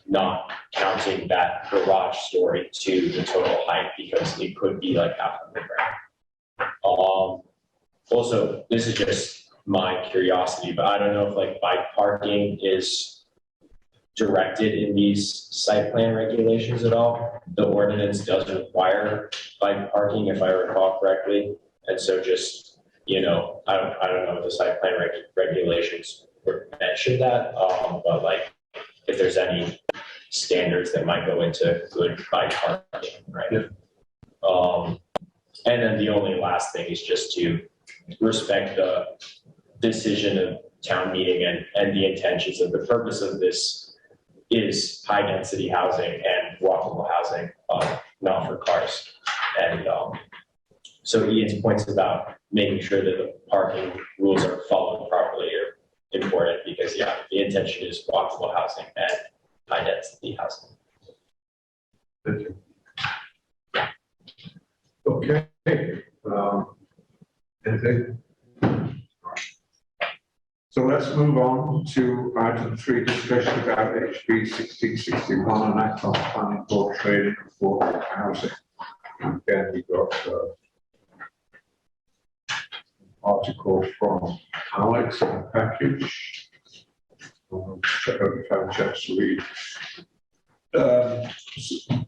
not counting that garage story to the total height because it could be like half underground. Also, this is just my curiosity, but I don't know if like bike parking is directed in these site plan regulations at all. The ordinance does require bike parking, if I recall correctly. And so just, you know, I don't know if the site plan regulations mention that, but like if there's any standards that might go into good bike parking, right? And then the only last thing is just to respect the decision of town meeting and the intentions of the purpose of this is high density housing and walkable housing, not for cars. And so Ian's points about making sure that the parking rules are followed properly are important because yeah, the intention is walkable housing and high density housing. Thank you. Okay. Anything? So let's move on to item 3, discussion about HB 1661, an act on planning board training for housing. Again, we got article from Alex in the package. Check out if I have a chance to read.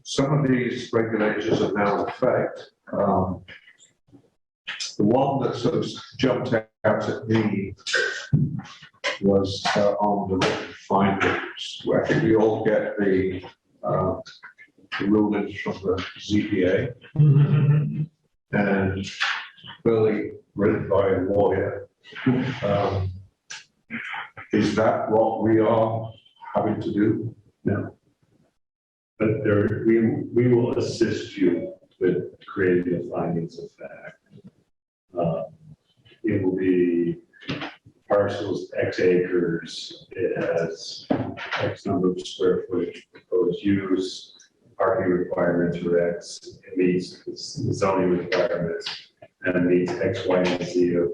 Some of these regulations are now in effect. The one that sort of jumped out at me was on the written findings, where I think we all get the rulings from the ZBA. and clearly written by a lawyer. Is that what we are having to do? No. But we will assist you with creating the findings of fact. It will be parcels, X acres, it has X number of square footage proposed use, parking requirements for X, it meets the zoning requirements, and it meets X, Y, and Z of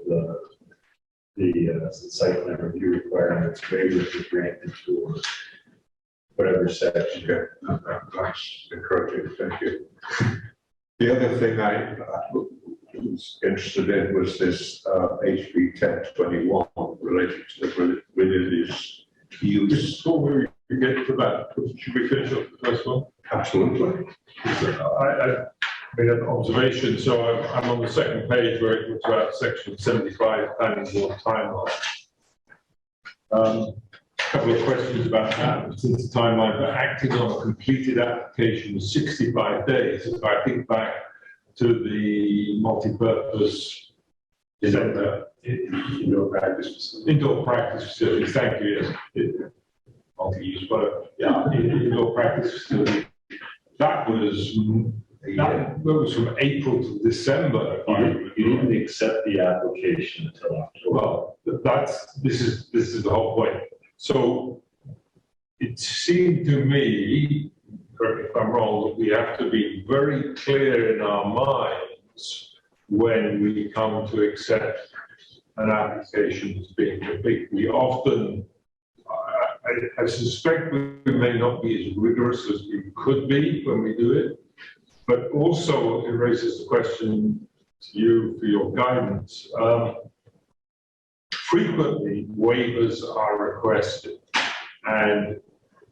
the site plan review requirements, waivers are granted for whatever section. Okay, that's encouraging, thank you. The other thing I was interested in was this HB 1021 related to the religious use. Before we get to that, should we finish up the first one? Absolutely. I made an observation, so I'm on the second page where it talks about section 75, planning board timeline. Couple of questions about that. Since the timeline for acting on a completed application is 65 days, if I think back to the multi-purpose indoor practice facility. Indoor practice facility, thank you, yes. Multi-use, but yeah, indoor practice facility. That was from April to December. You didn't accept the application until October. Well, this is the whole point. So it seemed to me, correct me if I'm wrong, that we have to be very clear in our minds when we come to accept an application as being complete. We often, I suspect we may not be as rigorous as we could be when we do it, but also it raises the question to you for your guidance. Frequently, waivers are requested, and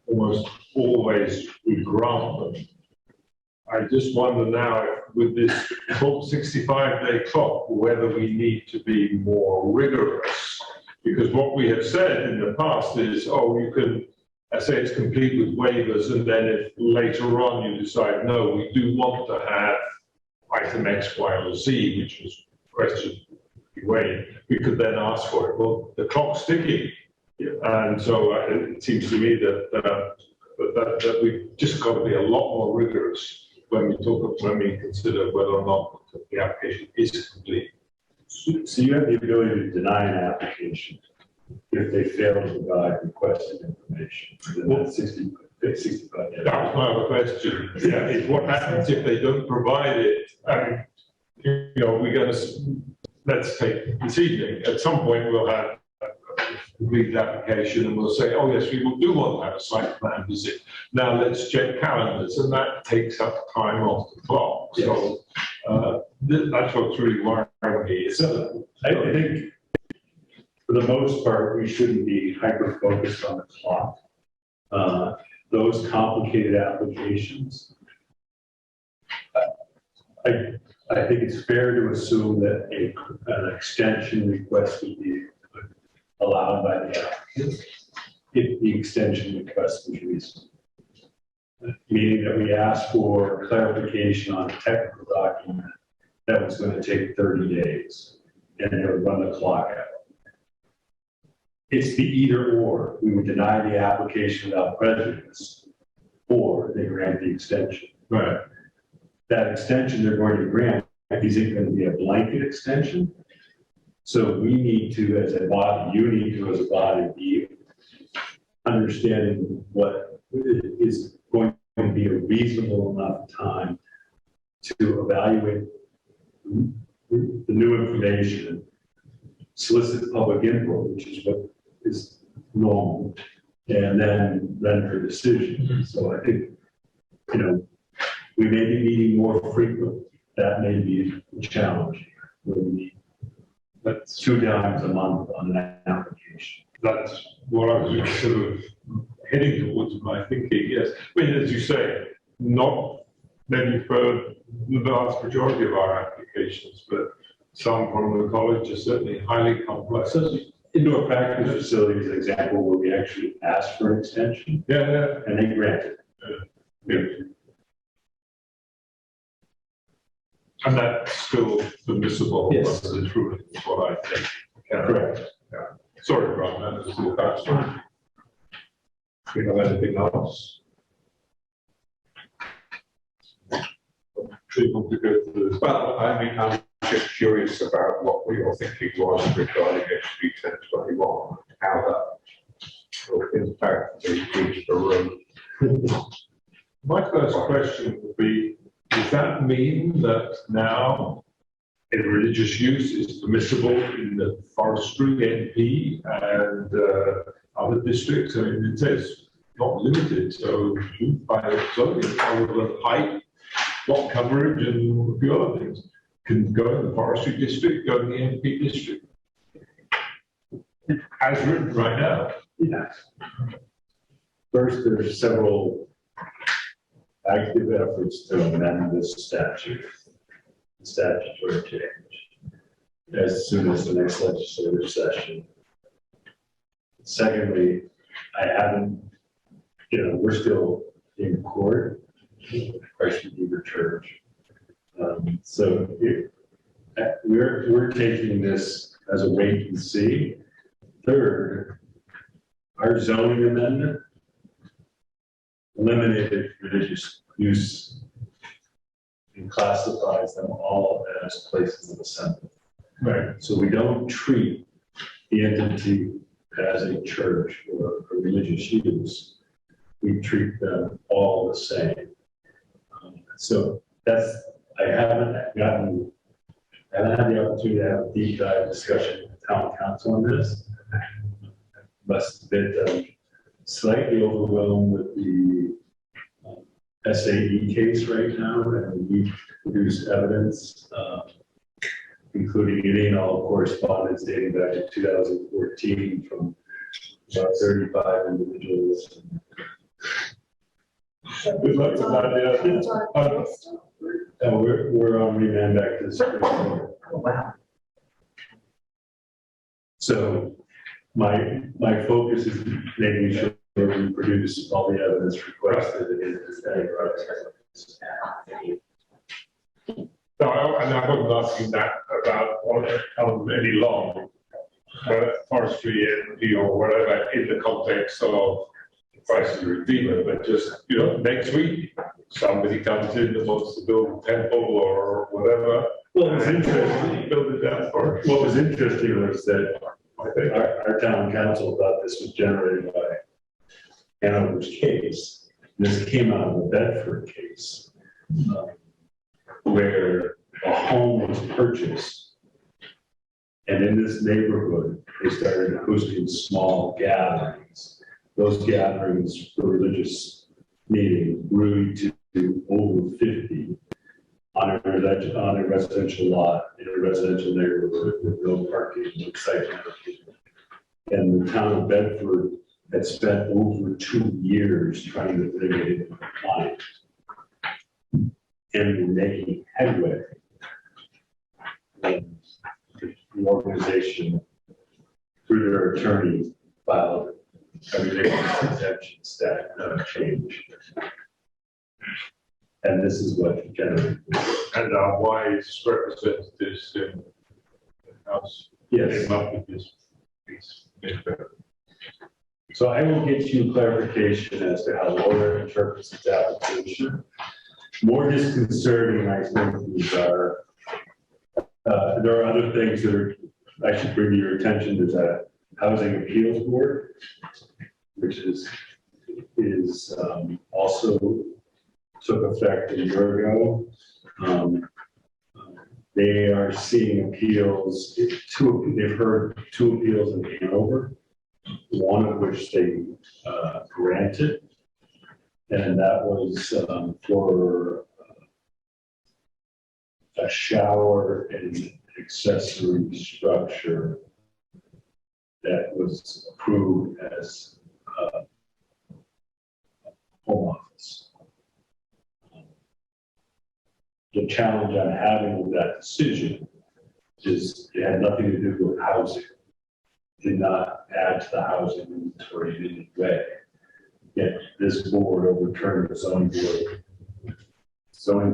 almost always we grant them. I just wonder now, if with this 65-day clock, whether we need to be more rigorous, because what we have said in the past is, oh, you can say it's complete with waivers, and then if later on you decide, no, we do want to have item X, Y, or Z, which was question way, we could then ask for it. Well, the clock's ticking, and so it seems to me that we've just got to be a lot more rigorous when we consider whether or not the application is complete. So you have the ability to deny an application if they fail to provide requested information. Well, 65 days. That was my other question. Yeah, it's what happens if they don't provide it? We're going to. Let's take this evening. At some point, we'll have a complete application and we'll say, oh, yes, we do want to have a site plan visit. Now let's check calendars, and that takes up time off the clock. Yes. So that's what's really worrying me. So I think for the most part, we shouldn't be hyper-focused on the clock. Those complicated applications, I think it's fair to assume that an extension request would be allowed by the applicant if the extension request was reasonable. Meaning that we asked for clarification on a technical document that was going to take 30 days and it would run the clock out. It's the either or. We would deny the application without prejudice, or they grant the extension. Right. That extension they're going to grant is it going to be a blanket extension? So we need to, as a body, you need to, as a body, be understanding what is going to be a reasonable enough time to evaluate the new information, solicit public input, which is what is normal, and then render a decision. So I think, we may be meeting more frequently. That may be a challenge. Where we meet 2 times a month on an application. That's what I was sort of heading towards my thinking, yes. I mean, as you say, not maybe for the vast majority of our applications, but some from the college are certainly highly complex. So indoor practice facility is an example where we actually asked for an extension. Yeah. And they granted. Yeah. And that's still permissible Yes. under this ruling, is what I think. Correct. Yeah. Sorry, Ron, that is the back story. Do you have anything else? People to go through. Well, I mean, I'm just curious about what your thinking was regarding HB 1021, how that will impact the road. My first question would be, does that mean that now a religious use is permissible in the forestry NP and other districts? I mean, it says not limited, so by zoning, other than height, lot coverage, and a few other things, can go in the forestry district, go in the NP district. As written right now. Yes. First, there's several active efforts to amend this statute, the statutory change, as soon as the next legislative session. Secondly, I haven't, we're still in court, Christ Redeemer Church. We're taking this as a wait and see. Third, our zoning amendment eliminated religious use and classifies them all as places of assembly. Right. So we don't treat the entity as a church or a religious use. We treat them all the same. So I haven't had the opportunity to have a deep dive discussion with town council on this. Must admit, slightly overwhelmed with the SAE case right now, and we produce evidence, including any and all correspondence dating back to 2014 from about 35 individuals. Good luck with that. We're on remand back to the Supreme Court. Oh, wow. So my focus is making sure we produce all the evidence requested in this day. No, and I wasn't asking that about any long forestry NP or whatever in the context of Christ the Redeemer, but just, next week, somebody comes in that wants to build a temple or whatever. Well, it was interesting. Build it down for it. What was interesting was that our town council thought this was generated by Hanover's case. This came out of the Bedford case, where a home was purchased. And in this neighborhood, they started hosting small gatherings. Those gatherings for religious meetings grew to over 50 on a residential lot in a residential neighborhood with no parking, no site parking. And the town of Bedford had spent over 2 years trying to bring it into compliance. And making headway. And the organization, through their attorney, filed a religious exemption statute change. And this is what generated. And our wise representatives in the House. Yes. Came up with this piece. So I will get you clarification as to how Laura interprets its application. More disconcerting, I think, these are. There are other things that I should bring to your attention. There's a housing appeals board, which is also took effect a year ago. They are seeing appeals. They've heard 2 appeals in Hanover, one of which they granted, and that was for a shower and accessory structure that was approved as a home office. The challenge I'm having with that decision is it had nothing to do with housing. Did not add to the housing inventory in any way. Yet this board overturned the zoning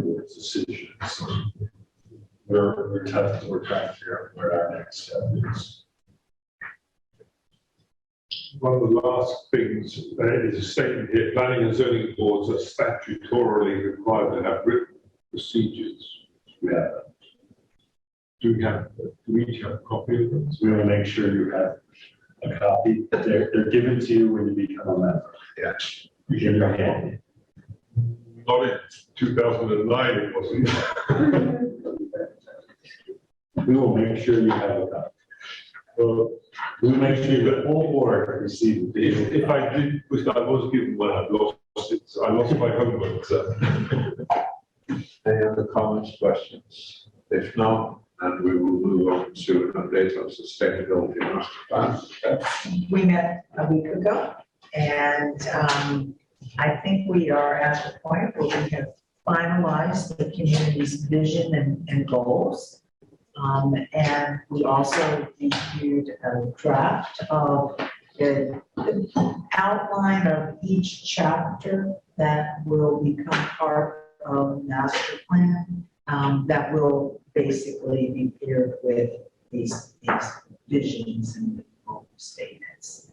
board's decisions we're trying to figure out where our next step is. One of the last things is a statement here, planning and zoning boards are statutorily required to have written procedures. Yeah. Do we each have a copy of them? So we want to make sure you have a copy. They're given to you when you become a member. Yeah. In your hand. Not in 2009, it wasn't. We will make sure you have a copy. Well, we'll make sure that all board receive it. If I did, which I was given one, I've lost it. So I lost my homework. So. Any other comments, questions? If not, and we will move on to an update on sustainability master plan. We met a week ago, and I think we are at the point where we have finalized the community's vision and goals. And we also reviewed a draft of the outline of each chapter that will become part of the master plan, that will basically be paired with these visions and goal statements.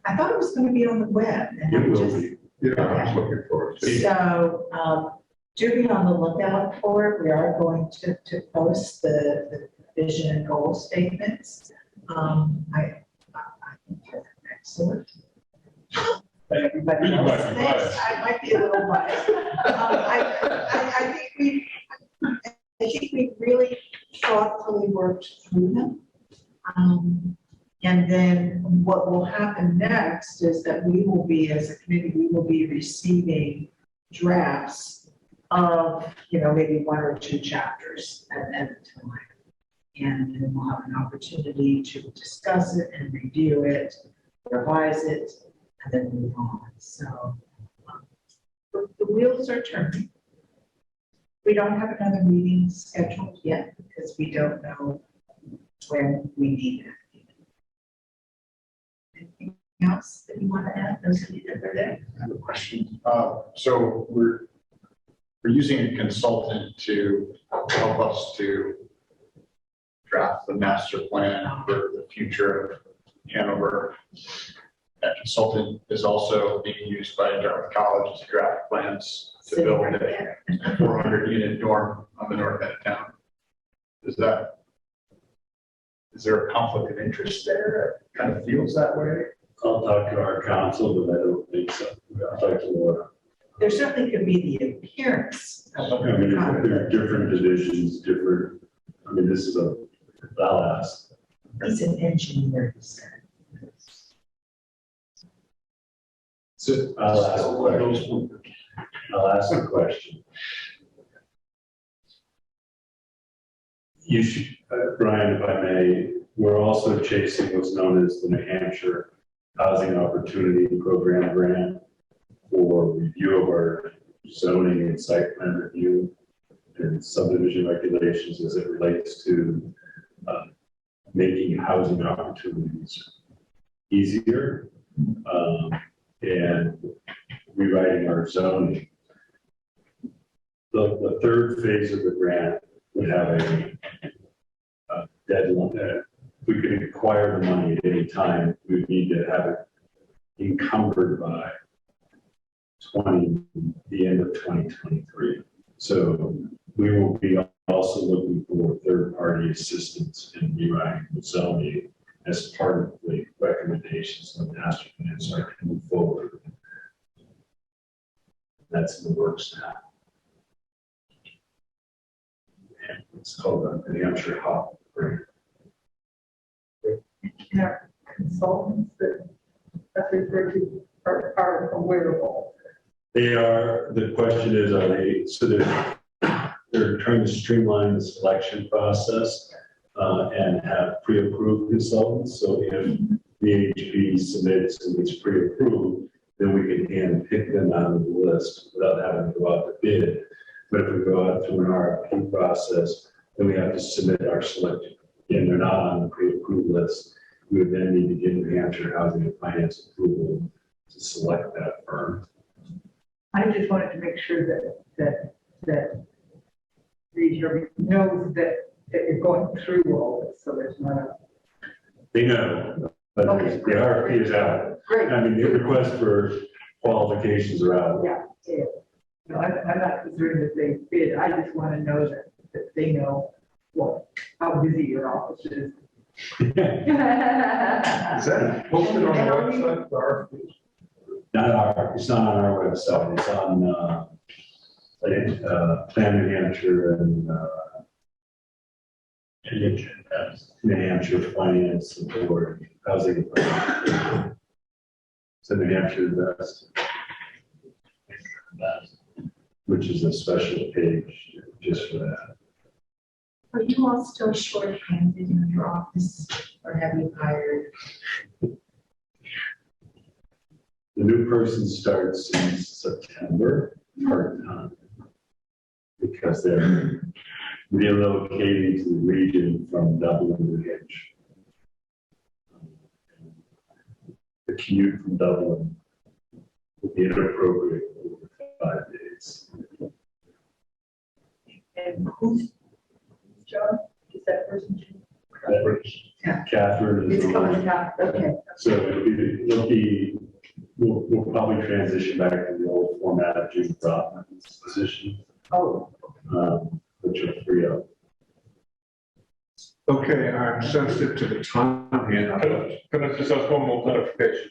I thought it was going to be on the web. And It will be. Yeah, I was looking forward to it. So do be on the lookout for it. We are going to post the vision and goal statements. I think they're excellent. But everybody else thinks I might be a little biased. I think we really thoughtfully worked through them. And then what will happen next is that we will be, as a committee, we will be receiving drafts of, maybe one or two chapters at a time. And then we'll have an opportunity to discuss it and review it, revise it, and then move on. So the wheels are turning. We don't have another meeting scheduled yet because we don't know when we need it. Anything else that you want to add? Those of you that are there. I have a question. So we're using a consultant to help us to draft the master plan for the future of Hanover. That consultant is also being used by Dartmouth College to draft plans to build a 400-unit dorm on the north end of town. Is there a conflict of interest there? It kind of feels that way. I'll talk to our council, but I don't think so. I'll talk to Laura. There certainly could be the appearance of I mean, there are different divisions, this is I'll ask. He's an engineer, he said. So I'll ask a question. You should, Brian, if I may, we're also chasing what's known as the New Hampshire Housing Opportunity Program grant for review of our zoning and site plan review and subdivision regulations as it relates to making housing opportunities easier and rewriting our zoning. The third phase of the grant would have a deadline. We could acquire the money at any time. We would need to have it encumbered by the end of 2023. So we will be also looking for third-party assistance in rewriting the zoning as part of the recommendations of the master plan, so I can move forward. That's in the works now. And it's called the New Hampshire HOP grant. And our consultants that referred to are aware of all. They are, the question is, are they, so they're trying to streamline the selection process and have pre-approved consultants. So if the HP submits and it's pre-approved, then we can hand pick them out of the list without having to go out to bid. But if we go out through an RFP process, then we have to submit our selection. And they're not on the pre-approved list. We would then need to get New Hampshire Housing and Finance approval to select that firm. I just wanted to make sure that here knows that you're going through all this, so there's not a. They know, but Okay. the RFP is out. Great. I mean, the request for qualifications are out. Yeah, yeah. No, I'm not concerned that they bid, I just want to know that they know what, how busy your office is. Is that posted on the website, the RFP? It's not on our website, it's on, Plan New Hampshire and, New Hampshire Finance Board, Housing. So New Hampshire Invest, which is a special page just for that. Are you all still short-handed in your office, or have you hired? The new person starts in September, part-time, because they're relocating to the region from Dublin to New Hampshire. The commute from Dublin would be inappropriate over 5 days. And who's job is that person? Catherine is It's the coming one. down, okay. So we'll probably transition back to the old format of June Brotman's position. Oh. Which are free up. Okay, I'm sensitive to the time here. Can I just ask one more clarification?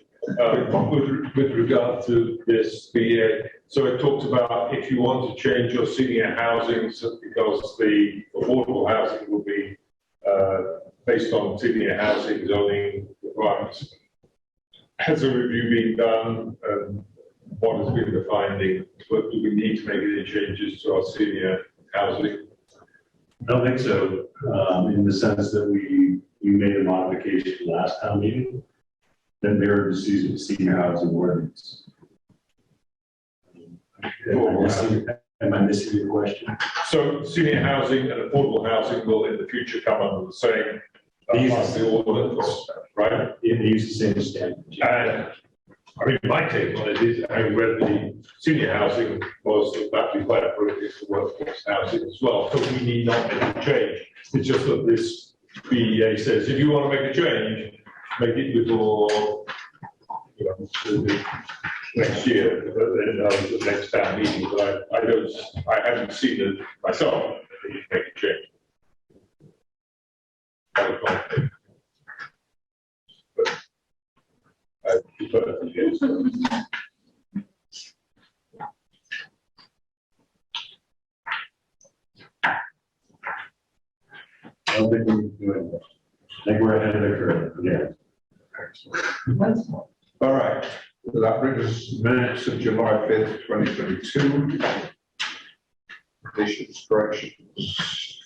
With regard to this BA, so it talks about if you want to change your senior housing, so because the affordable housing will be based on senior housing zoning requirements. Has a review been done? What has been the finding? What do we need to make any changes to our senior housing? I don't think so, in the sense that we made a modification last town meeting that mirrored the senior housing ordinance. Am I missing your question? So senior housing and affordable housing will in the future come under the same the ordinance, right? They use the same standard. And I mean, my take on it is, I read the senior housing was actually quite appropriate for workforce housing as well, so we need not make a change. It's just that this BEA says, if you want to make a change, make it before, you know, next year, the next town meeting, but I haven't seen it myself, that you make a change. But I prefer to get it. I don't think we're doing that. I think we're ahead of the curve, yeah. All right, that brings us to minutes of July 5th, 2022. Additions, corrections.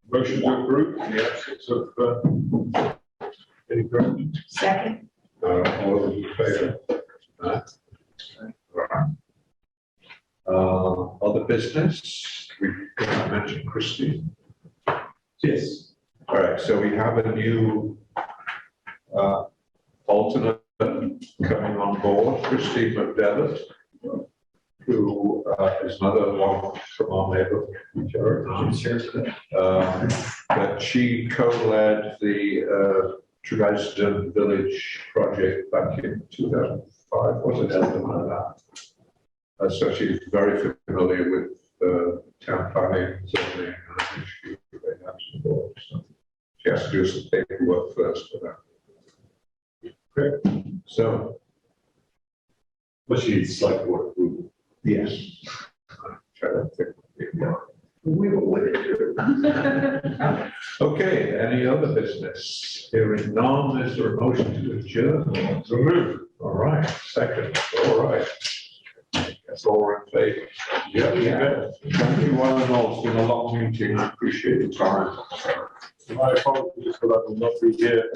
Motion to approve in the absence of any corrections. Second. All those in favor? Other business, we mentioned Christine. Yes. All right, so we have a new alternate coming on board, Christine McDevitt, who is another one from our neighborhood, Jared. But she co-led the Dresden Village project back in 2005, was it something like that? So she's very familiar with town planning, zoning, and she very much involved. So she has to do some paperwork first for that. Great. So. But she's select board approval. Yes. Try to think. We will with it. Okay, any other business? Hearing none, is there a motion to adjourn? So move. All right, second, all right. That's all in favor. Yeah. Thank you one and all, it's been a long meeting, I appreciate your time. My apologies for that, I'm not be here.